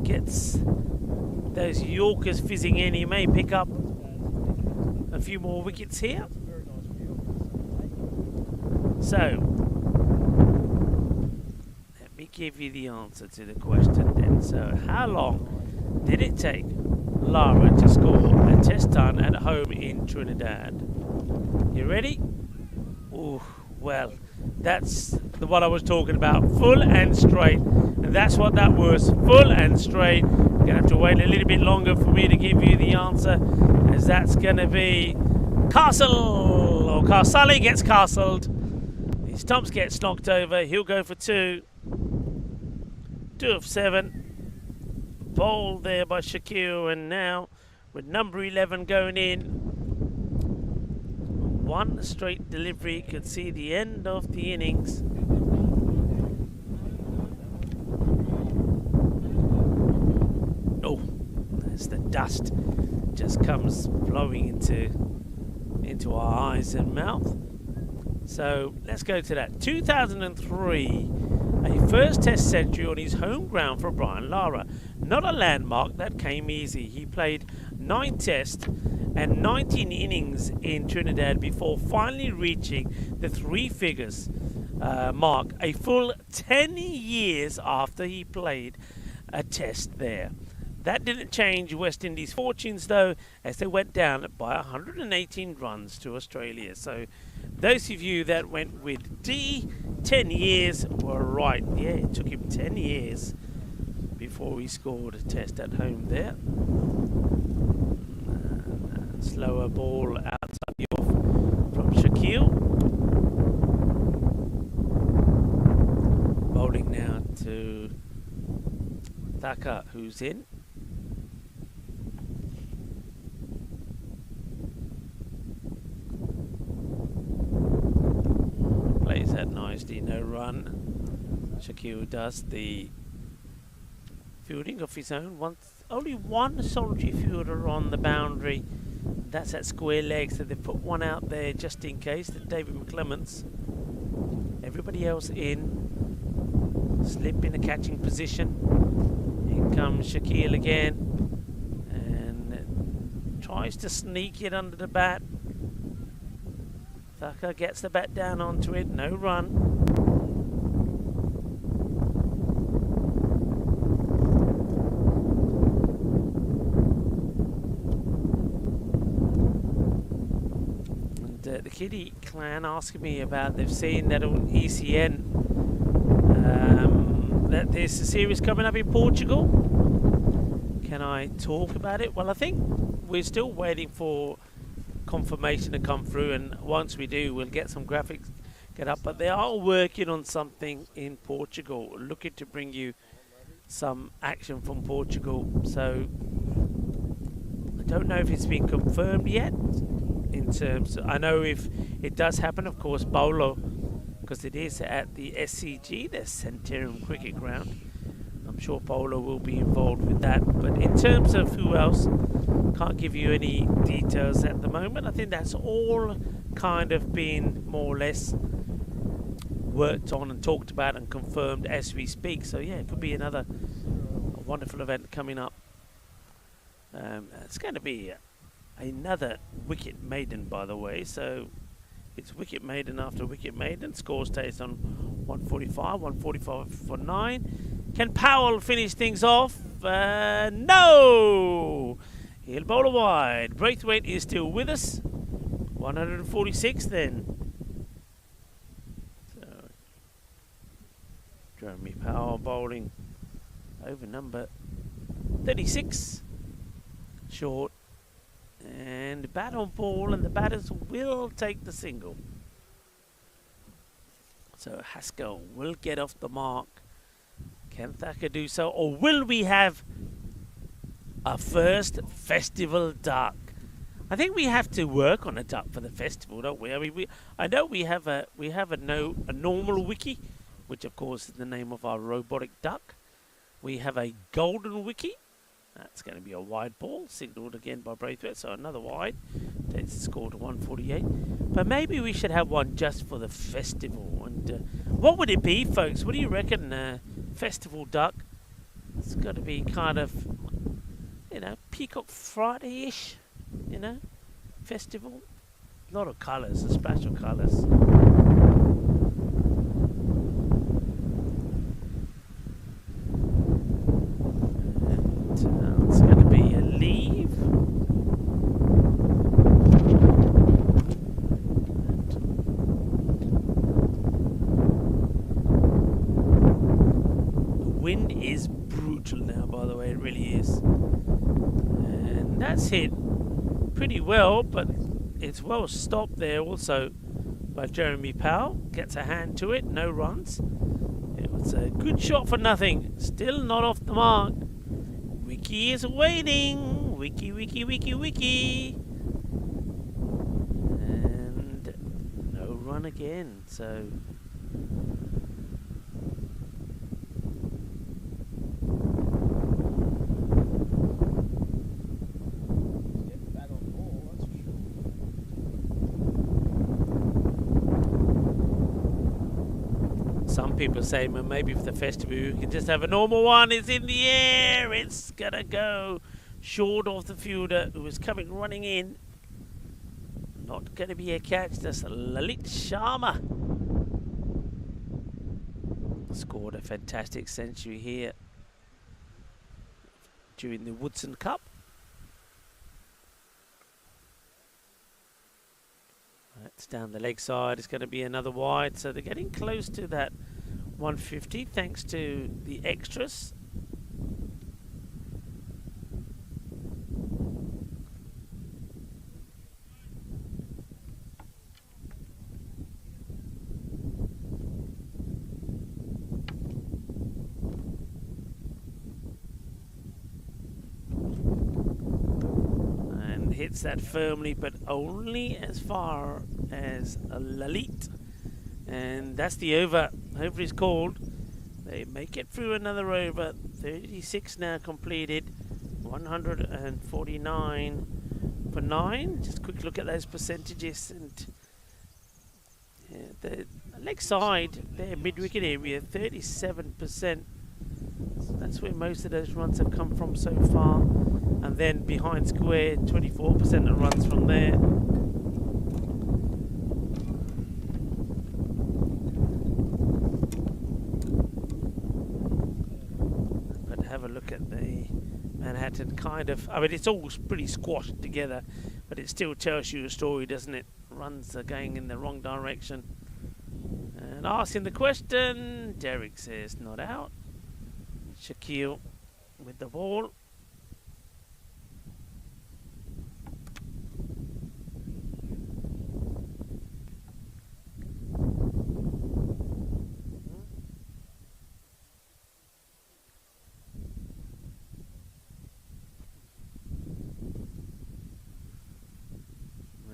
gets those Yorkers fizzing in, he may pick up a few more wickets here? So let me give you the answer to the question then. So how long did it take Lara to score a test done at home in Trinidad? You ready? Ooh, well, that's the one I was talking about. Full and straight. And that's what that was. Full and straight. You're going to have to wait a little bit longer for me to give you the answer, as that's going to be Castle. Or Carsali gets castled. His stumps gets knocked over. He'll go for 2. 2 of 7. Bowled there by Shakil, and now with number 11 going in, one straight delivery could see the end of the innings. Oh, as the dust just comes flowing into our eyes and mouth. So let's go to that. 2003, a first test century on his home ground for Brian Lara. Not a landmark that came easy. He played 9 tests and 19 innings in Trinidad before finally reaching the 3 figures mark a full 10 years after he played a test there. That didn't change West Indies' fortunes though, as they went down by 118 runs to Australia. So those of you that went with D, 10 years, were right. Yeah, it took him 10 years before he scored a test at home there. Slower ball outside the off from Shakil. Thacker, who's in. Plays that nicely, no run. Shaquille does the fielding of his own. Only one solitary fielder on the boundary. That's at square leg, so they put one out there just in case. That David McClements. Everybody else in. Slip in a catching position. In comes Shaquille again. And tries to sneak it under the bat. Thacker gets the bat down onto it. No run. The Kitty clan asking me about, they've seen that on ECN that there's a series coming up in Portugal. Can I talk about it? Well, I think we're still waiting for confirmation to come through, and once we do, we'll get some graphics get up. But they are working on something in Portugal, looking to bring you some action from Portugal. So I don't know if it's been confirmed yet. In terms, I know if it does happen, of course, Bolo, because it is at the SCG, the Centurion Cricket Ground. I'm sure Bolo will be involved with that. But in terms of who else, can't give you any details at the moment. I think that's all kind of been more or less worked on and talked about and confirmed as we speak. So yeah, it could be another wonderful event coming up. It's going to be another Wicket Maiden, by the way, so it's Wicket Maiden after Wicket Maiden. Score stays on 145, 145 for 9. Can Powell finish things off? No! He'll bowl a wide. Braithwaite is still with us. 146 then. So, Jeremy Powell bowling over number 36. Short. And bat on ball, and the batters will take the single. So Haskell will get off the mark. Can Thacker do so, or will we have a first festival duck? I think we have to work on a duck for the festival, don't we? I mean, I know we have a normal wiki, which of course is the name of our robotic duck. We have a golden wiki. That's going to be a wide ball, signalled again by Braithwaite, so another wide. Takes the score to 148. But maybe we should have one just for the festival. And what would it be, folks? What do you reckon? Festival duck? It's got to be kind of, you know, Peacock Friday-ish, you know, festival. A lot of colours, special colours. It's going to be a leave. The wind is brutal now, by the way, it really is. And that's hit pretty well, but it's well stopped there also by Jeremy Powell. Gets a hand to it, no runs. It was a good shot for nothing. Still not off the mark. Wiki is waiting. Wiki, wiki, wiki, wiki. And no run again. So some people say, well, maybe for the festival you can just have a normal one. It's in the air. It's going to go short of the fielder who is coming running in. Not going to be a catch. That's Lalit Sharma. Scored a fantastic century here during the Woodson Cup. It's down the leg side. It's going to be another wide. So they're getting close to that 150 thanks to the extras. hits that firmly, but only as far as a Lalit. And that's the over. Over is called. They make it through another over. 36 now completed. 149 for 9. Just a quick look at those percentages. And yeah, the leg side, their mid-wicket area, 37%. So that's where most of those runs have come from so far. And then behind square, 24% of runs from there. But have a look at the Manhattan kind of, I mean, it's all pretty squashed together, but it still tells you a story, doesn't it? Runs are going in the wrong direction. And asking the question, Derek says not out. Shaquille with the ball.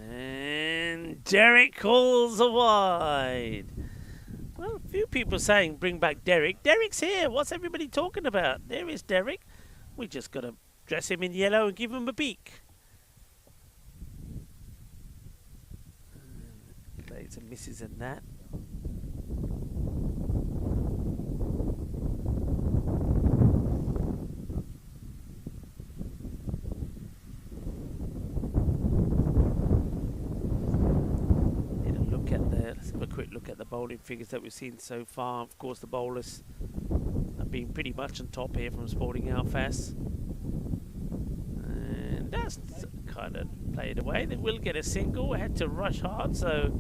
And Derek calls a wide. Well, a few people saying bring back Derek. Derek's here. What's everybody talking about? There is Derek. We just got to dress him in yellow and give him a beak. Plays and misses in that. Let's have a quick look at the bowling figures that we've seen so far. Of course, the bowlers have been pretty much on top here from Sporting Alfas. And that's kind of played away. They will get a single. Had to rush hard, so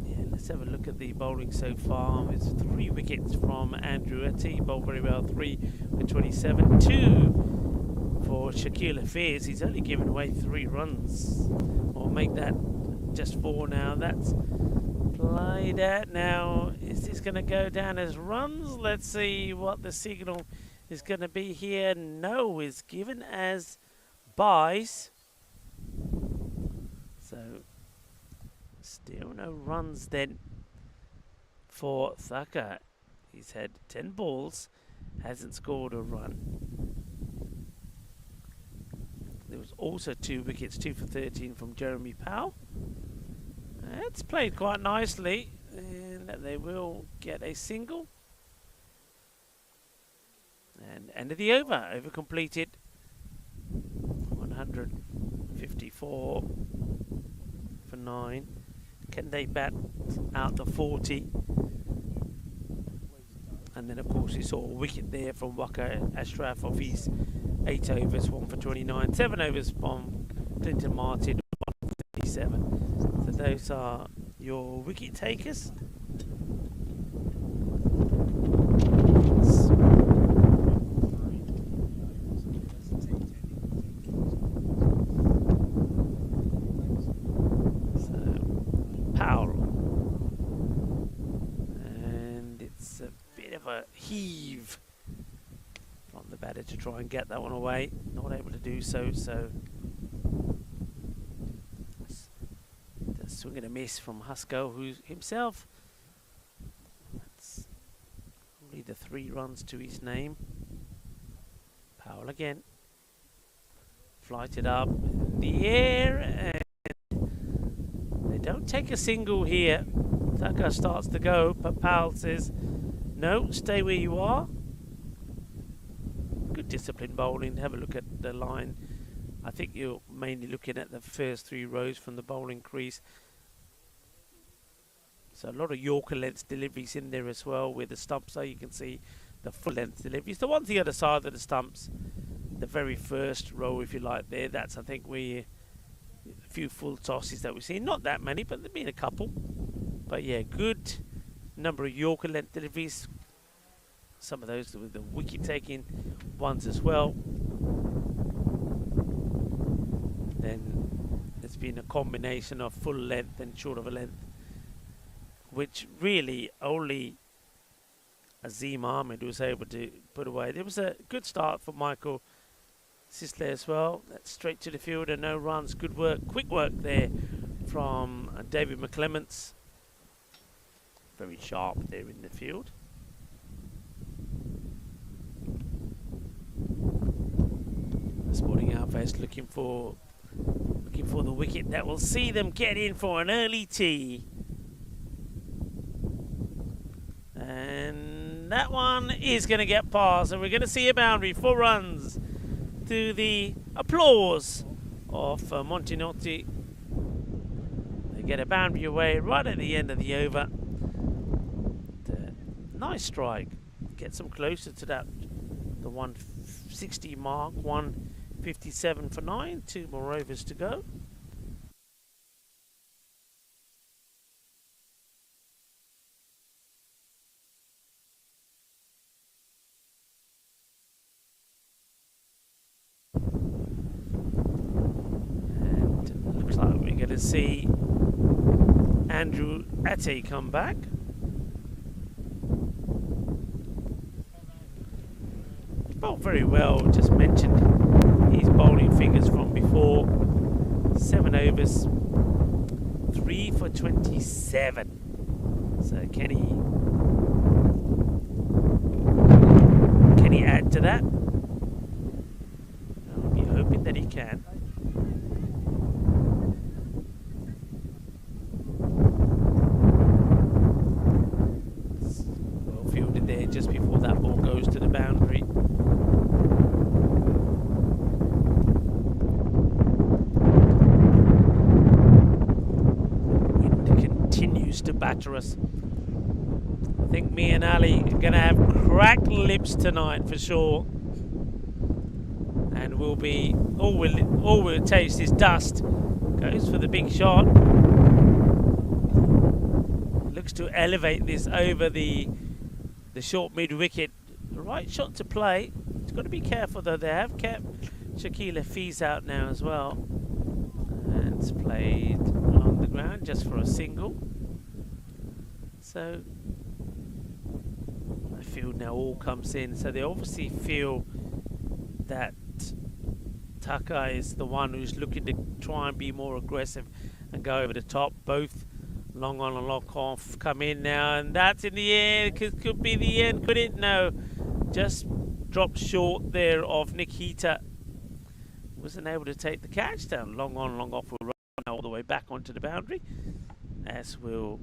yeah, let's have a look at the bowling so far. It's 3 wickets from Andrew Etty. Bowled very well, 3 with 27. 2 for Shaquille Alfaz. He's only given away 3 runs. Or make that just 4 now. That's played at. Now, is this going to go down as runs? Let's see what the signal is going to be here. No is given as buys. So, still no runs then for Thacker. He's had 10 balls, hasn't scored a run. There was also 2 wickets, 2 for 13 from Jeremy Powell. It's played quite nicely, and they will get a single. And end of the over. Over completed. 154 for 9. Can they bat out the 40? And then, of course, you saw a wicket there from Waka Ashraf of his 8 overs, 1 for 29. 7 overs from Clinton Martin, 1 for 37. So those are your wicket takers. So Powell. And it's a bit of a heave from the batter to try and get that one away. Not able to do so, so the swing and a miss from Husko, who himself, that's only the 3 runs to his name. Powell again. Flighted up in the air, and they don't take a single here. Tucker starts to go, but Powell says, no, stay where you are. Good disciplined bowling. Have a look at the line. I think you're mainly looking at the first 3 rows from the bowling crease. So a lot of Yorker length deliveries in there as well, where the stumps are. You can see the full length deliveries. The ones the other side of the stumps, the very first row, if you like, there. That's, I think, where a few full tosses that we've seen. Not that many, but there've been a couple. But yeah, good number of Yorker length deliveries. Some of those with the wicket taking ones as well. Then there's been a combination of full length and short of a length, which really only Azim Ahmed was able to put away. There was a good start for Michael Sisley as well. That's straight to the field and no runs. Good work, quick work there from David McClements. Very sharp there in the field. Sporting Alfas looking for the wicket that will see them get in for an early tee. And that one is going to get past, and we're going to see a boundary. 4 runs to the applause of Montinotti. They get a boundary away right at the end of the over. Nice strike. Gets them closer to that, the 160 mark. 157 for 9. 2 more overs to go. And looks like we're going to see Andrew Atte come back. Bowled very well, just mentioned his bowling figures from before. 7 overs, 3 for 27. So can he add to that? I'll be hoping that he can. Well fielded there just before that ball goes to the boundary. To batter us. I think me and Ali are going to have cracked lips tonight for sure, and we'll be all we'll taste is dust. Goes for the big shot. Looks to elevate this over the short mid wicket. The right shot to play. It's got to be careful though. They have kept Shaquille Hafiz out now as well, and it's played along the ground just for a single. So I feel now all comes in. So they obviously feel that Taka is the one who's looking to try and be more aggressive and go over the top. Both long on and long off come in now, and that's in the air. Could be the end, could it? No, just dropped short there of Nikita. Wasn't able to take the catch down. Long on, long off will run all the way back onto the boundary, as will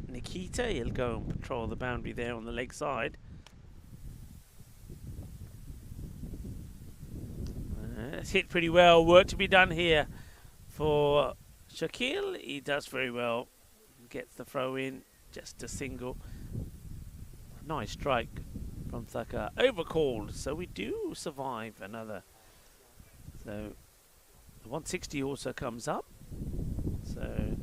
Nikita. He'll go and patrol the boundary there on the leg side. It's hit pretty well. Work to be done here for Shaquille. He does very well. Gets the throw in. Just a single. Nice strike from Thaka. Overcalled. So we do survive another. So the 160 also comes up. So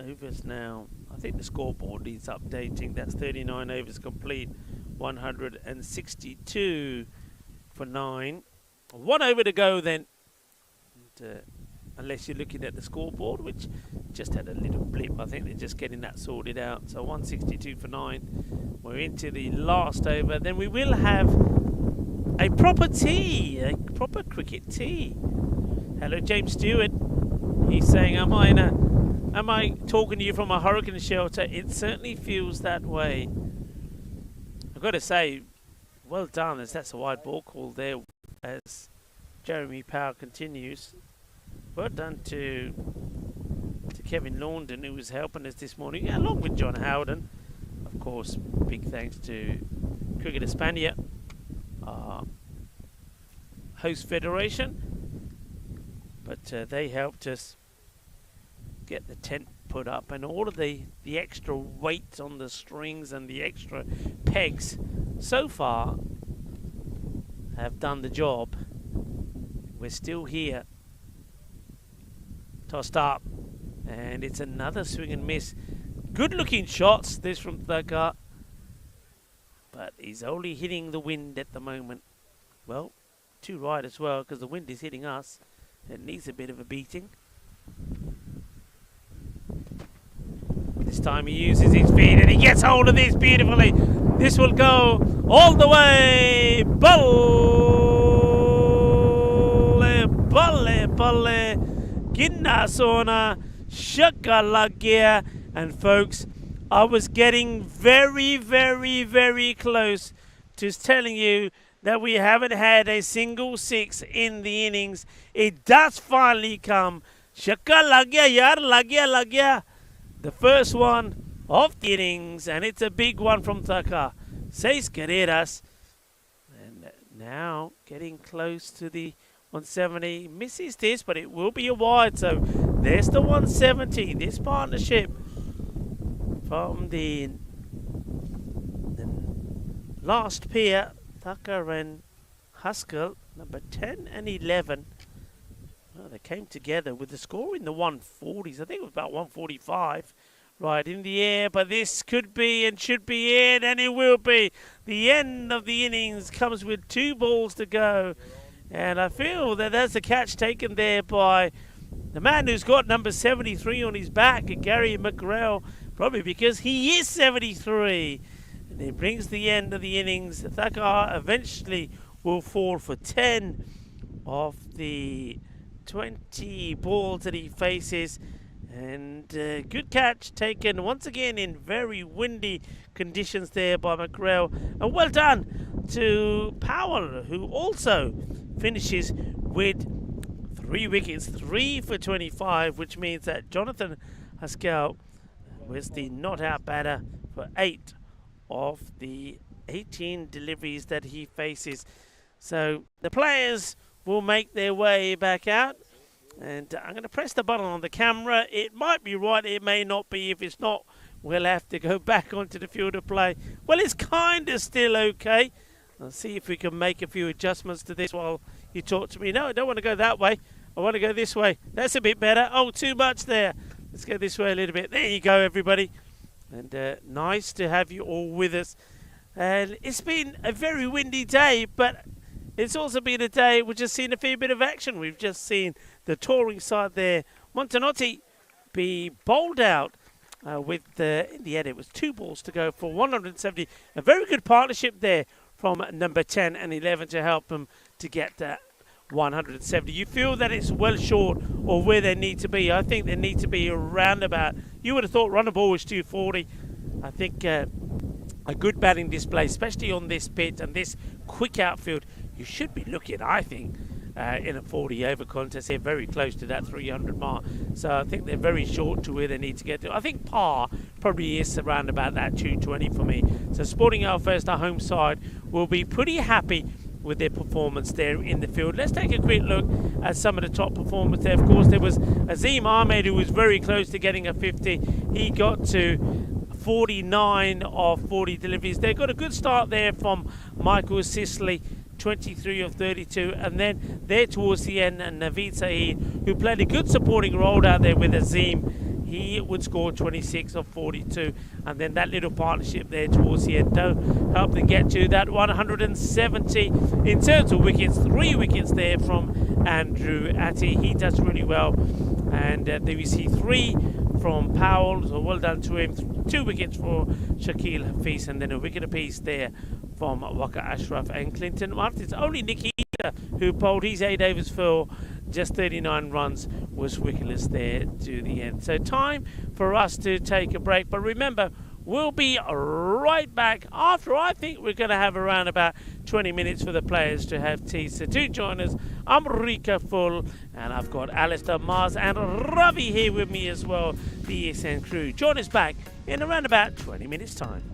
overs now. I think the scoreboard needs updating. That's 39 overs complete. 162 for 9. 1 over to go then. And, unless you're looking at the scoreboard, which just had a little blip. I think they're just getting that sorted out. So 162 for 9. We're into the last over. Then we will have a proper tea. A proper cricket tea. Hello, James Stewart. He's saying, am I talking to you from a hurricane shelter? It certainly feels that way. I've got to say, well done, as that's a wide ball call there as Jeremy Power continues. Well done to Kevin Laundon, who was helping us this morning, yeah, along with John Howden. Of course, big thanks to Cricket Hispania, our host federation. But they helped us get the tent put up, and all of the extra weight on the strings and the extra pegs so far have done the job. We're still here. Tossed up, and it's another swing and miss. Good looking shots, this from Thaka, but he's only hitting the wind at the moment. Well, too right as well, because the wind is hitting us. It needs a bit of a beating. This time he uses his feet and he gets hold of this beautifully. This will go all the way. Balle, balle, balle. Ginna sona. Shaka lagia. And folks, I was getting very, very, very close to telling you that we haven't had a single six in the innings. It does finally come. Shaka lagya, yaar, lagya. The first one of the innings, and it's a big one from Taka. 6 carreras. And now getting close to the 170. Misses this, but it will be a wide. So there's the 170. This partnership from the last pair, Tucker and Haskell, number 10 and 11. Well, they came together with the score in the 140s. I think it was about 145 right in the air. But this could be and should be it, and it will be. The end of the innings comes with 2 balls to go. And I feel that there's a catch taken there by the man who's got number 73 on his back, Gary McGrail, probably because he is 73. And it brings the end of the innings. Thakar eventually will fall for 10 of the 20 balls that he faces. And good catch taken once again in very windy conditions there by McGrail. And well done to Powell, who also finishes with 3 wickets, 3 for 25, which means that Jonathan Haskell was the not-out batter for 8 of the 18 deliveries that he faces. So the players will make their way back out. And I'm going to press the button on the camera. It might be right, it may not be. If it's not, we'll have to go back onto the field of play. Well, it's kind of still okay. I'll see if we can make a few adjustments to this while you talk to me. No, I don't want to go that way. I want to go this way. That's a bit better. Oh, too much there. Let's go this way a little bit. There you go, everybody. And nice to have you all with us. And it's been a very windy day, but it's also been a day we've just seen a fair bit of action. We've just seen the touring side there, Montanotti, be bowled out with, in the end, it was 2 balls to go for 170. A very good partnership there from number 10 and 11 to help them to get that 170. You feel that it's well short of where they need to be. I think they need to be around about, you would have thought run a ball was 240. I think a good batting display, especially on this pitch and this quick outfield, you should be looking, I think, in a 40 over contest here, very close to that 300 mark. So I think they're very short to where they need to get to. I think par probably is around about that 220 for me. So Sporting Alfaz, our home side, will be pretty happy with their performance there in the field. Let's take a quick look at some of the top performers there. Of course, there was Azim Ahmed, who was very close to getting a 50. He got to 49 of 40 deliveries. They got a good start there from Michael Sisley, 23 of 32, and then there towards the end, and Naveed Saeed, who played a good supporting role out there with Azim, he would score 26 of 42, and then that little partnership there towards the end helped them get to that 170. In terms of wickets, 3 wickets there from Andrew Atty. He does really well, and there we see 3 from Powell, so well done to him. 2 wickets for Shakil Hafiz, and then a wicket apiece there from Waka Ashraf and Clinton Martins. Only Nikita, who bowled his 8 overs for just 39 runs, was wicketless there to the end. So time for us to take a break. But remember, we'll be right back after. I think we're going to have around about 20 minutes for the players to have tea. So do join us. I'm Rika Full, and I've got Alistair Mars and Ravi here with me as well, the ESN crew. Join us back in around about 20 minutes time.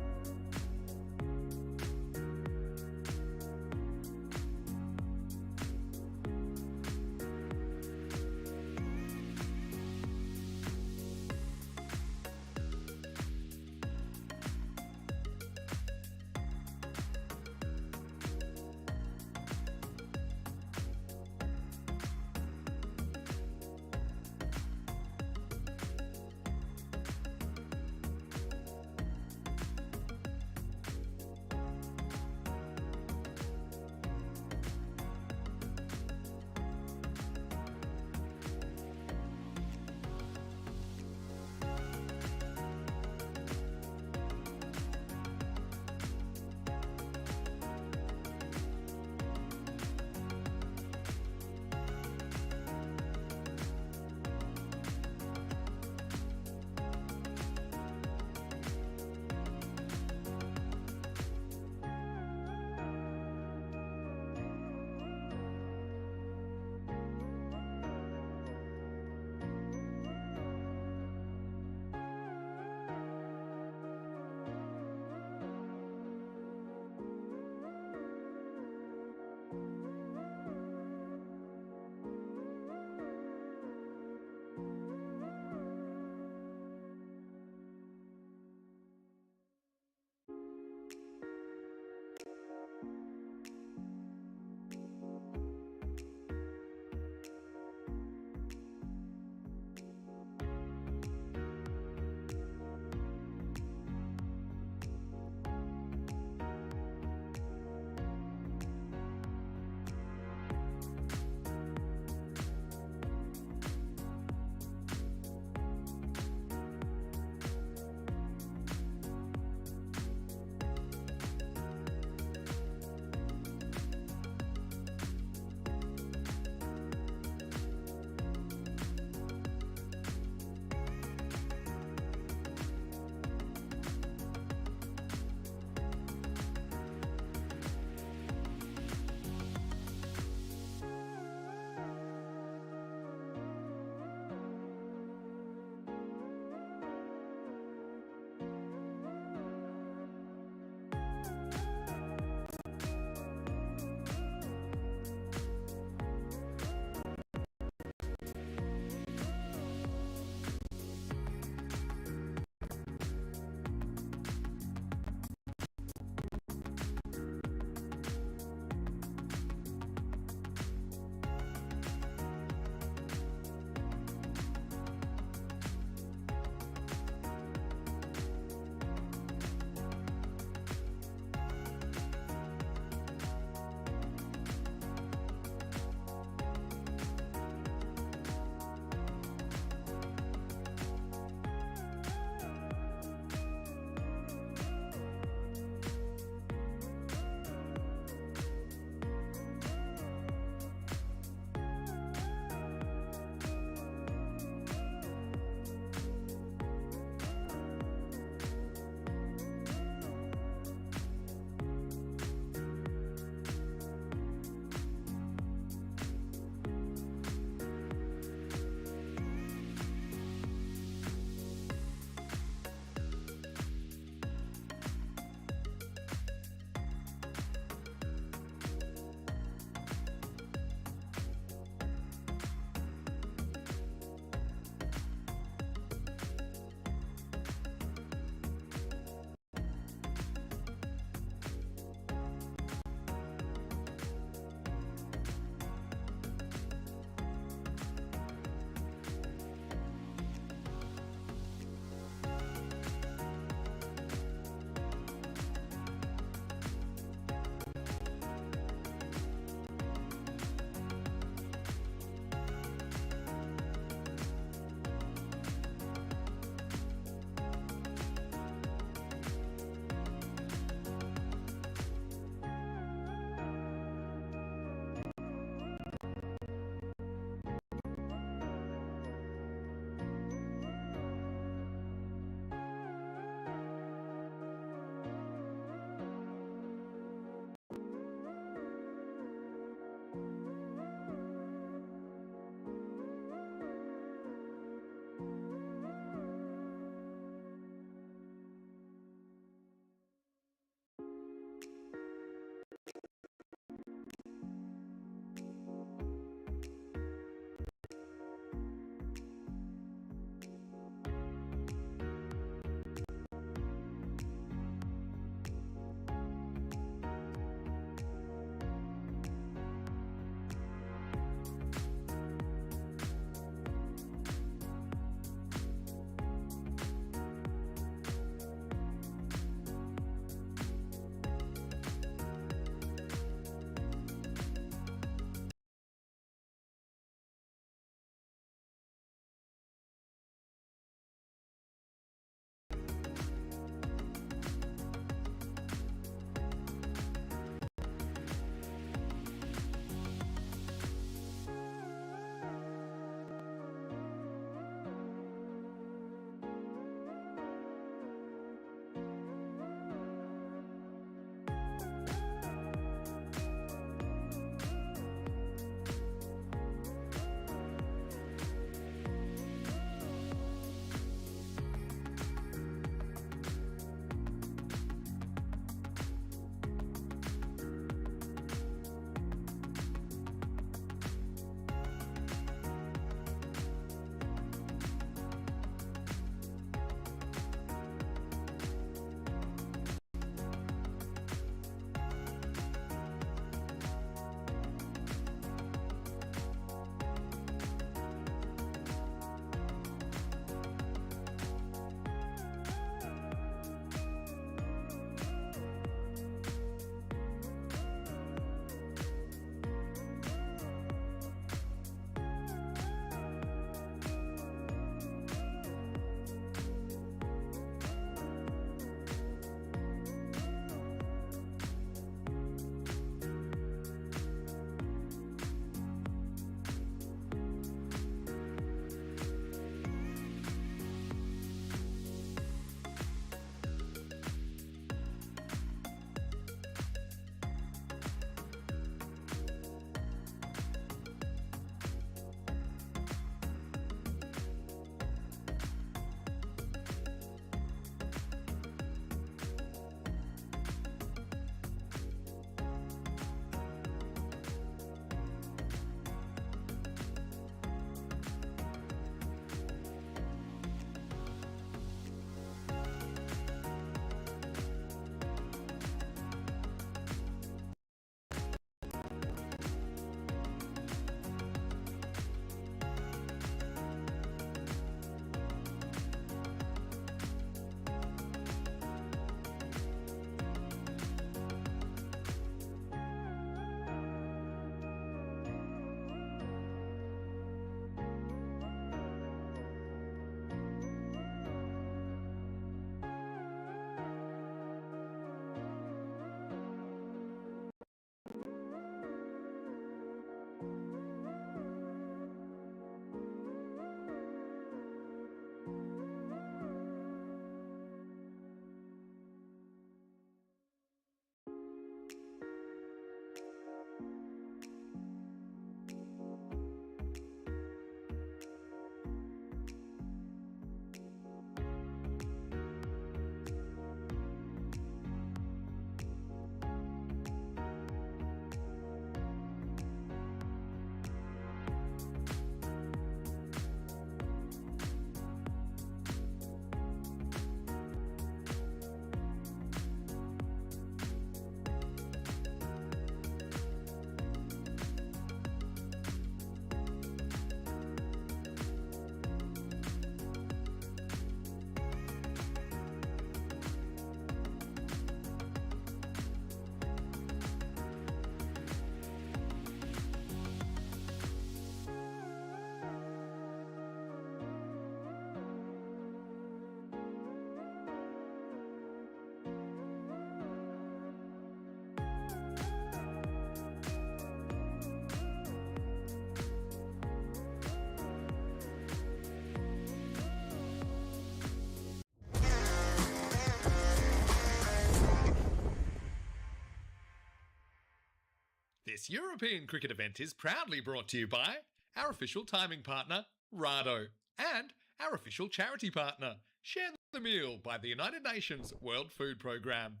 This European cricket event is proudly brought to you by our official timing partner, Rado, and our official charity partner, Share the Meal by the United Nations World Food Programme.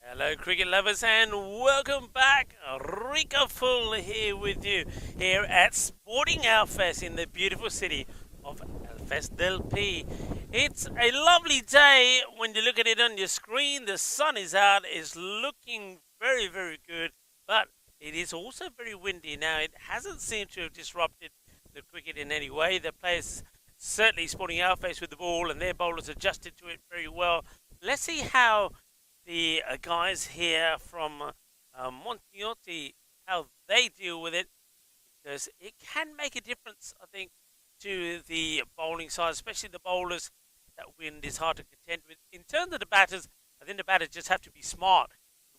Hello cricket lovers and welcome back. Rico Full here with you here at Sporting Alfas in the beautiful city of Alfaz del Pi. It's a lovely day when you look at it on your screen. The sun is out, it's looking very, very good, but it is also very windy. Now, it hasn't seemed to have disrupted the cricket in any way. The players certainly Sporting Alfas with the ball and their bowlers adjusted to it very well. Let's see how the guys here from Montioti, how they deal with it, because it can make a difference, I think, to the bowling side, especially the bowlers. That wind is hard to contend with. In terms of the batters, I think the batters just have to be smart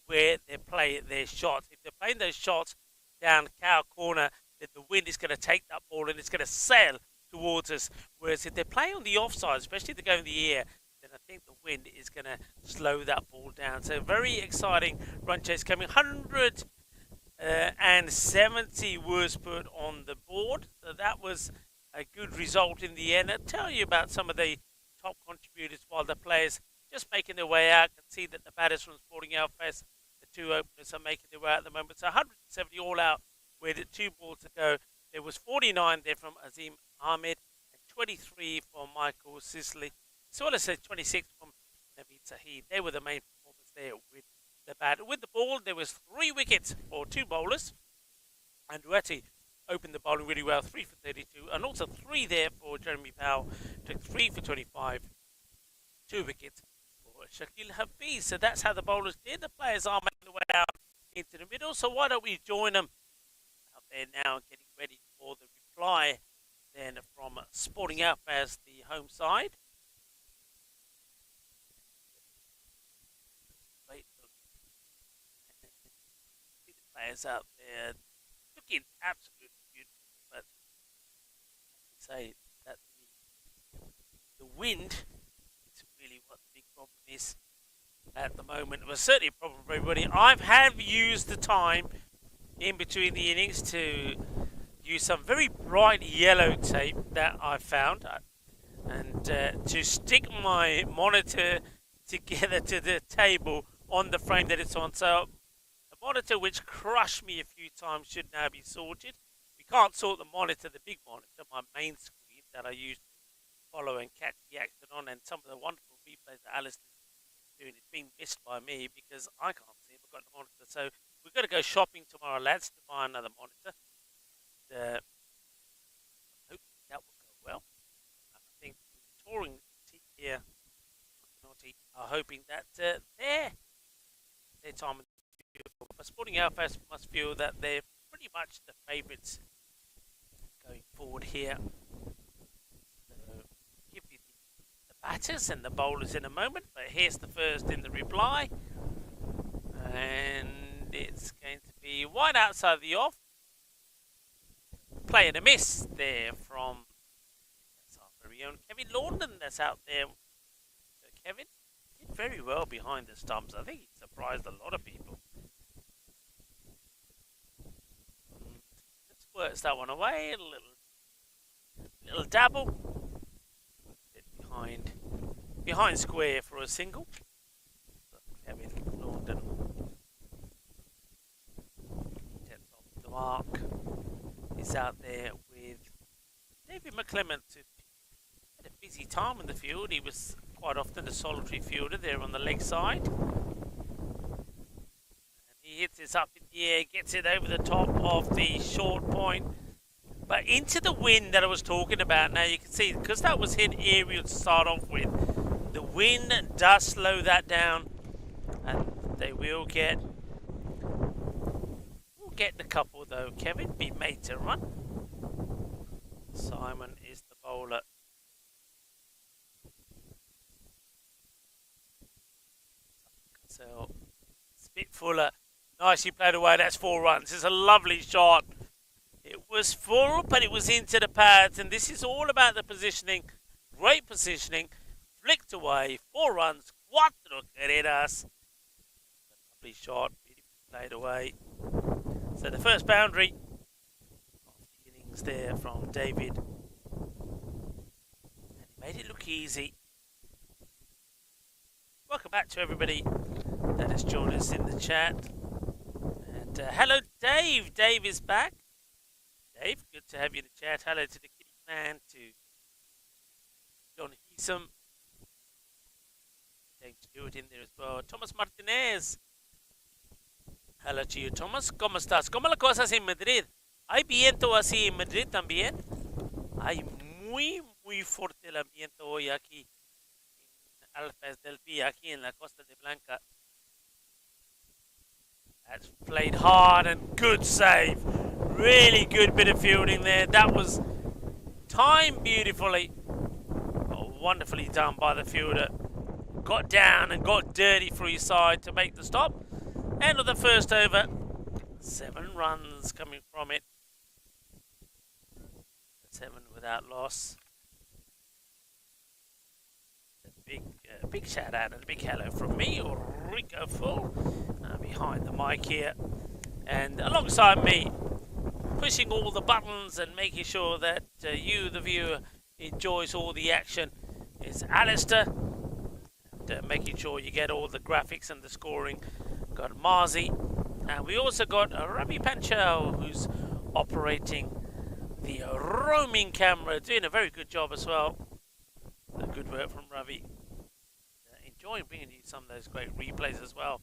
where they play their shots. If they're playing those shots down cow corner, then the wind is going to take that ball and it's going to sail towards us. Whereas if they play on the offside, especially if they go in the air, then I think the wind is going to slow that ball down. So very exciting run chase coming. 170 was put on the board. So that was a good result in the end. I'll tell you about some of the top contributors while the players just making their way out. Can see that the batters from Sporting Alfas, the two openers, are making their way out at the moment. So 170 all out with 2 balls to go. There was 49 there from Azim Ahmed and 23 from Michael Sisley. So as I said, 26 from Naveed Saheed. They were the main performers there with the bat. With the ball, there was 3 wickets for 2 bowlers. And Duetti opened the bowling really well, 3 for 32. And also 3 there for Jeremy Powell. Took 3 for 25. 2 wickets for Shakil Hafiz. So that's how the bowlers did. The players are making their way out into the middle. So why don't we join them out there now, getting ready for the reply then from Sporting Alfas, the home side. See the players out there looking absolutely beautiful, but say that the wind is really what the big problem is at the moment. It was certainly a problem for everybody. I have used the time in between the innings to use some very bright yellow tape that I found and to stick my monitor together to the table on the frame that it's on. So the monitor, which crushed me a few times, should now be sorted. We can't sort the monitor, the big monitor, my main screen that I use to follow and catch the action on, and some of the wonderful replays that Alice is doing. It's being missed by me because I can't see it. I've got the monitor. So we've got to go shopping tomorrow, lads, to buy another monitor. Hopefully that will go well. I think the touring team here are hoping that their time in the field. But Sporting Alfas must feel that they're pretty much the favourites going forward here. So give you the batters and the bowlers in a moment, but here's the first in the reply. And it's going to be wide outside the off. Play and a miss there from that's our very own Kevin London that's out there. So Kevin did very well behind the stumps. I think he surprised a lot of people. Just works that one away. A little dabble. Bit behind square for a single. So Kevin London gets off the mark. Is out there with David McClement, who had a busy time in the field. He was quite often a solitary fielder there on the leg side. And he hits this up in the air, gets it over the top of the short point, but into the wind that I was talking about. Now you can see, because that was hit aerial to start off with, the wind does slow that down, and they will get the couple though. Kevin be made to run. Simon is the bowler. So Spitfuller, nicely played away. That's 4 runs. It's a lovely shot. It was full, but it was into the pads, and this is all about the positioning. Great positioning. Flicked away. 4 runs. Cuatro carreras. Lovely shot. Played away. So the first boundary of the innings there from David. And he made it look easy. Welcome back to everybody that has joined us in the chat. And hello, Dave. Dave is back. Dave, good to have you in the chat. Hello to the Kitty Clan, to John Heesum. James Stewart in there as well. Thomas Martinez. Hello to you, Thomas. ¿Cómo estás? ¿Cómo las cosas en Madrid? ¿Hay viento así en Madrid también? Hay muy fuerte el viento hoy aquí en Alfaz del Pi, aquí en la Costa de Blanca. That's played hard and good save. Really good bit of fielding there. That was timed beautifully. Wonderfully done by the fielder. Got down and got dirty for his side to make the stop. End of the first over. 7 runs coming from it. 7 without loss. A big shout out and a big hello from me, Rico Full, behind the mic here. And alongside me, pushing all the buttons and making sure that you, the viewer, enjoys all the action, is Alistair. And, making sure you get all the graphics and the scoring. Got Marzi. And we also got Ravi Panchal, who's operating the roaming camera, doing a very good job as well. Good work from Ravi. Enjoying bringing you some of those great replays as well.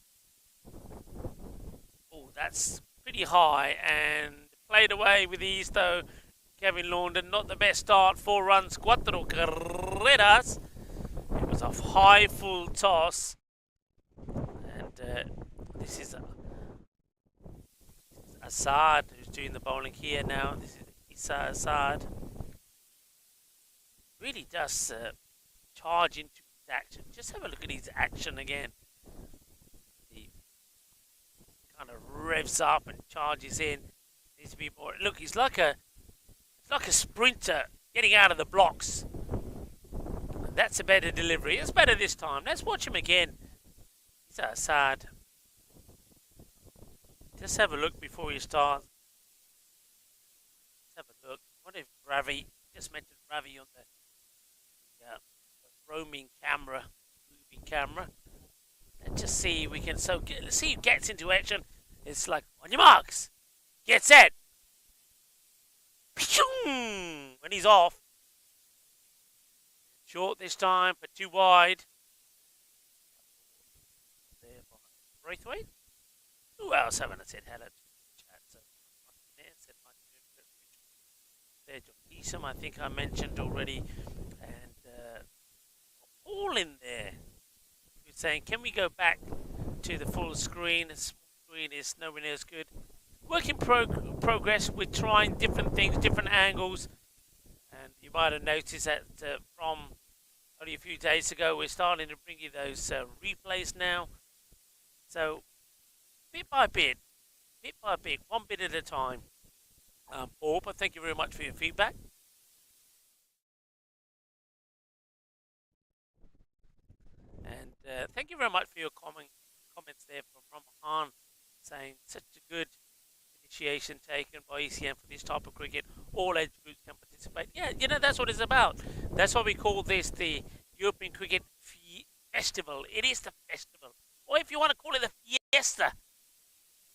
Oh, that's pretty high and played away with ease though. Kevin Laundon, not the best start. 4 runs, 4 carreras. It was a high full toss. And this is Assad who's doing the bowling here now. This is Isa Assad. Really does charge into his action. Just have a look at his action again. He kind of revs up and charges in. Needs to be more. Look, he's like a sprinter getting out of the blocks. And that's a better delivery. It's better this time. Let's watch him again. He's Assad. Just have a look before you start. Let's have a look. What if Ravi? Just mentioned Ravi on the roaming camera, moving camera, and just see if we can. So let's see who gets into action. It's like on your marks, get set, when he's off. Short this time, but too wide. There by Braithwaite. Who else haven't I said hello to the chat? So said hi to there, John Easom, I think I mentioned already, and all in there. We're saying, can we go back to the full screen? The small screen is nowhere near as good. Work in progress. We're trying different things, different angles, and you might have noticed that from only a few days ago, we're starting to bring you those replays now. So, bit by bit, one bit at a time. Paul, but thank you very much for your feedback. And thank you very much for your comments there from Ramahan, saying such a good initiation taken by ECM for this type of cricket. All age groups can participate. Yeah, you know, that's what it's about. That's why we call this the European Cricket Festival. It is the festival. Or if you want to call it the fiesta,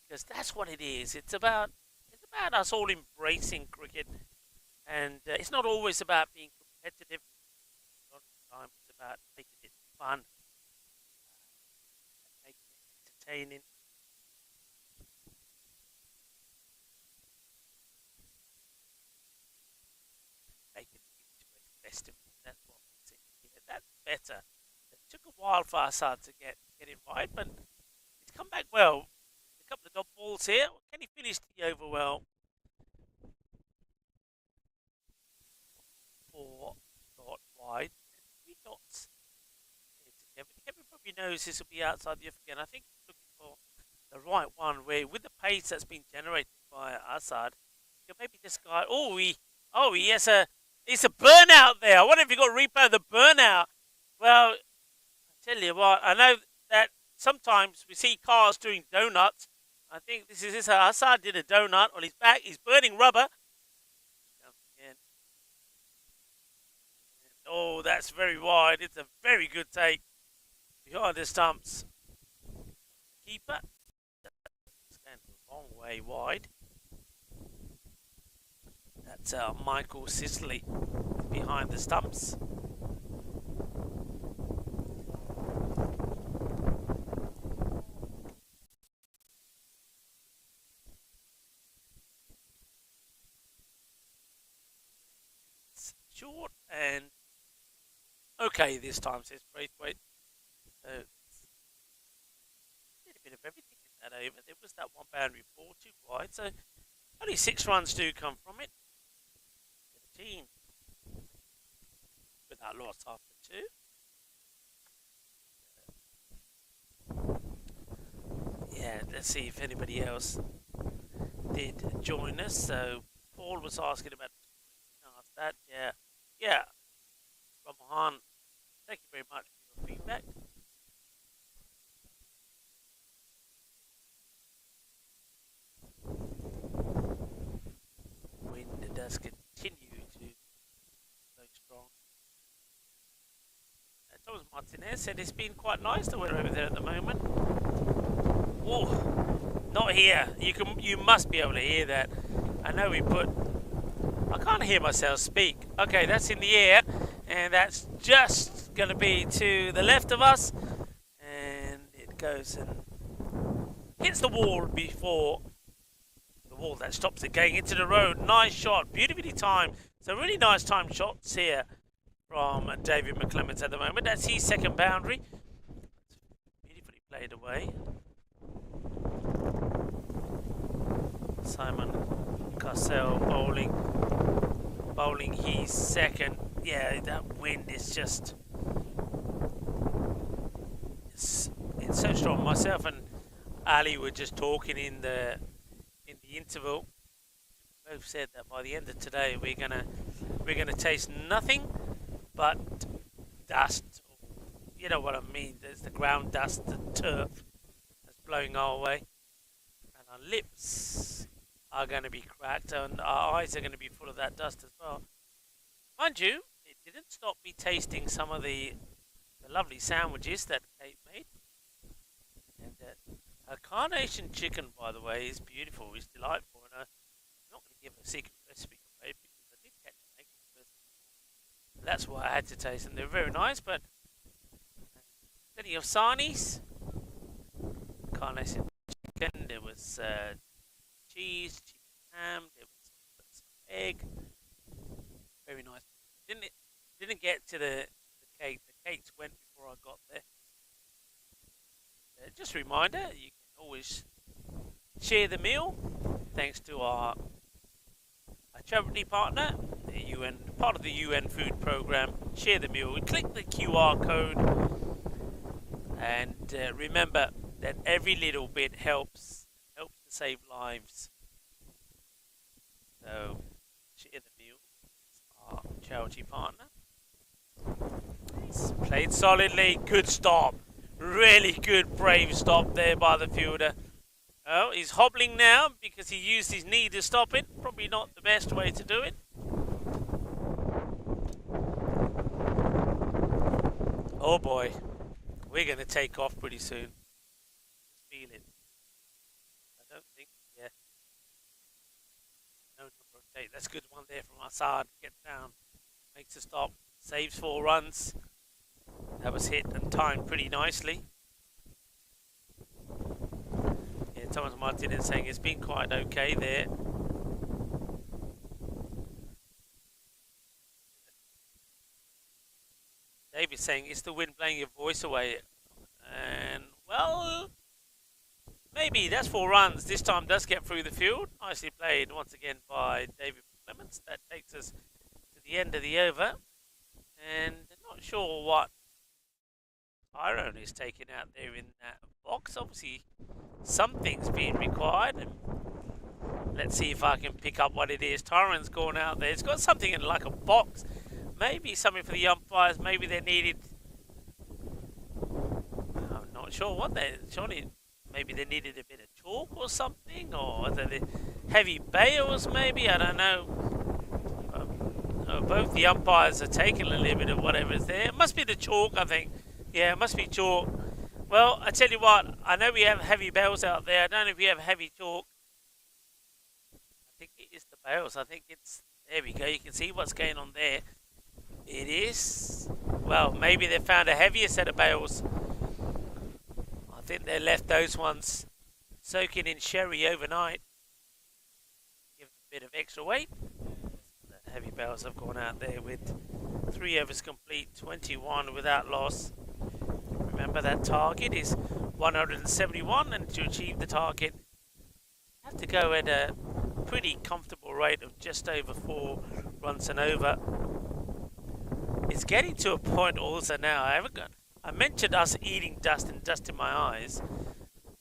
because that's what it is. It's about us all embracing cricket. And it's not always about being competitive. A lot of the time it's about making it fun. Making it entertaining. Making it into a festival. That's what we're saying here. That's better. It took a while for Assad to get it right, but it's come back well. A couple of dot balls here. Can he finish the over well? 4 dot wide. 3 dots. Kevin probably knows this will be outside the off again. I think he's looking for the right one where, with the pace that's been generated by Assad, you maybe this guy. He has it's a burnout there. I wonder if you got a replay of the burnout. Well, I tell you what, I know that sometimes we see cars doing donuts. I think this is his. Hazard did a donut on his back. He's burning rubber. Oh, that's very wide. It's a very good take behind the stumps. Keeper. Stand a long way wide. That's Michael Sisley behind the stumps. It's short and okay this time, says Braithwaite. So did a bit of everything in that over. There was that one boundary ball, too wide, so only 6 runs do come from it. 13 without loss after 2. Yeah, let's see if anybody else did join us. So Paul was asking about that. Yeah. Ramahan, thank you very much for your feedback. Wind does continue to blow strong. Thomas Martinez said it's been quite nice the weather over there at the moment. Oh, not here. You must be able to hear that. I know I can't hear myself speak. Okay, that's in the air, and that's just going to be to the left of us, and it goes and hits the wall before the wall that stops it going into the road. Nice shot, beautifully timed. So really nice timed shots here from David McClements at the moment. That's his second boundary. Beautifully played away. Simon Cassell bowling his second. Yeah, that wind is just it's so strong. Myself and Ali were just talking in the interval. Both said that by the end of today we're gonna taste nothing but dust. You know what I mean? There's the ground dust, the turf that's blowing our way, and our lips are going to be cracked, and our eyes are going to be full of that dust as well. Mind you, it didn't stop me tasting some of the lovely sandwiches that Kate made. And her carnation chicken, by the way, is beautiful. It's delightful, and I'm not going to give a secret recipe away because I did catch it making the first time. That's why I had to taste them. They're very nice, but plenty of sarnies, carnation chicken. There was cheese, ham, there was some egg. Very nice. Didn't get to the cake. The cakes went before I got there. Just a reminder, you can always share the meal thanks to our charity partner, the UN, part of the UN food program. Share the meal. Click the QR code, and remember that every little bit helps to save lives. So share the meal. It's our charity partner. It's played solidly. Good stop. Really good, brave stop there by the fielder. Oh, he's hobbling now because he used his knee to stop it. Probably not the best way to do it. Oh boy, we're going to take off pretty soon. Feel it. I don't think, yeah. No number of take. That's a good one there from Assad. Gets down, makes a stop, saves 4 runs. That was hit and timed pretty nicely. Yeah, Thomas Martinez saying it's been quite okay there. David saying it's the wind blowing your voice away. And, well, maybe that's 4 runs. This time does get through the field. Nicely played once again by David Clements. That takes us to the end of the over. And not sure what Tyrone is taking out there in that box. Obviously, something's being required. And let's see if I can pick up what it is. Tyrone's gone out there. It's got something in like a box. Maybe something for the umpires. Maybe they needed... I'm not sure what they... Surely, maybe they needed a bit of chalk or something, or are they heavy bales maybe? I don't know. Both the umpires are taking a little bit of whatever's there. It must be the chalk, I think. Yeah, it must be chalk. Well, I tell you what, I know we have heavy bales out there. I don't know if we have heavy chalk. I think it is the bales. I think it's, there we go. You can see what's going on there. It is, well, maybe they found a heavier set of bales. I think they left those ones soaking in sherry overnight. Give them a bit of extra weight. The heavy bales have gone out there with 3 overs complete, 21 without loss. Remember, that target is 171, and to achieve the target, you have to go at a pretty comfortable rate of just over 4 runs an over. It's getting to a point also now. I mentioned us eating dust and dust in my eyes.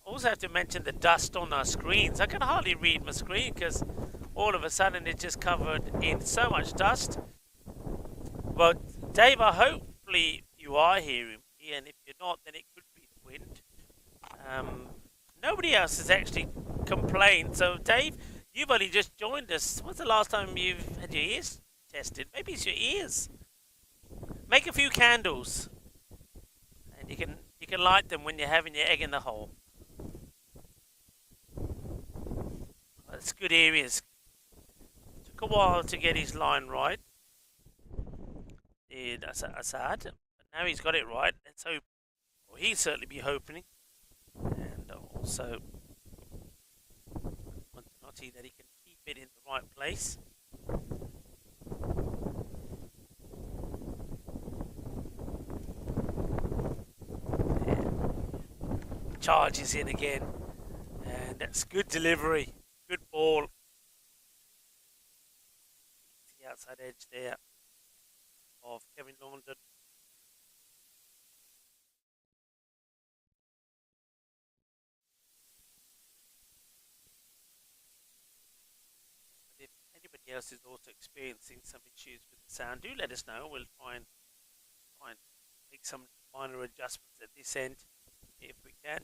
I also have to mention the dust on our screens. I can hardly read my screen because all of a sudden it's just covered in so much dust. But Dave, hopefully you are hearing me, and if you're not, then it could be the wind. Nobody else has actually complained. So Dave, you've only just joined us. When's the last time you've had your ears tested? Maybe it's your ears. Make a few candles, and you can light them when you're having your egg in the hole. That's good areas. Took a while to get his line right. Did Assad, but now he's got it right. Let's hope, or he'll certainly be hoping, and also Montanati that he can keep it in the right place. Charges in again, and that's good delivery, good ball. The outside edge there of Kevin Laundon. If anybody else is also experiencing some issues with the sound, do let us know. We'll try and make some minor adjustments at this end if we can.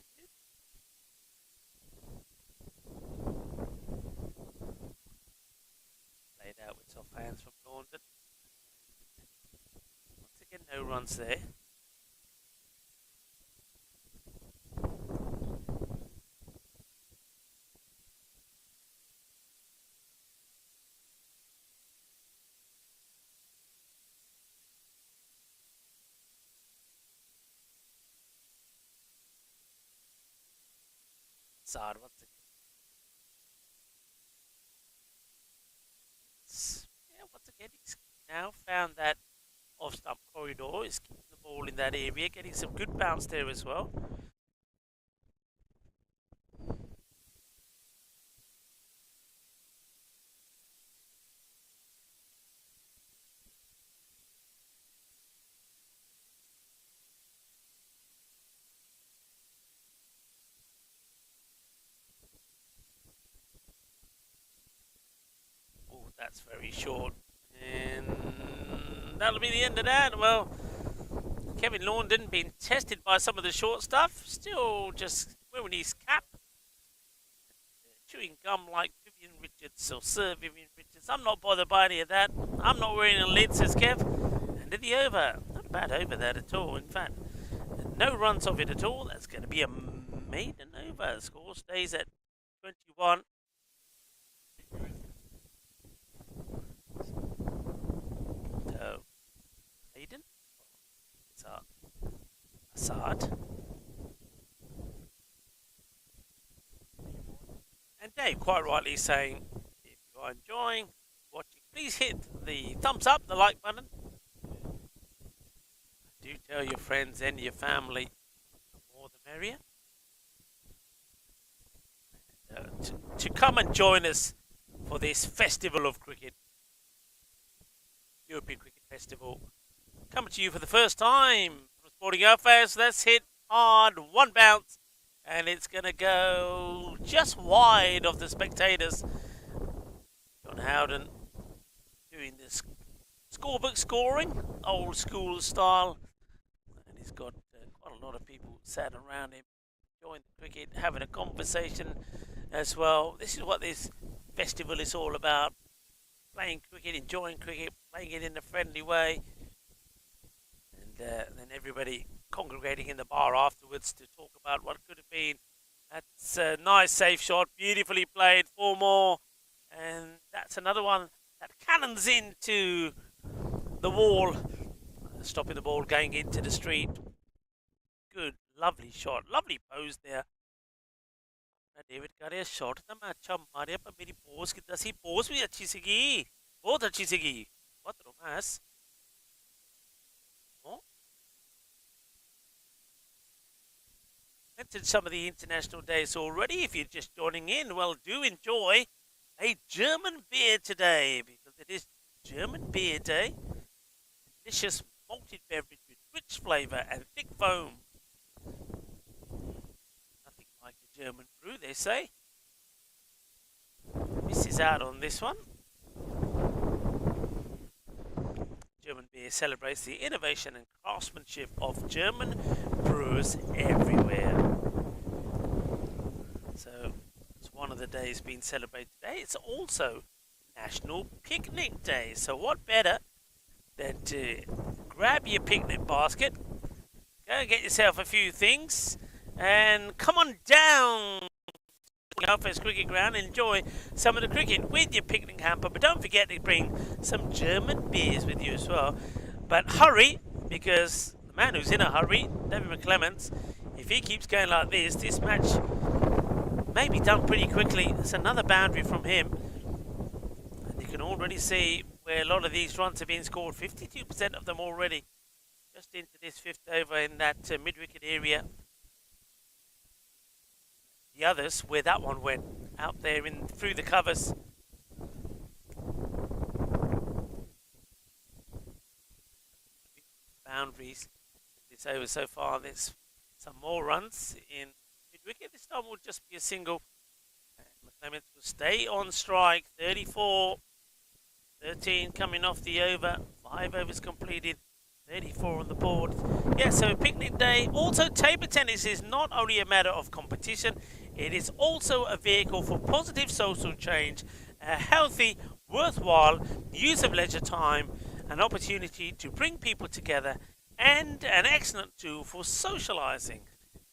Played out with soft hands from Laundon. Once again, no runs there. Sad once again. Yeah, once again, he's now found that off-stump corridor. He's keeping the ball in that area, getting some good bounce there as well. That's very short, and that'll be the end of that. Well, Kevin Laundon being tested by some of the short stuff, still just wearing his cap, chewing gum like Vivian Richards or Sir Vivian Richards. I'm not bothered by any of that. I'm not wearing a lid, says Kev. And in the over, not a bad over that at all. In fact, no runs off it at all. That's going to be a maiden over. The score stays at 21. Maiden? It's Assad. And Dave quite rightly saying, if you are enjoying watching, please hit the thumbs up, the like button. Do tell your friends and your family, the more the merrier. To come and join us for this festival of cricket. European Cricket Festival. Coming to you for the first time from Sporting Alfaz. That's hit hard, one bounce, and it's going to go just wide of the spectators. John Howden doing this scorebook scoring, old school style, and he's got quite a lot of people sat around him enjoying the cricket, having a conversation as well. This is what this festival is all about. Playing cricket, enjoying cricket, playing it in a friendly way. And then everybody congregating in the bar afterwards to talk about what could have been. That's a nice safe shot, beautifully played, 4 more. And that's another one that cannons into the wall, stopping the ball going into the street. Good, lovely shot, lovely pose there. David का रे shot था मैं अच्छा मारे पर मेरी pose कितना सी pose भी अच्छी सीगी बहुत अच्छी सीगी बहुत romance mentioned some of the international days already. If you're just joining in, well, do enjoy a German beer today because it is German beer day. Delicious malted beverage with rich flavour and thick foam. Like a German brew, they say. Misses out on this one. German beer celebrates the innovation and craftsmanship of German brewers everywhere. So it's one of the days being celebrated today. It's also National Picnic Day. So what better than to grab your picnic basket, go and get yourself a few things, and come on down to the Alfas cricket ground and enjoy some of the cricket with your picnic hamper. But don't forget to bring some German beers with you as well. But hurry, because the man who's in a hurry, David McClements, if he keeps going like this match may be done pretty quickly. It's another boundary from him. And you can already see where a lot of these runs have been scored. 52% of them already. Just into this 5th over in that mid-wicket area. The others, where that one went, out there in through the covers. Boundaries. This over so far. There's some more runs in mid-wicket. This time will just be a single. McClements will stay on strike. 34. 13 coming off the over. 5 overs completed. 34 on the board. Yeah, so picnic day. Also, table tennis is not only a matter of competition, it is also a vehicle for positive social change, a healthy, worthwhile use of leisure time, an opportunity to bring people together, and an excellent tool for socializing.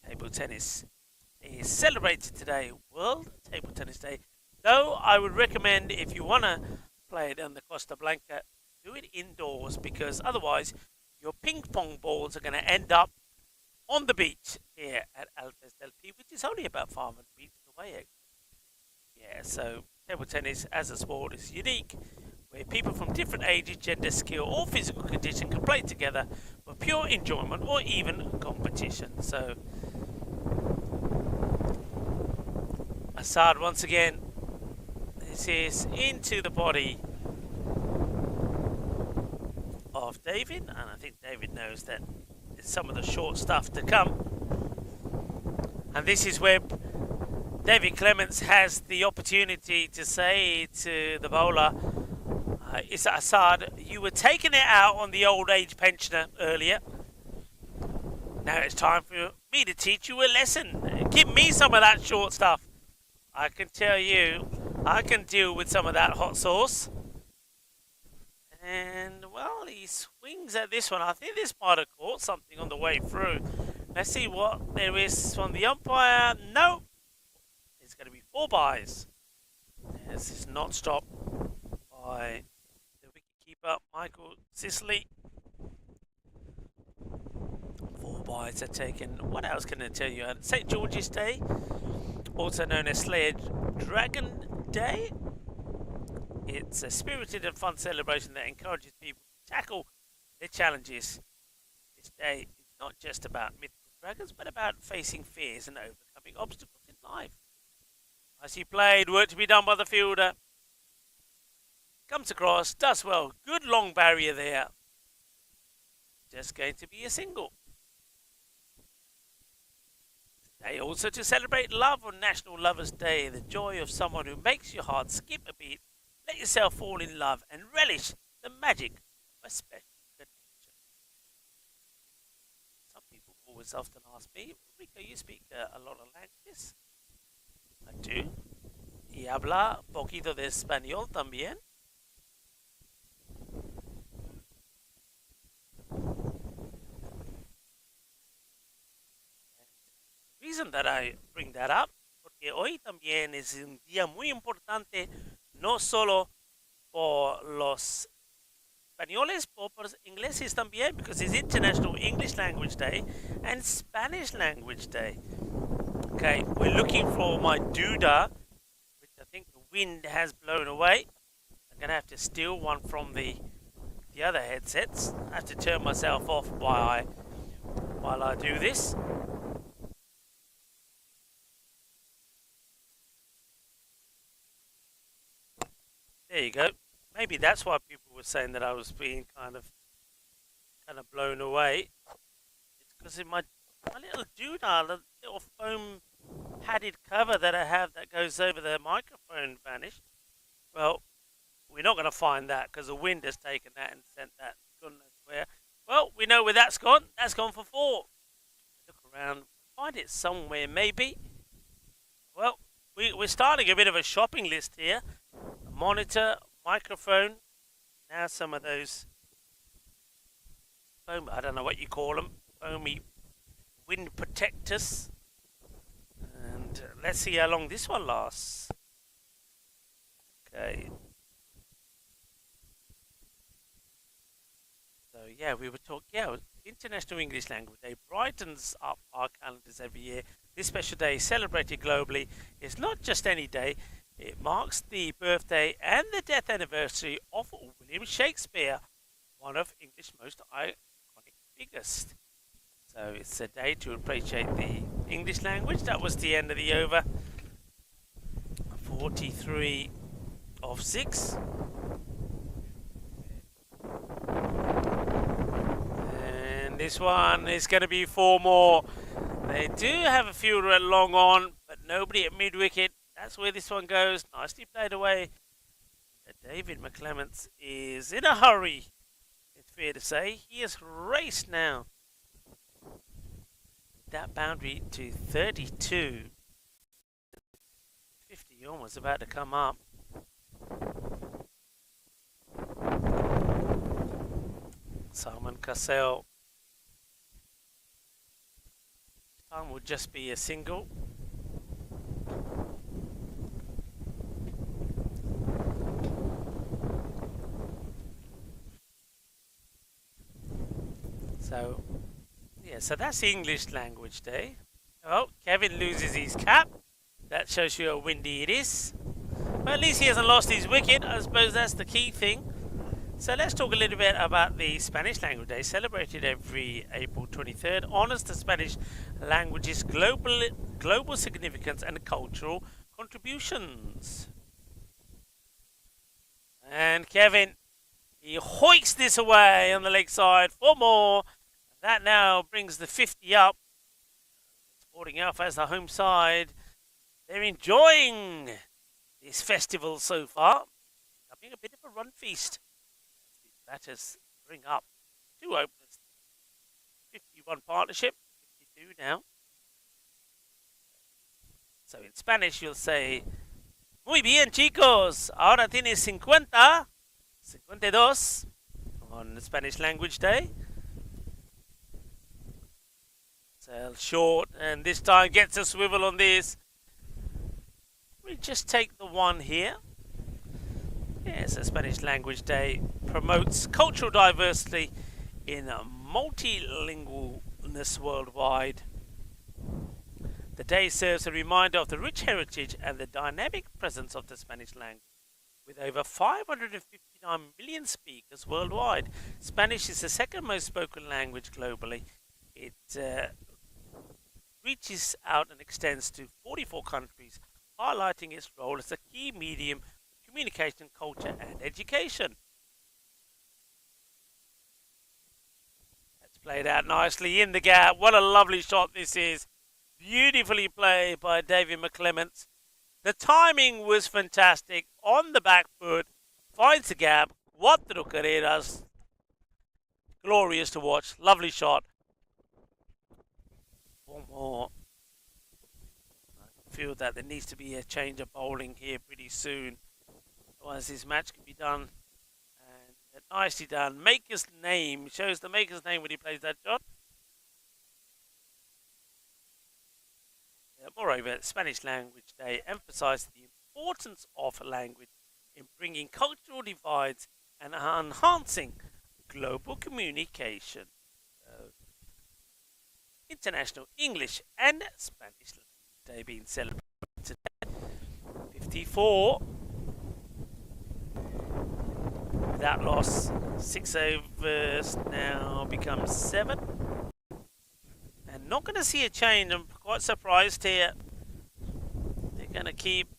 Table tennis is celebrated today, World Table Tennis Day. Though I would recommend, if you want to play it on the Costa Blanca, do it indoors, because otherwise your ping pong balls are going to end up on the beach here at Alfaz del P, which is only about 500 meters away. Yeah, so table tennis as a sport is unique, where people from different ages, gender, skill, or physical condition can play together for pure enjoyment or even competition. So Assad once again. This is into the body of David, and I think David knows that it's some of the short stuff to come. And this is where David Clements has the opportunity to say to the bowler, Issa Assad, you were taking it out on the old age pensioner earlier. Now it's time for me to teach you a lesson. Give me some of that short stuff. I can tell you, I can deal with some of that hot sauce. And, well, he swings at this one. I think this might have caught something on the way through. Let's see what there is from the umpire. No. It's going to be 4 byes. This is not stopped by the wicketkeeper, Michael Sicily. 4 byes are taken. What else can I tell you? St. George's Day, also known as Slayer Dragon Day. It's a spirited and fun celebration that encourages people to tackle their challenges. This day is not just about mythical dragons, but about facing fears and overcoming obstacles in life. Nicely played, work to be done by the fielder. Comes across, does well, good long barrier there. Just going to be a single. Today also to celebrate love on National Lovers Day, the joy of someone who makes your heart skip a beat. Let yourself fall in love and relish the magic of a special connection. Some people always viewers often ask me, Rico, you speak a lot of languages. I do. Y habla poquito de español también. Reason that I bring that up, porque hoy también es un día muy importante, no solo por los españoles, por los ingleses también, because it's International English Language Day and Spanish Language Day. Okay, we're looking for my doodah, which I think the wind has blown away. I'm gonna have to steal one from the other headsets. I have to turn myself off while I do this. There you go. Maybe that's why people were saying that I was being kind of blown away. It's because in my little doodah, the little foam padded cover that I have that goes over the microphone vanished. Well, we're not going to find that because the wind has taken that and sent that goodness where. Well, we know where that's gone. That's gone for 4. Look around, find it somewhere maybe. Well, we're starting a bit of a shopping list here. A monitor, microphone, now some of those foam, I don't know what you call them, foamy wind protectors. And let's see how long this one lasts. Okay. So yeah, we were talking, International English Language Day brightens up our calendars every year. This special day, celebrated globally, is not just any day. It marks the birthday and the death anniversary of William Shakespeare, one of English's most iconic figures. So it's a day to appreciate the English language. That was the end of the over. 43 of 6. And this one is going to be 4 more. They do have a few long on, but nobody at mid-wicket. That's where this one goes. Nicely played away. David McClements is in a hurry. It's fair to say. He has raced now. That boundary to 32. 50 almost about to come up. Simon Cassell. This time will just be a single. So, yeah, so that's English Language Day. Oh, Kevin loses his cap. That shows you how windy it is. But at least he hasn't lost his wicket. I suppose that's the key thing. So let's talk a little bit about the Spanish Language Day, celebrated every April 23rd. Honours the Spanish language's global significance and cultural contributions. And Kevin, he hoiks this away on the leg side for more. That now brings the 50 up. Sporting Alfaz, the home side. They're enjoying this festival so far. Having a bit of a run feast. These batters bring up 2 openers. 51 partnership, 52 now. So in Spanish you'll say, muy bien chicos, ahora tienes 50, 52 on the Spanish Language Day. Sail short, and this time gets a swivel on this. We just take the one here. Yes, the Spanish Language Day promotes cultural diversity in multilingualness worldwide. The day serves a reminder of the rich heritage and the dynamic presence of the Spanish language. With over 559 million speakers worldwide, Spanish is the second most spoken language globally. It reaches out and extends to 44 countries, highlighting its role as a key medium for communication, culture and education. That's played out nicely in the gap. What a lovely shot this is. Beautifully played by David McClements. The timing was fantastic. On the back foot, finds the gap. Cuatro carreras. Glorious to watch. Lovely shot. or I feel that there needs to be a change of bowling here pretty soon. Otherwise this match can be done. And nicely done. Maker's name. Shows the maker's name when he plays that shot. Moreover, Spanish Language Day emphasized the importance of language in bringing cultural divides and enhancing global communication. International English and Spanish Language Day being celebrated today. 54. Without loss, 6 overs now becomes 7. And not going to see a change. I'm quite surprised here. They're going to keep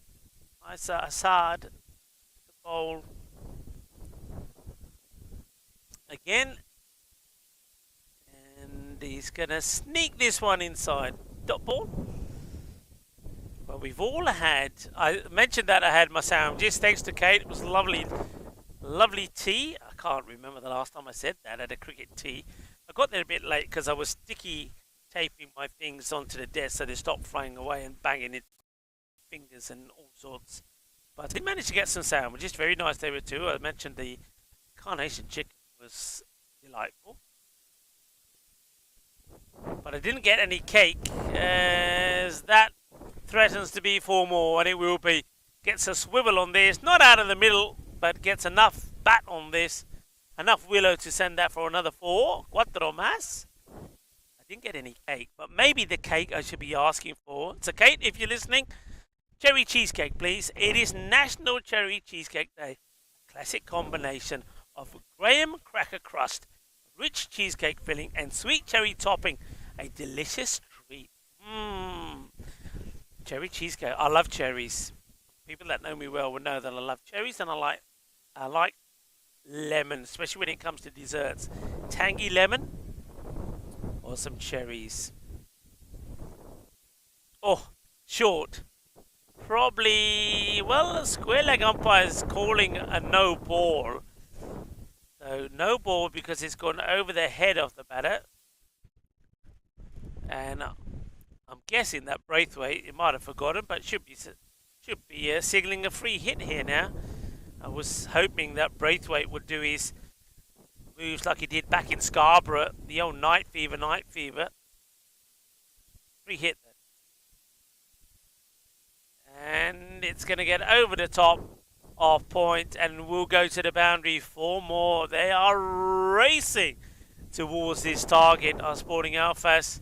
Assad to bowl again. And he's going to sneak this one inside. Dot ball. Well, we've all had... I mentioned that I had my sandwiches. Thanks to Kate. It was lovely. Lovely tea. I can't remember the last time I said that at a cricket tea. I got there a bit late because I was sticky taping my things onto the desk so they stopped flying away and banging it fingers and all sorts. But I did manage to get some sandwiches. Very nice they were too. I mentioned the carnation chicken was delightful. But I didn't get any cake, as that threatens to be 4 more, and it will be. Gets a swivel on this, not out of the middle, but gets enough bat on this. Enough willow to send that for another 4. Cuatro más. I didn't get any cake, but maybe the cake I should be asking for. So Kate, if you're listening, cherry cheesecake, please. It is National Cherry Cheesecake Day. A classic combination of graham cracker crust, rich cheesecake filling, and sweet cherry topping. A delicious treat. Cherry cheesecake. I love cherries. People that know me well will know that I love cherries, and I like lemon, especially when it comes to desserts. Tangy lemon or some cherries. Oh, short. Probably, well, the square leg umpire is calling a no ball. So no ball because it's gone over the head of the batter. And I'm guessing that Braithwaite, he might have forgotten, but should be signalling a free hit here now. I was hoping that Braithwaite would do his moves like he did back in Scarborough, the old night fever. Free hit then. And it's going to get over the top of point and will go to the boundary. 4 more. They are racing towards this target, our Sporting Alfas.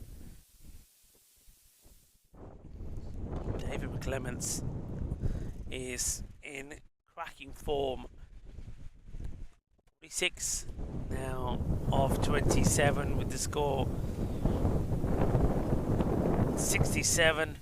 David McClements is in cracking form. 46 now of 27 with the score 67.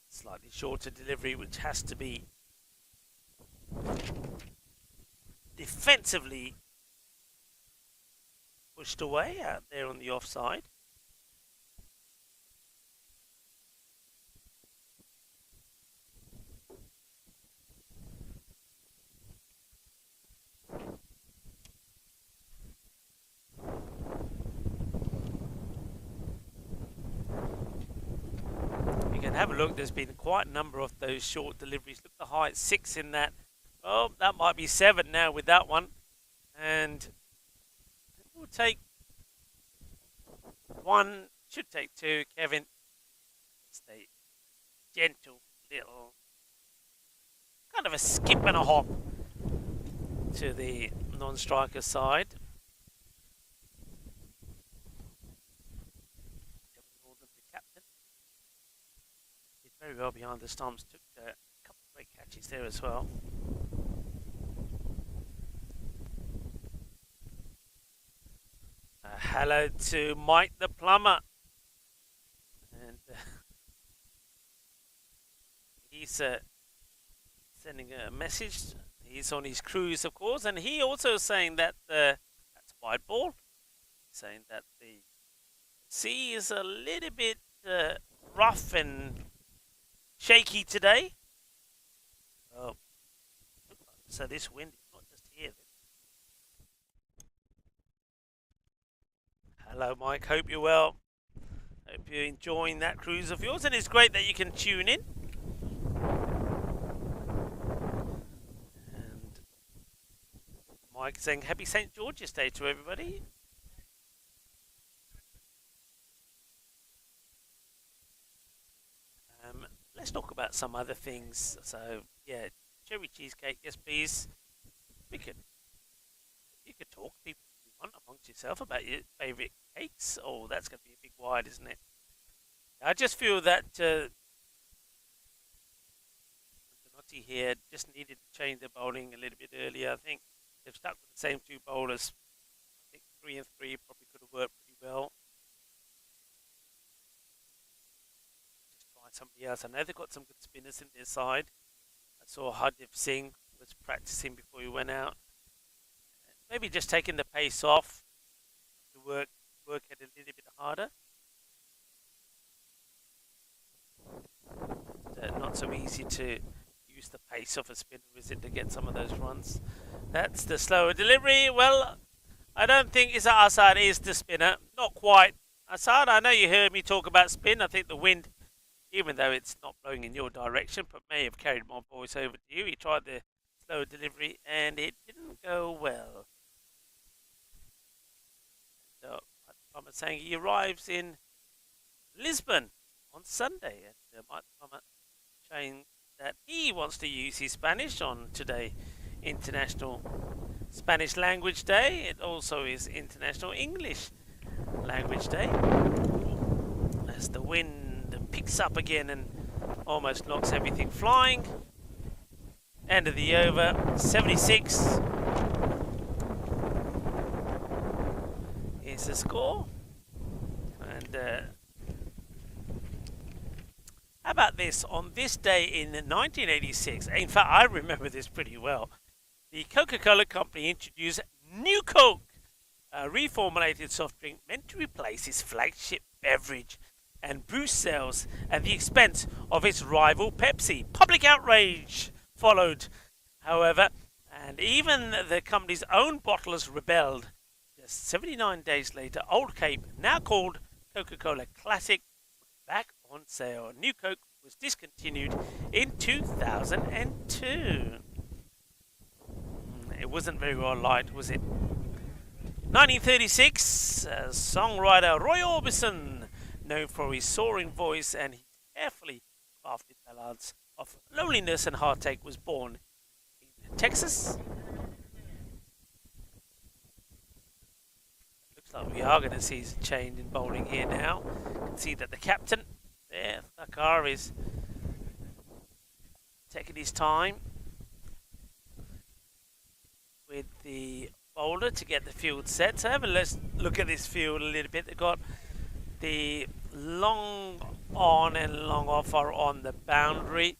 Slightly shorter delivery, which has to be defensively pushed away out there on the offside. You can have a look. There's been quite a number of those short deliveries. Look, the height 6 in that. Oh, that might be 7 now with that one. And we'll take 1, should take 2, Kevin. Stay gentle little, kind of a skip and a hop to the non-striker side. The captain did very well behind the stumps, took a couple of great catches there as well. Hello to Mike the Plumber. And he's sending a message. He's on his cruise, of course, and he also saying that that's wide ball. Saying that the sea is a little bit rough and shaky today. Oh, so this wind is not just here. Hello, Mike. Hope you're well. Hope you're enjoying that cruise of yours, and it's great that you can tune in. And Mike saying Happy St. George's Day to everybody. Let's talk about some other things. So, yeah, cherry cheesecake, yes, please. You could talk, people, if you want, amongst yourself about your favourite cakes. Oh, that's going to be a big wide, isn't it? I just feel that Donati here just needed to change their bowling a little bit earlier. I think they've stuck with the same two bowlers. I think 3 and 3 probably could have worked pretty well. Somebody else. I know they've got some good spinners in their side. I saw Hardeep Singh was practicing before he went out. Maybe just taking the pace off to work it a little bit harder. Not so easy to use the pace of a spinner, is it, to get some of those runs? That's the slower delivery. Well, I don't think Asad is the spinner. Not quite. Asad, I know you heard me talk about spin. I think the wind, even though it's not blowing in your direction, but may have carried my voice over to you. He tried the slow delivery and it didn't go well. So I'm saying he arrives in Lisbon on Sunday, and Mike Palmer saying that he wants to use his Spanish on today, International Spanish Language Day. It also is International English Language Day. As the wind picks up again and almost knocks everything flying. End of the over, 76 is the score. And how about this? On this day in 1986, in fact I remember this pretty well, the Coca-Cola company introduced New Coke, a reformulated soft drink meant to replace its flagship beverage and boost sales at the expense of its rival Pepsi. Public outrage followed, however, and even the company's own bottlers rebelled. Just 79 days later, Old Cape, now called Coca-Cola Classic, was back on sale. New Coke was discontinued in 2002. It wasn't very well liked, was it? 1936, songwriter Roy Orbison, known for his soaring voice and his carefully crafted ballads of loneliness and heartache, was born in Texas. Looks like we are going to see a change in bowling here now. You can see that the captain there, Thakar, is taking his time with the bowler to get the field set. So let's look at this field a little bit. They've got the long on and long off are on the boundary.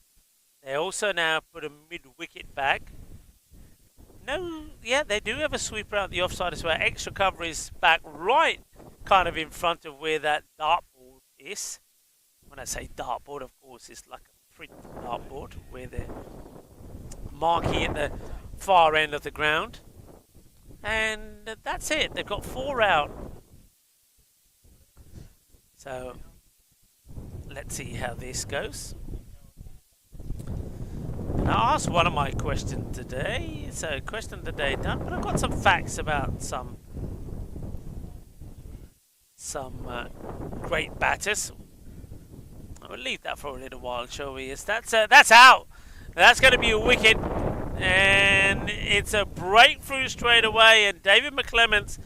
They also now put a mid-wicket back. No, yeah, they do have a sweeper out the offside as well. Extra cover is back right kind of in front of where that dartboard is. When I say dartboard, of course, it's like a print dartboard where the marquee at the far end of the ground. And that's it. They've got 4 out. So let's see how this goes. And I asked one of my questions today. So question of the day done, but I've got some facts about some great batters. We'll leave that for a little while, shall we? That's out. That's going to be a wicket, and it's a breakthrough straight away. And David McClements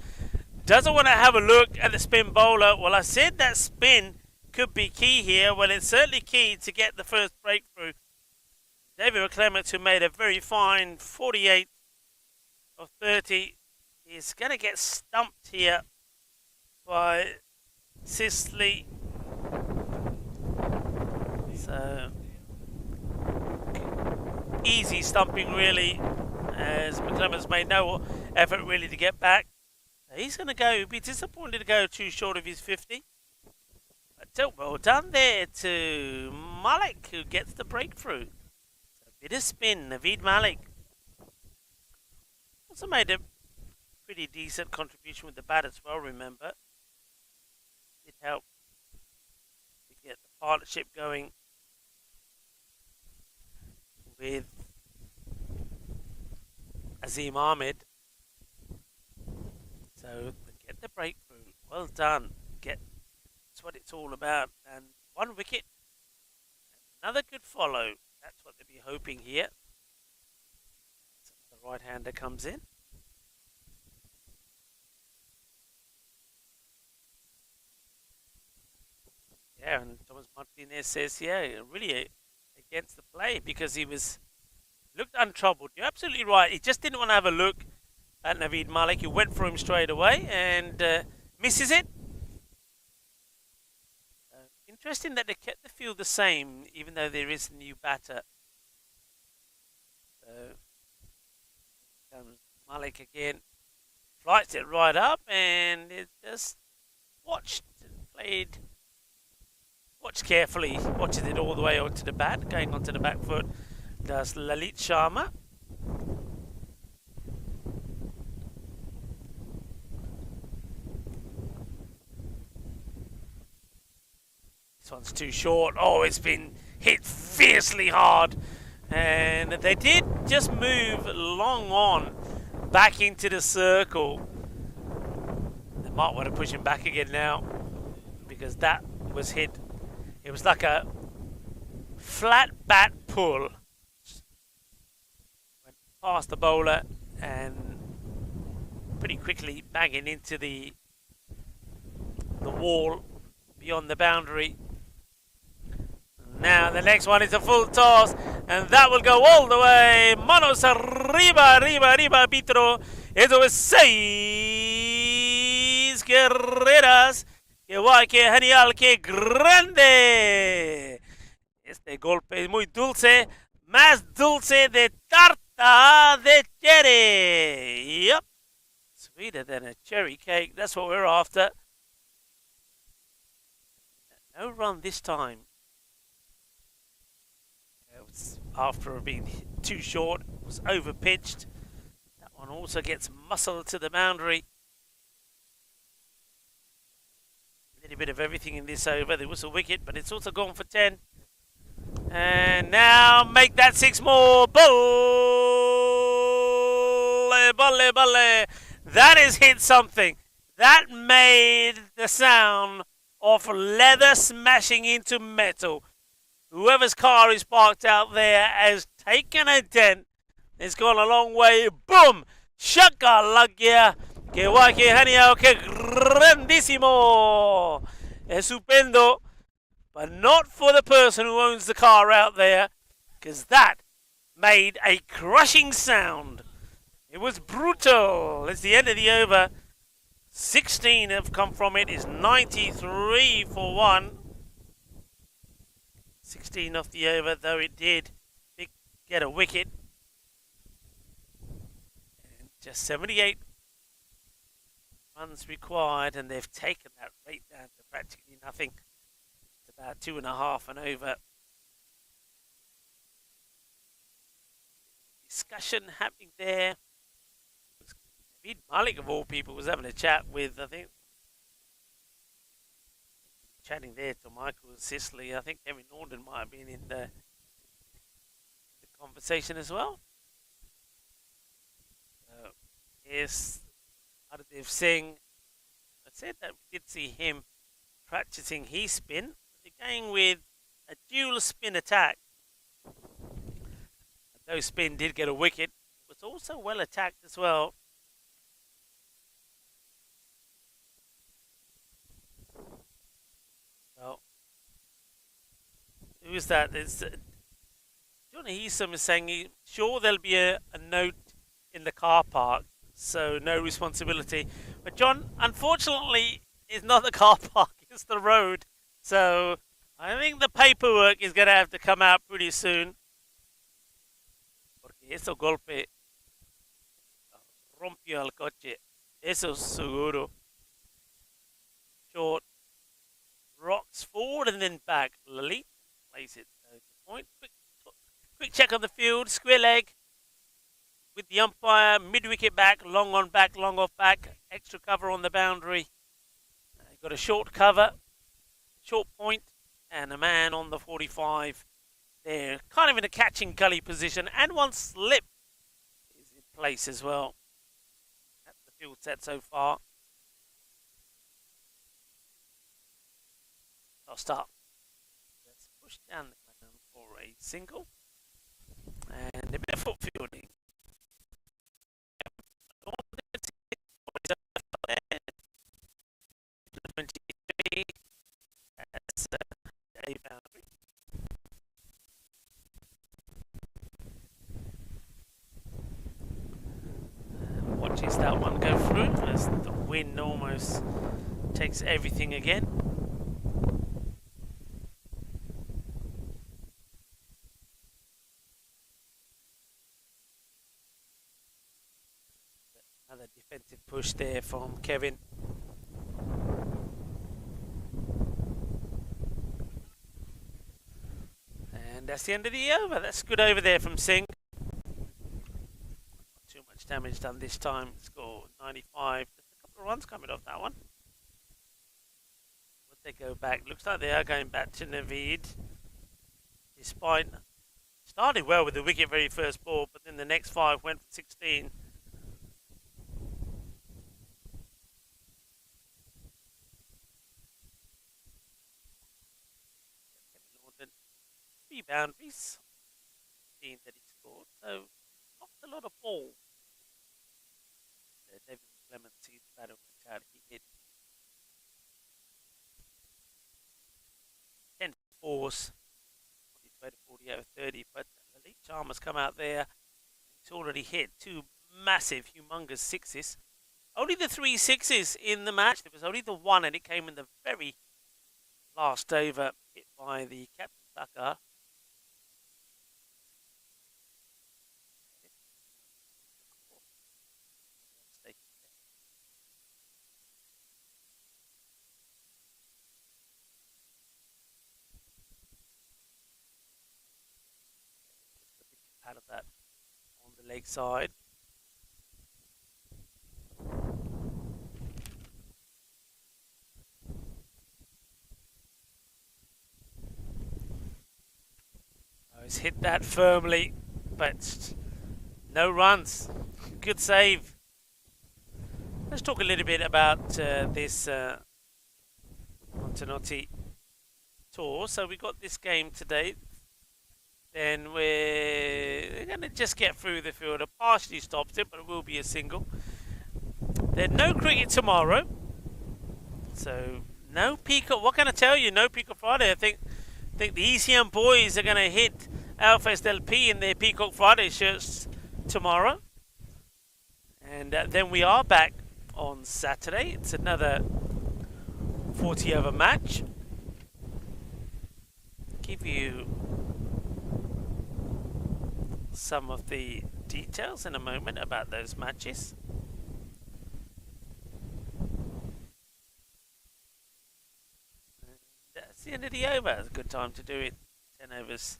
doesn't want to have a look at the spin bowler. Well, I said that spin could be key here. Well, it's certainly key to get the first breakthrough. David McClements, who made a very fine 48 of 30, is going to get stumped here by Sisley. So, easy stumping really, as McClements made no effort really to get back. He's going to go, he'd be disappointed to go too short of his 50. But So well done there to Malik, who gets the breakthrough. A bit of spin, Naveed Malik. Also made a pretty decent contribution with the bat as well, remember. It helped to get the partnership going with Azim Ahmed. So get the breakthrough. Well done. That's what it's all about. And 1 wicket. Another good follow. That's what they'll be hoping here. So the right-hander comes in. Yeah, and Thomas Martinez says, yeah, really against the play because he looked untroubled. You're absolutely right. He just didn't want to have a look at Naveed Malik. He went for him straight away and misses it. Interesting that they kept the field the same, even though there is a new batter. So comes Malik again, flights it right up, and it just watched carefully, watches it all the way onto the bat, going onto the back foot. Does Lalit Sharma. This one's too short. Oh, it's been hit fiercely hard. And they did just move long on back into the circle. They might want to push him back again now because that was hit. It was like a flat bat pull. Went past the bowler and pretty quickly banging into the wall beyond the boundary. Now the next one is a full toss, and that will go all the way. Manos arriba, arriba, arriba, Pitro. Eso es 6 carreras. Que guay, que genial, que grande. Este golpe es muy dulce, más dulce de tarta de cherry. Yep, sweeter than a cherry cake. That's what we're after. No run this time. After being too short, was over pitched. That one also gets muscled to the boundary. A little bit of everything in this over. There was a wicket, but it's also gone for 10. And now make that 6 more. Balle, balle, balle. That has hit something. That made the sound of leather smashing into metal. Whoever's car is parked out there has taken a dent. It's gone a long way. Boom! Shaka lagya. Que guay, que genial, que grandísimo. Estupendo. But not for the person who owns the car out there, because that made a crushing sound. It was brutal. It's the end of the over. 16 have come from it. It's 93 for 1. 16 off the over, though it did get a wicket. And just 78 runs required, and they've taken that rate down to practically nothing. It's about 2.5 and over. Discussion happening there. Naveed Malik, of all people, was having a chat with, I think, chatting there to Michael Sisley. I think Kevin Norden might have been in the conversation as well. Yes, Ardev Singh. I said that we did see him practicing his spin. They're going with a dual spin attack. Though spin did get a wicket, it was also well attacked as well. Well, who is that? It's John Heesom is saying sure there'll be a note in the car park, so no responsibility. But John, unfortunately, it's not the car park, it's the road. So I think the paperwork is going to have to come out pretty soon. Porque ese golpe rompió el coche. Eso es seguro. Short, rocks forward and then back. Lalit plays it to point. Quick check on the field. Square leg with the umpire. Mid-wicket back. Long on back. Long off back. Extra cover on the boundary. Got a short cover. Short point. And a man on the 45 there. Kind of in a catching gully position. And one slip is in place as well. That's the field set so far. I'll start. Let's push down the ground for a single. And a bit of foot fielding. 23. That's a boundary. Watches that one go through as the wind almost takes everything again. Another defensive push there from Kevin. And that's the end of the over. That's good over there from Singh. Not too much damage done this time. Score 95. Just a couple of runs coming off that one. Would they go back? Looks like they are going back to Naveed. Despite started well with the wicket very first ball, but then the next 5 went for 16. Boundaries, 15 that he scored, so not a lot of ball. David Clemency's batter went out, he hit 10 fours, 40 over 30, but Lalit Sharma's come out there. He's already hit 2 massive, humongous sixes. Only the 3 sixes in the match. There was only the 1, and it came in the very last over, hit by the captain Tucker. Out of that on the leg side. Oh, he's hit that firmly, but no runs. Good save. Let's talk a little bit about this Montenotti tour. So we got this game today. Then we're going to just get through the fielder. Partially stops it, but it will be a single. Then no cricket tomorrow. So no Peacock. What can I tell you? No Peacock Friday. I think the ECM boys are going to hit Alfaz LP in their Peacock Friday shirts tomorrow. And then we are back on Saturday. It's another 40 over match. Give you some of the details in a moment about those matches. And that's the end of the over. It's a good time to do it. 10 overs.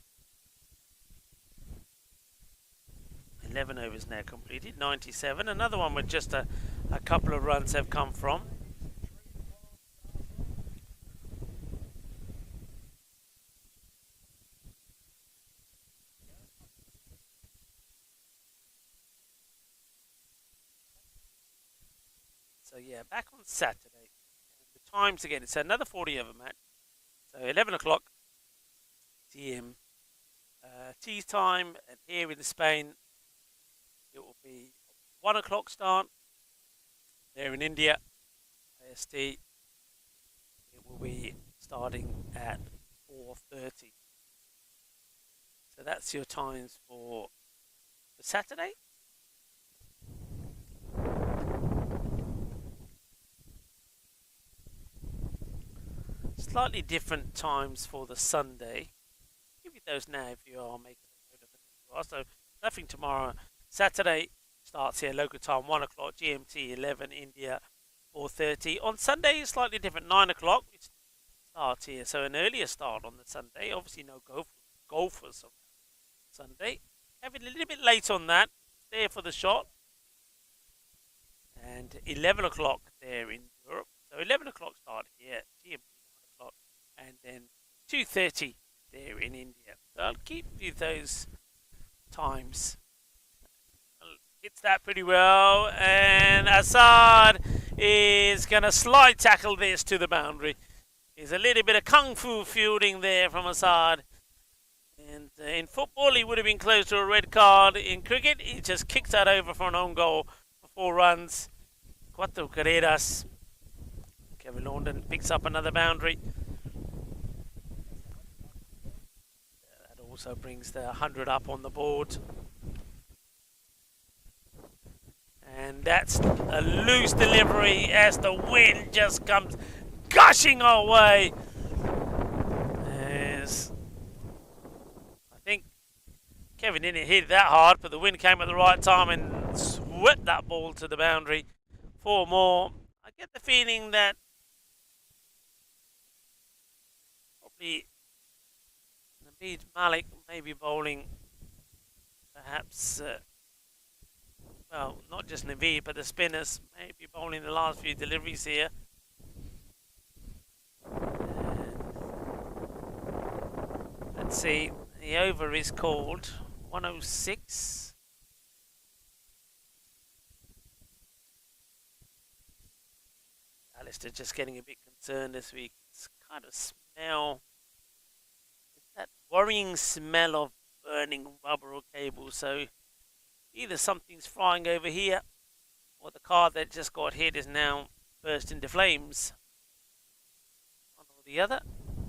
11 overs now completed. 97. Another one with just a couple of runs have come from. So yeah, back on Saturday. The times again, it's another 40 over match. So 11 o'clock TM tea time, and here in Spain it will be 1 o'clock start. There in India, IST, it will be starting at 4:30. So that's your times for Saturday. Slightly different times for the Sunday. Give you those now if you are making a note of them. So nothing tomorrow. Saturday starts here local time 1 o'clock, GMT 11, India 4:30. On Sunday it's slightly different, 9 o'clock. It start here. So an earlier start on the Sunday. Obviously no golfers on Sunday. Having a little bit late on that. There for the shot. And 11 o'clock there in Europe. So 11 o'clock start here. GMT 1 o'clock. And then 2:30 there in India. So I'll keep you those times. Hits that pretty well. And Assad is going to slide tackle this to the boundary. There's a little bit of kung fu fielding there from Assad. And in football, he would have been close to a red card. In cricket, he just kicks that over for an own goal for 4 runs. 4 carreras. Kevin London picks up another boundary. That also brings the 100 up on the board. And that's a loose delivery as the wind just comes gushing our way. As I think Kevin didn't hit it that hard, but the wind came at the right time and swept that ball to the boundary. 4 more. I get the feeling that probably Naveed Malik may be bowling perhaps, well, not just Naveed, but the spinners may be bowling the last few deliveries here. Let's see, the over is called 106. Alistair just getting a bit concerned this week. It's kind of smell. It's that worrying smell of burning rubber or cable. So either something's flying over here or the car that just got hit is now burst into flames. One or the other.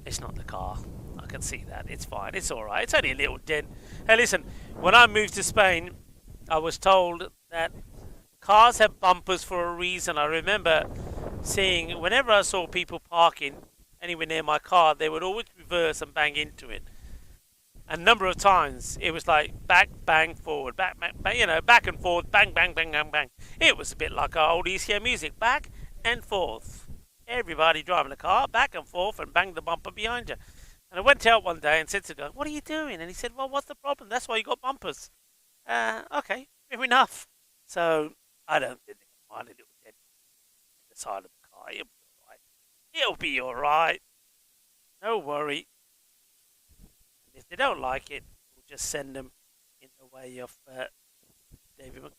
It's not the car. I can see that. It's fine. It's alright. It's only a little dent. Hey, listen. When I moved to Spain, I was told that cars have bumpers for a reason. I remember seeing, whenever I saw people parking anywhere near my car, they would always reverse and bang into it. A number of times, it was like back, bang, forward, back, back, bang, you know, back and forth, bang, bang, bang, bang, bang. It was a bit like our old ECF music, back and forth. Everybody driving a car, back and forth, and bang the bumper behind you. And I went out one day and said to the guy, "What are you doing?" And he said, "Well, what's the problem? That's why you got bumpers." Okay, fair enough. So I don't think they can find a little dent in the side of the car. It'll be alright. It'll be alright. No worry. And if they don't like it, we'll just send them in the way of Lalit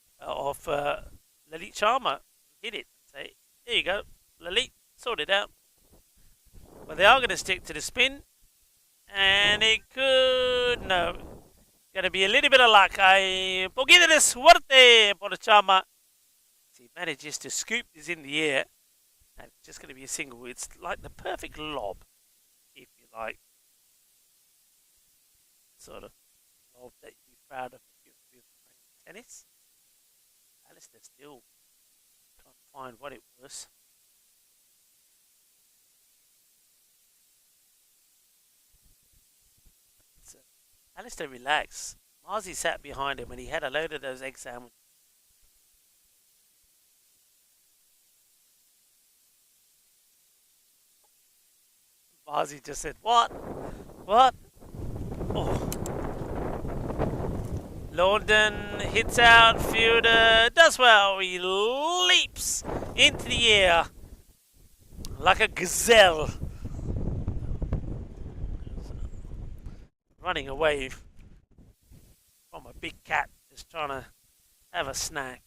Sharma. Hit it and say, "Here you go, Lalit, sort it out." But they are going to stick to the spin. And it could, no, going to be a little bit of luck. Un poquito de suerte por Sharma. He manages to scoop this in the air. And it's just going to be a single. It's like the perfect lob, if you like. Sort of lob that you'd be proud of if you're playing tennis. Alistair still trying to find what it was. Alistair relax. Marzi sat behind him and he had a load of those egg sandwiches. Marzi just said, "What? What?" Oh. London hits out, fielder does well. He leaps into the air like a gazelle. Running away from a big cat, just trying to have a snack.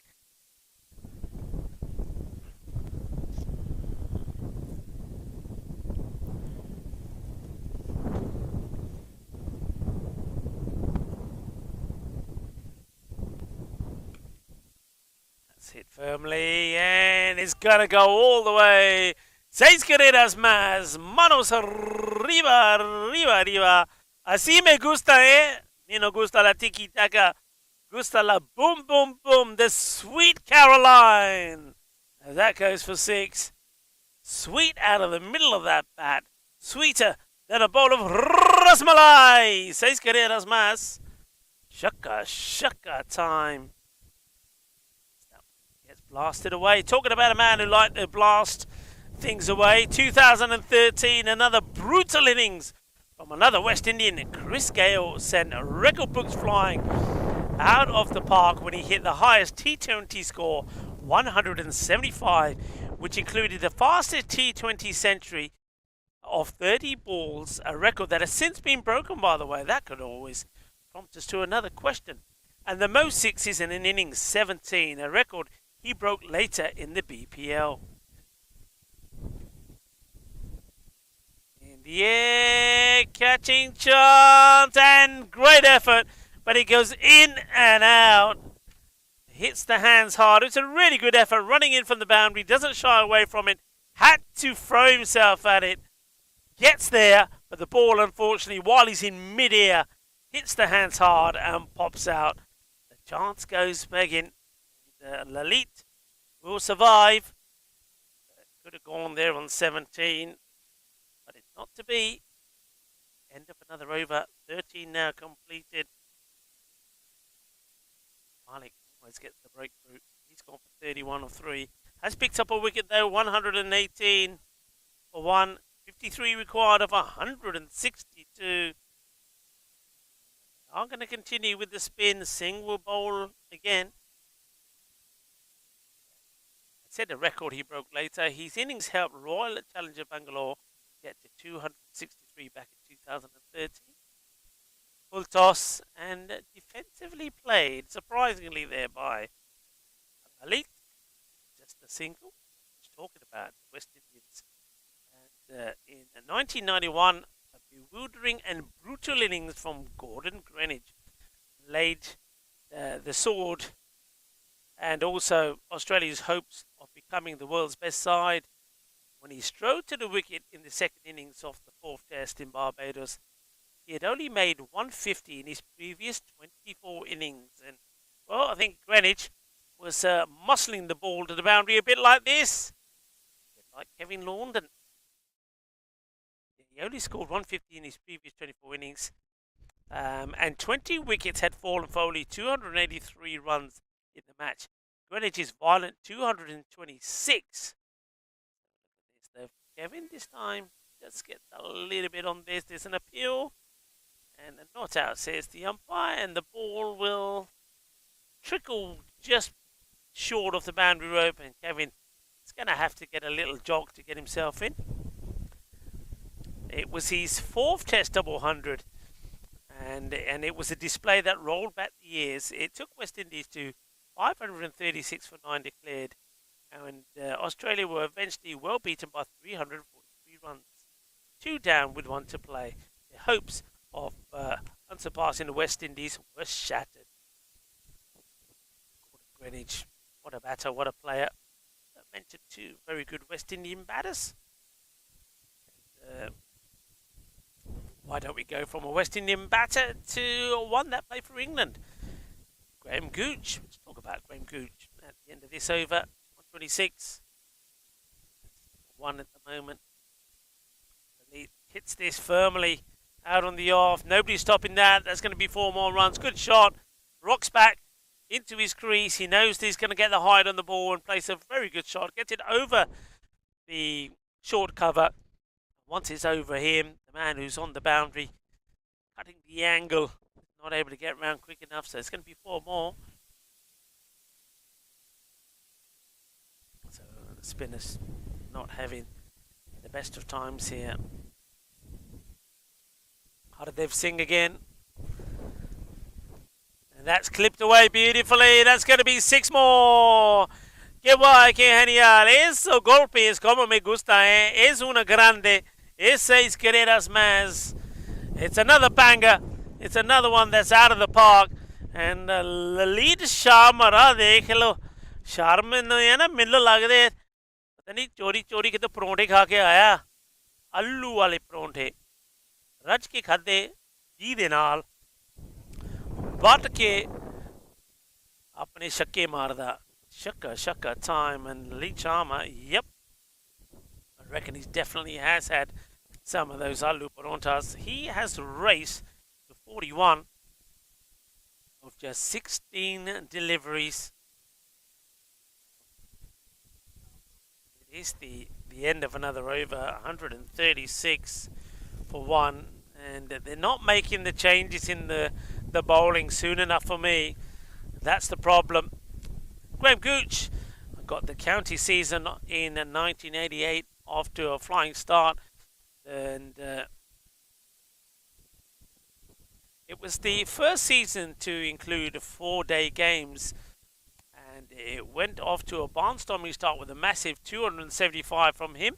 That's hit firmly, and it's gonna go all the way. 6 carreras más, manos arriba, arriba, arriba. Así me gusta, Me no gusta la tiki-taka. Gusta la boom, boom, boom. The Sweet Caroline. And that goes for 6. Sweet out of the middle of that bat. Sweeter than a bowl of rasmalai. 6 carreras más. Shaka, shaka time. Gets blasted away. Talking about a man who liked to blast things away. 2013, another brutal innings from another West Indian. Chris Gale sent record books flying out of the park when he hit the highest T20 score, 175, which included the fastest T20 century of 30 balls, a record that has since been broken, by the way. That could always prompt us to another question. And the most sixes in an innings, 17, a record he broke later in the BPL. In the air, catching chance, and great effort, but it goes in and out. Hits the hands hard. It's a really good effort, running in from the boundary, doesn't shy away from it, had to throw himself at it, gets there, but the ball, unfortunately, while he's in mid-air, hits the hands hard and pops out. The chance goes begging. Lalit will survive. Could have gone there on 17, but it's not to be. End of another over. 13 now completed. Malik always gets the breakthrough. He's gone for 31 or 3. Has picked up a wicket though. 118 for 1. 53 required of 162. I'm going to continue with the spin. Singh will bowl again. I said a record he broke later. His innings helped Royal Challenger Bangalore get to 263 back in 2013. Full toss and defensively played, surprisingly there by Malik. Just a single. Just talking about the West Indians. And in 1991, a bewildering and brutal innings from Gordon Greenidge laid the sword and also Australia's hopes of becoming the world's best side when he strode to the wicket in the second innings of the fourth test in Barbados. He had only made 150 in his previous 24 innings. And, well, I think Greenidge was muscling the ball to the boundary a bit like this. A bit like Kevin Laundon. He only scored 150 in his previous 24 innings. And 20 wickets had fallen for only 283 runs in the match. Greenidge's violent 226. So Kevin this time just gets a little bit on this. There's an appeal. And a not out, says the umpire. And the ball will trickle just short of the boundary rope. And Kevin is going to have to get a little jog to get himself in. It was his fourth test double 100. And it was a display that rolled back the years. It took West Indies to 536 for 9 declared. And Australia were eventually well beaten by 343 runs. 2 down with 1 to play. Their hopes of unsurpassing the West Indies were shattered. Greenidge, what a batter, what a player. Mentioned 2 very good West Indian batters. Why don't we go from a West Indian batter to one that played for England? Graham Gooch. Let's talk about Graham Gooch at the end of this over. 126. 1 at the moment. He hits this firmly out on the off. Nobody's stopping that. That's going to be 4 more runs. Good shot. Rocks back into his crease. He knows he's going to get the height on the ball and plays a very good shot. Gets it over the short cover. Once it's over him, the man who's on the boundary, cutting the angle, not able to get around quick enough. So it's going to be 4 more. So the spinners not having the best of times here. Hardev Singh again. And that's clipped away beautifully. That's going to be 6 more. Que guay, que genial. Eso golpe es como me gusta, eh. Es una grande. Es 6 carreras más. It's another banger. It's another one that's out of the park. And Lalit Sharma, देख लो. Sharma no है ना मिलने लग रहे. पता नहीं चोरी के तो परोंठे खा के आया. आलू वाले परोंठे. रज के खाते जी दे नाल. बट के अपने शक्के मारदा. Shaka time. And Lalit Sharma, yep. I reckon he definitely has had some of those aloo parontas. He has raced to 41 of just 16 deliveries. is the end of another over. 136 for one, and they're not making the changes in the bowling soon enough for me. That's the problem. Graham Gooch got the county season in 1988 off to a flying start, and it was the first season to include 4-day games, and it went off to a barnstorming start with a massive 275 from him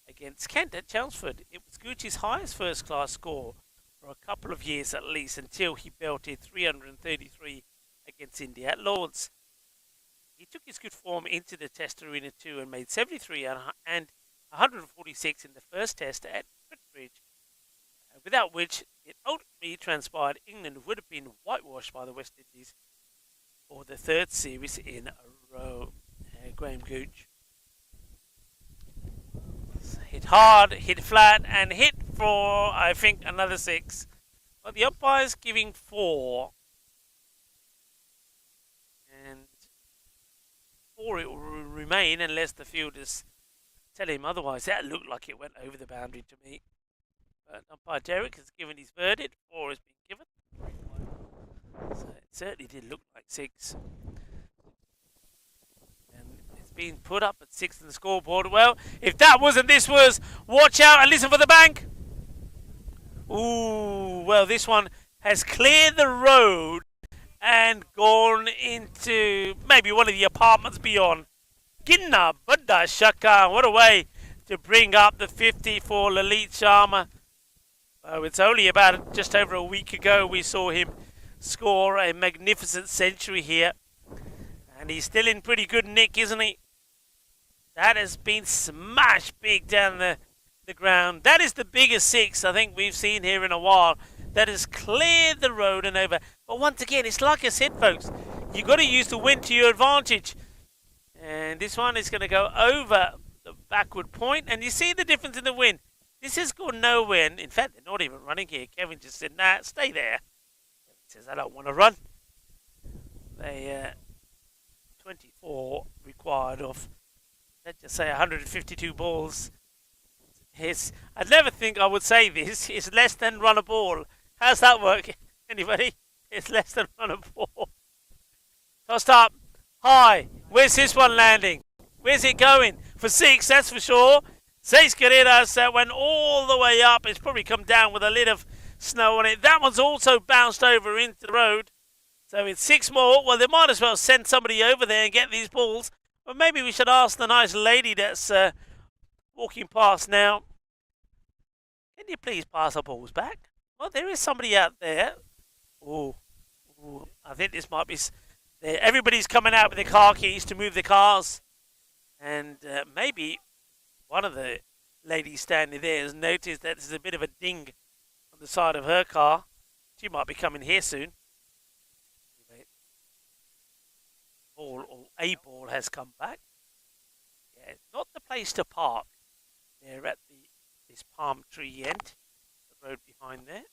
against Kent at Chelmsford. It was Gooch's highest first-class score for a couple of years at least, until he belted 333 against India at Lords. He took his good form into the Test Arena too and made 73 and 146 in the first Test at Bridge, without which it ultimately transpired England would have been whitewashed by the West Indies for the third series in a row. Graham Gooch hit hard, hit flat, and hit for, I think, another 6. But the umpire's giving 4. And 4 it will remain unless the fielders tell him otherwise. That looked like it went over the boundary to me. But umpire Derek has given his verdict. 4 has been given. So it certainly did look like 6. And it's been put up at 6 on the scoreboard. Well, if that wasn't, this was. Watch out and listen for the bank. Ooh, well, this one has cleared the road and gone into maybe one of the apartments beyond. Ginna Buddha Shaka. What a way to bring up the 50 for Lalit Sharma. It's only about just over a week ago we saw him score a magnificent century here. And he's still in pretty good nick, isn't he? That has been smashed big down the ground. That is the biggest 6 I think we've seen here in a while. That has cleared the road and over. But once again, it's like I said, folks, you've got to use the wind to your advantage. And this one is going to go over the backward point. And you see the difference in the wind. This has gone nowhere. In fact, they're not even running here. Kevin just said, nah, stay there. Kevin says, I don't want to run. They 24 required of, let's just say, 152 balls. I'd never think I would say this. It's less than run a ball. How's that work? Anybody? It's less than run a ball. Tossed up. High. Where's this one landing? Where's it going? For 6, that's for sure. 6 carreras. That went all the way up. It's probably come down with a lid of snow on it. That one's also bounced over into the road. So it's 6 more. Well, they might as well send somebody over there and get these balls. But maybe we should ask the nice lady that's walking past now. Can you please pass our balls back? Well, there is somebody out there. Ooh, I think this might be. Everybody's coming out with their car keys to move their cars, and maybe one of the ladies standing there has noticed that there's a bit of a ding on the side of her car. She might be coming here soon. A ball has come back. Yeah, it's not the place to park. They're at this palm tree end, the road behind there.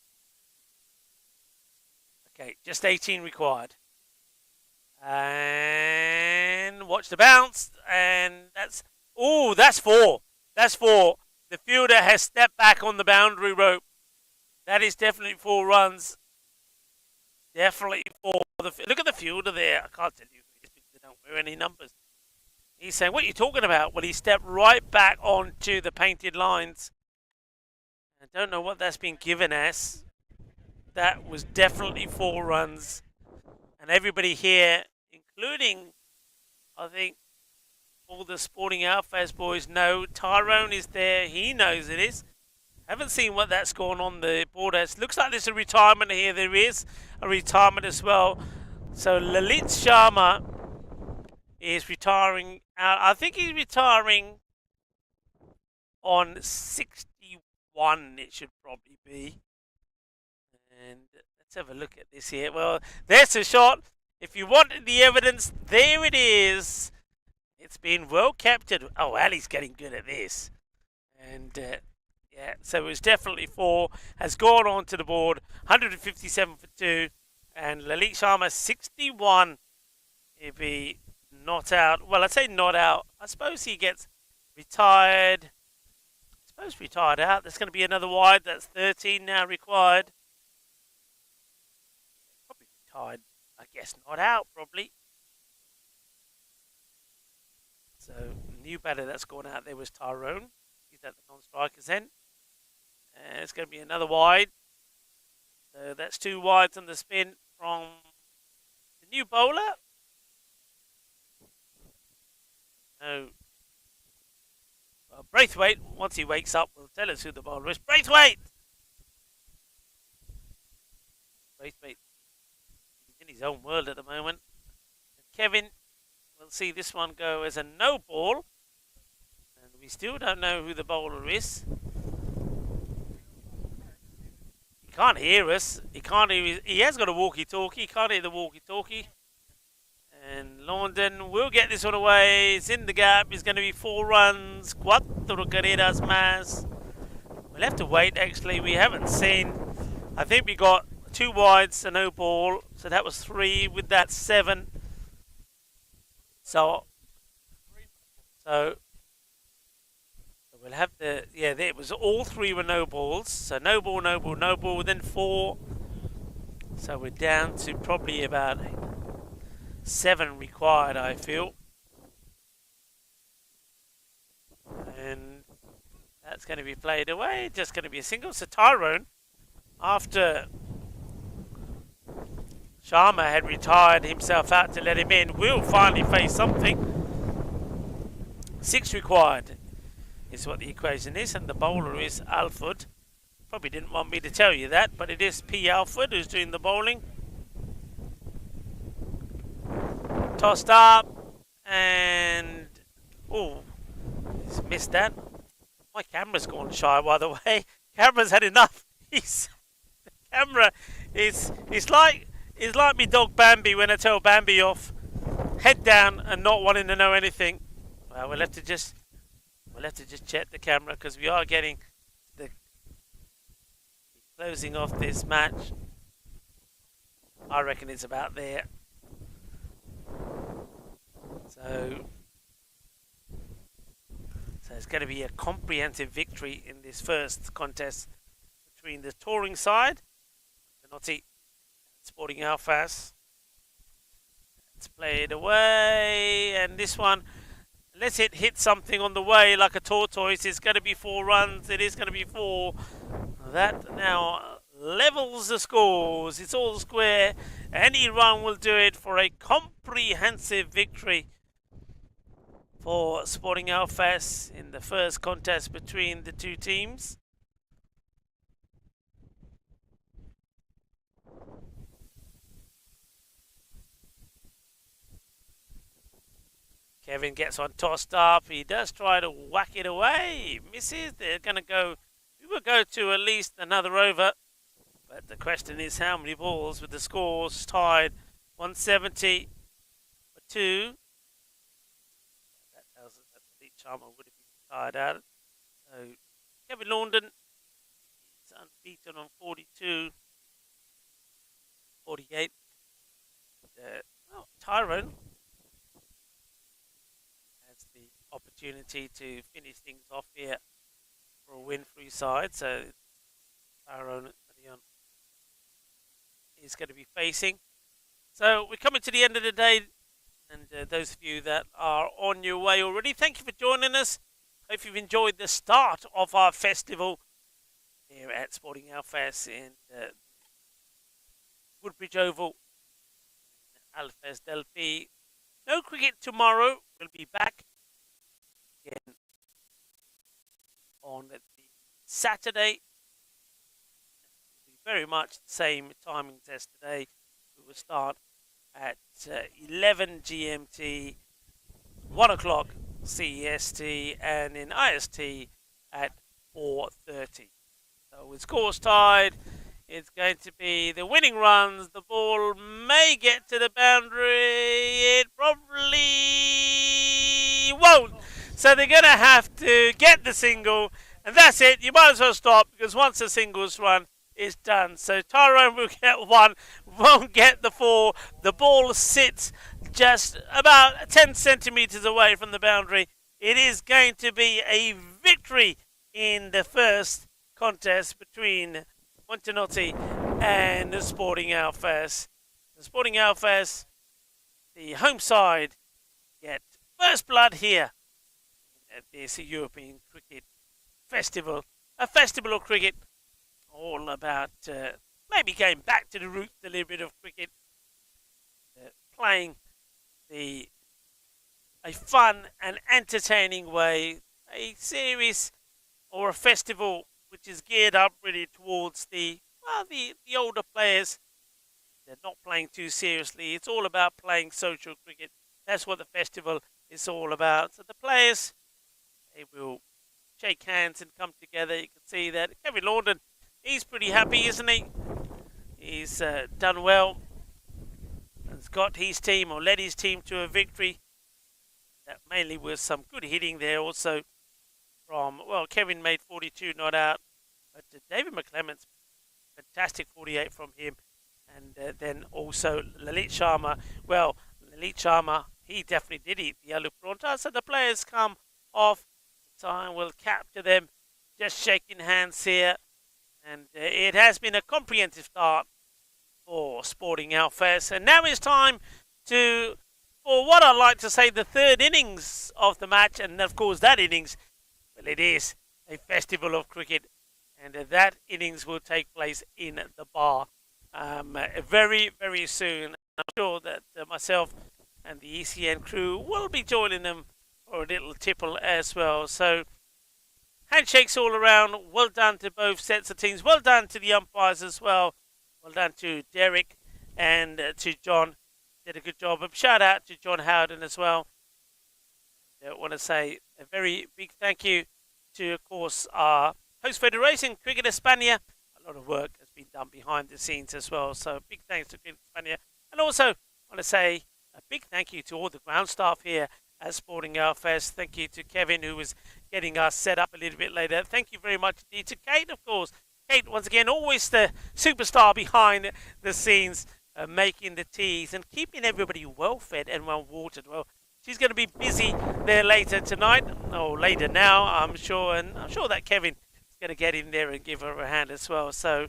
Okay, just 18 required. And watch the bounce, and that's 4. That's 4. The fielder has stepped back on the boundary rope. That is definitely 4 runs. Definitely 4. Look at the fielder there. I can't tell you who it is because they don't wear any numbers. He's saying, what are you talking about? Well, he stepped right back onto the painted lines. I don't know what that's been given as. That was definitely 4 runs. And everybody here, including, I think, all the Sporting Alfaz boys know. Tyrone is there. He knows it is. Haven't seen what that's going on the board as. Looks like there's a retirement here. There is a retirement as well. So Lalit Sharma is retiring out. I think he's retiring on 61, it should probably be. And let's have a look at this here. Well, there's a shot. If you wanted the evidence, there it is. It's been well captured. Oh, Ali's getting good at this. And yeah, so it was definitely 4. Has gone on to the board. 157 for 2. And Lalit Sharma, 61. He'll be not out. Well, I say not out. I suppose he gets retired. Supposed to be retired out. There's going to be another wide. That's 13 now required. Probably retired. I guess not out, probably. So, new batter that's gone out there was Tyrone. He's at the non-strikers end. And it's going to be another wide. So, that's 2 wides on the spin from the new bowler. No. Well, Braithwaite, once he wakes up, will tell us who the bowler is. Braithwaite! Braithwaite is in his own world at the moment. And Kevin will see this one go as a no ball. And we still don't know who the bowler is. He can't hear us. He has got a walkie-talkie. He can't hear the walkie-talkie. And London will get this one away. It's in the gap. It's going to be 4 runs. 4 carreras más. We'll have to wait, actually. We haven't seen. I think we got 2 wides, a no ball. So that was 3. With that, 7. So we'll have the. Yeah, it was all 3 were no balls. So no ball, no ball, no ball. Then 4. So we're down to probably about 7 required, I feel. And that's going to be played away. Just going to be a single. So Tyrone, after Sharma had retired himself out to let him in, will finally face something. 6 required is what the equation is. And the bowler is Alfaz. Probably didn't want me to tell you that, but it is P. Alfaz who's doing the bowling. Tossed up, and missed that. My camera's gone shy, by the way. Camera's had enough. The camera is like me dog Bambi when I tell Bambi off, head down and not wanting to know anything. Well, we'll have to just check the camera because we are getting the closing off this match. I reckon it's about there. So it's going to be a comprehensive victory in this first contest between the touring side, Penotti, Sporting Alfas. Let's play it away, and this one, unless it hits something on the way like a tortoise, it's going to be 4 runs. It is going to be 4. That now levels the scores. It's all square. Any run will do it for a comprehensive victory for Sporting Alfaz in the first contest between the 2 teams. Kevin gets one tossed up. He does try to whack it away. He misses. They're going to go. We will go to at least another over. But the question is how many balls with the scores tied 170 for 2. That tells us that Lee Charmer would have been tired out. So Kevin London is unbeaten on 42, 48. Tyrone has the opportunity to finish things off here for a win for his side. So Tyrone is going to be facing. So we're coming to the end of the day, and those of you that are on your way already, thank you for joining us. Hope you've enjoyed the start of our festival here at Sporting Alfaz in Woodbridge Oval, Alfaz Delphi. No cricket tomorrow. We'll be back again on the Saturday. Very much the same timing test today. We will start at 11 GMT, 1 o'clock CEST, and in IST at 4:30. So with scores tied, it's going to be the winning runs. The ball may get to the boundary. It probably won't. So they're going to have to get the single, and that's it. You might as well stop, because once the single's run, is done. So Tyrone will get 1, won't get the 4. The ball sits just about 10 centimetres away from the boundary. it is going to be a victory in the first contest between Montenotte and the Sporting Alfas. The Sporting Alfas, the home side, get first blood here at this European Cricket Festival. A festival of cricket, all about maybe going back to the roots a little bit of cricket, playing a fun and entertaining way, a series or a festival which is geared up really towards the older players. They're not playing too seriously. It's all about playing social cricket. That's what the festival is all about. So the players, they will shake hands and come together. You can see that Kevin Lawton, he's pretty happy, isn't he? He's done well. Has got his team or led his team to a victory. That mainly was some good hitting there also from, well, Kevin made 42 not out. But David McClements, fantastic 48 from him. And then also Lalit Sharma. Well, Lalit Sharma, he definitely did eat the yellow pronta. So the players come off. Time will capture them. Just shaking hands here. And it has been a comprehensive start for Sporting Alfaz. And now it's time for what I like to say, the third innings of the match. And of course, that innings, well, it is a festival of cricket. And that innings will take place in the bar very, very soon. I'm sure that myself and the ECN crew will be joining them for a little tipple as well. So, handshakes all around. Well done to both sets of teams. Well done to the umpires as well. Well done to Derek and to John. Did a good job. A shout out to John Howden as well. I want to say a very big thank you to, of course, our host federation, Cricket España. A lot of work has been done behind the scenes as well. So big thanks to Cricket España. And also, I want to say a big thank you to all the ground staff here at Sporting Alfaz. Thank you to Kevin, who was getting us set up a little bit later. Thank you very much indeed to Kate, of course. Kate, once again, always the superstar behind the scenes, making the teas and keeping everybody well fed and well watered. Well, she's going to be busy there later tonight, or later now, I'm sure. And I'm sure that Kevin is going to get in there and give her a hand as well. So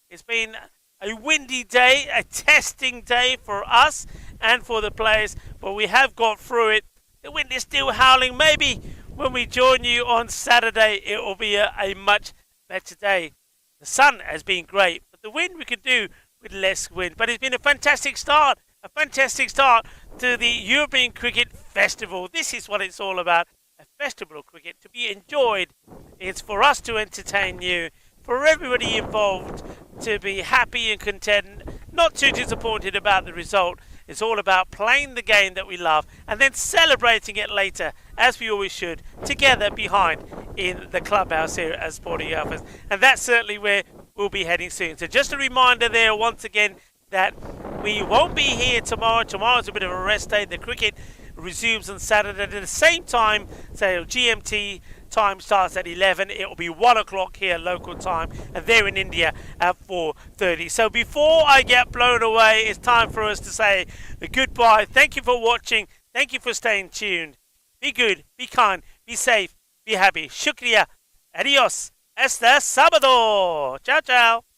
it's been a windy day, a testing day for us and for the players, but we have got through it. The wind is still howling. Maybe when we join you on Saturday, it will be a much better day. The sun has been great, but the wind we could do with less wind. But it's been a fantastic start to the European Cricket Festival. This is what it's all about, a festival of cricket to be enjoyed. It's for us to entertain you, for everybody involved to be happy and content, not too disappointed about the result. It's all about playing the game that we love and then celebrating it later, as we always should, together behind in the clubhouse here at Sporting Alfaz. And that's certainly where we'll be heading soon. So just a reminder there once again that we won't be here tomorrow. Tomorrow's a bit of a rest day. The cricket resumes on Saturday at the same time. So GMT time starts at 11. It will be 1 o'clock here local time, and they're in India at 4:30. So before I get blown away, it's time for us to say goodbye. Thank you for watching. Thank you for staying tuned. Be good, be kind, be safe, be happy. Shukriya. Adios. Hasta sábado. Ciao, ciao.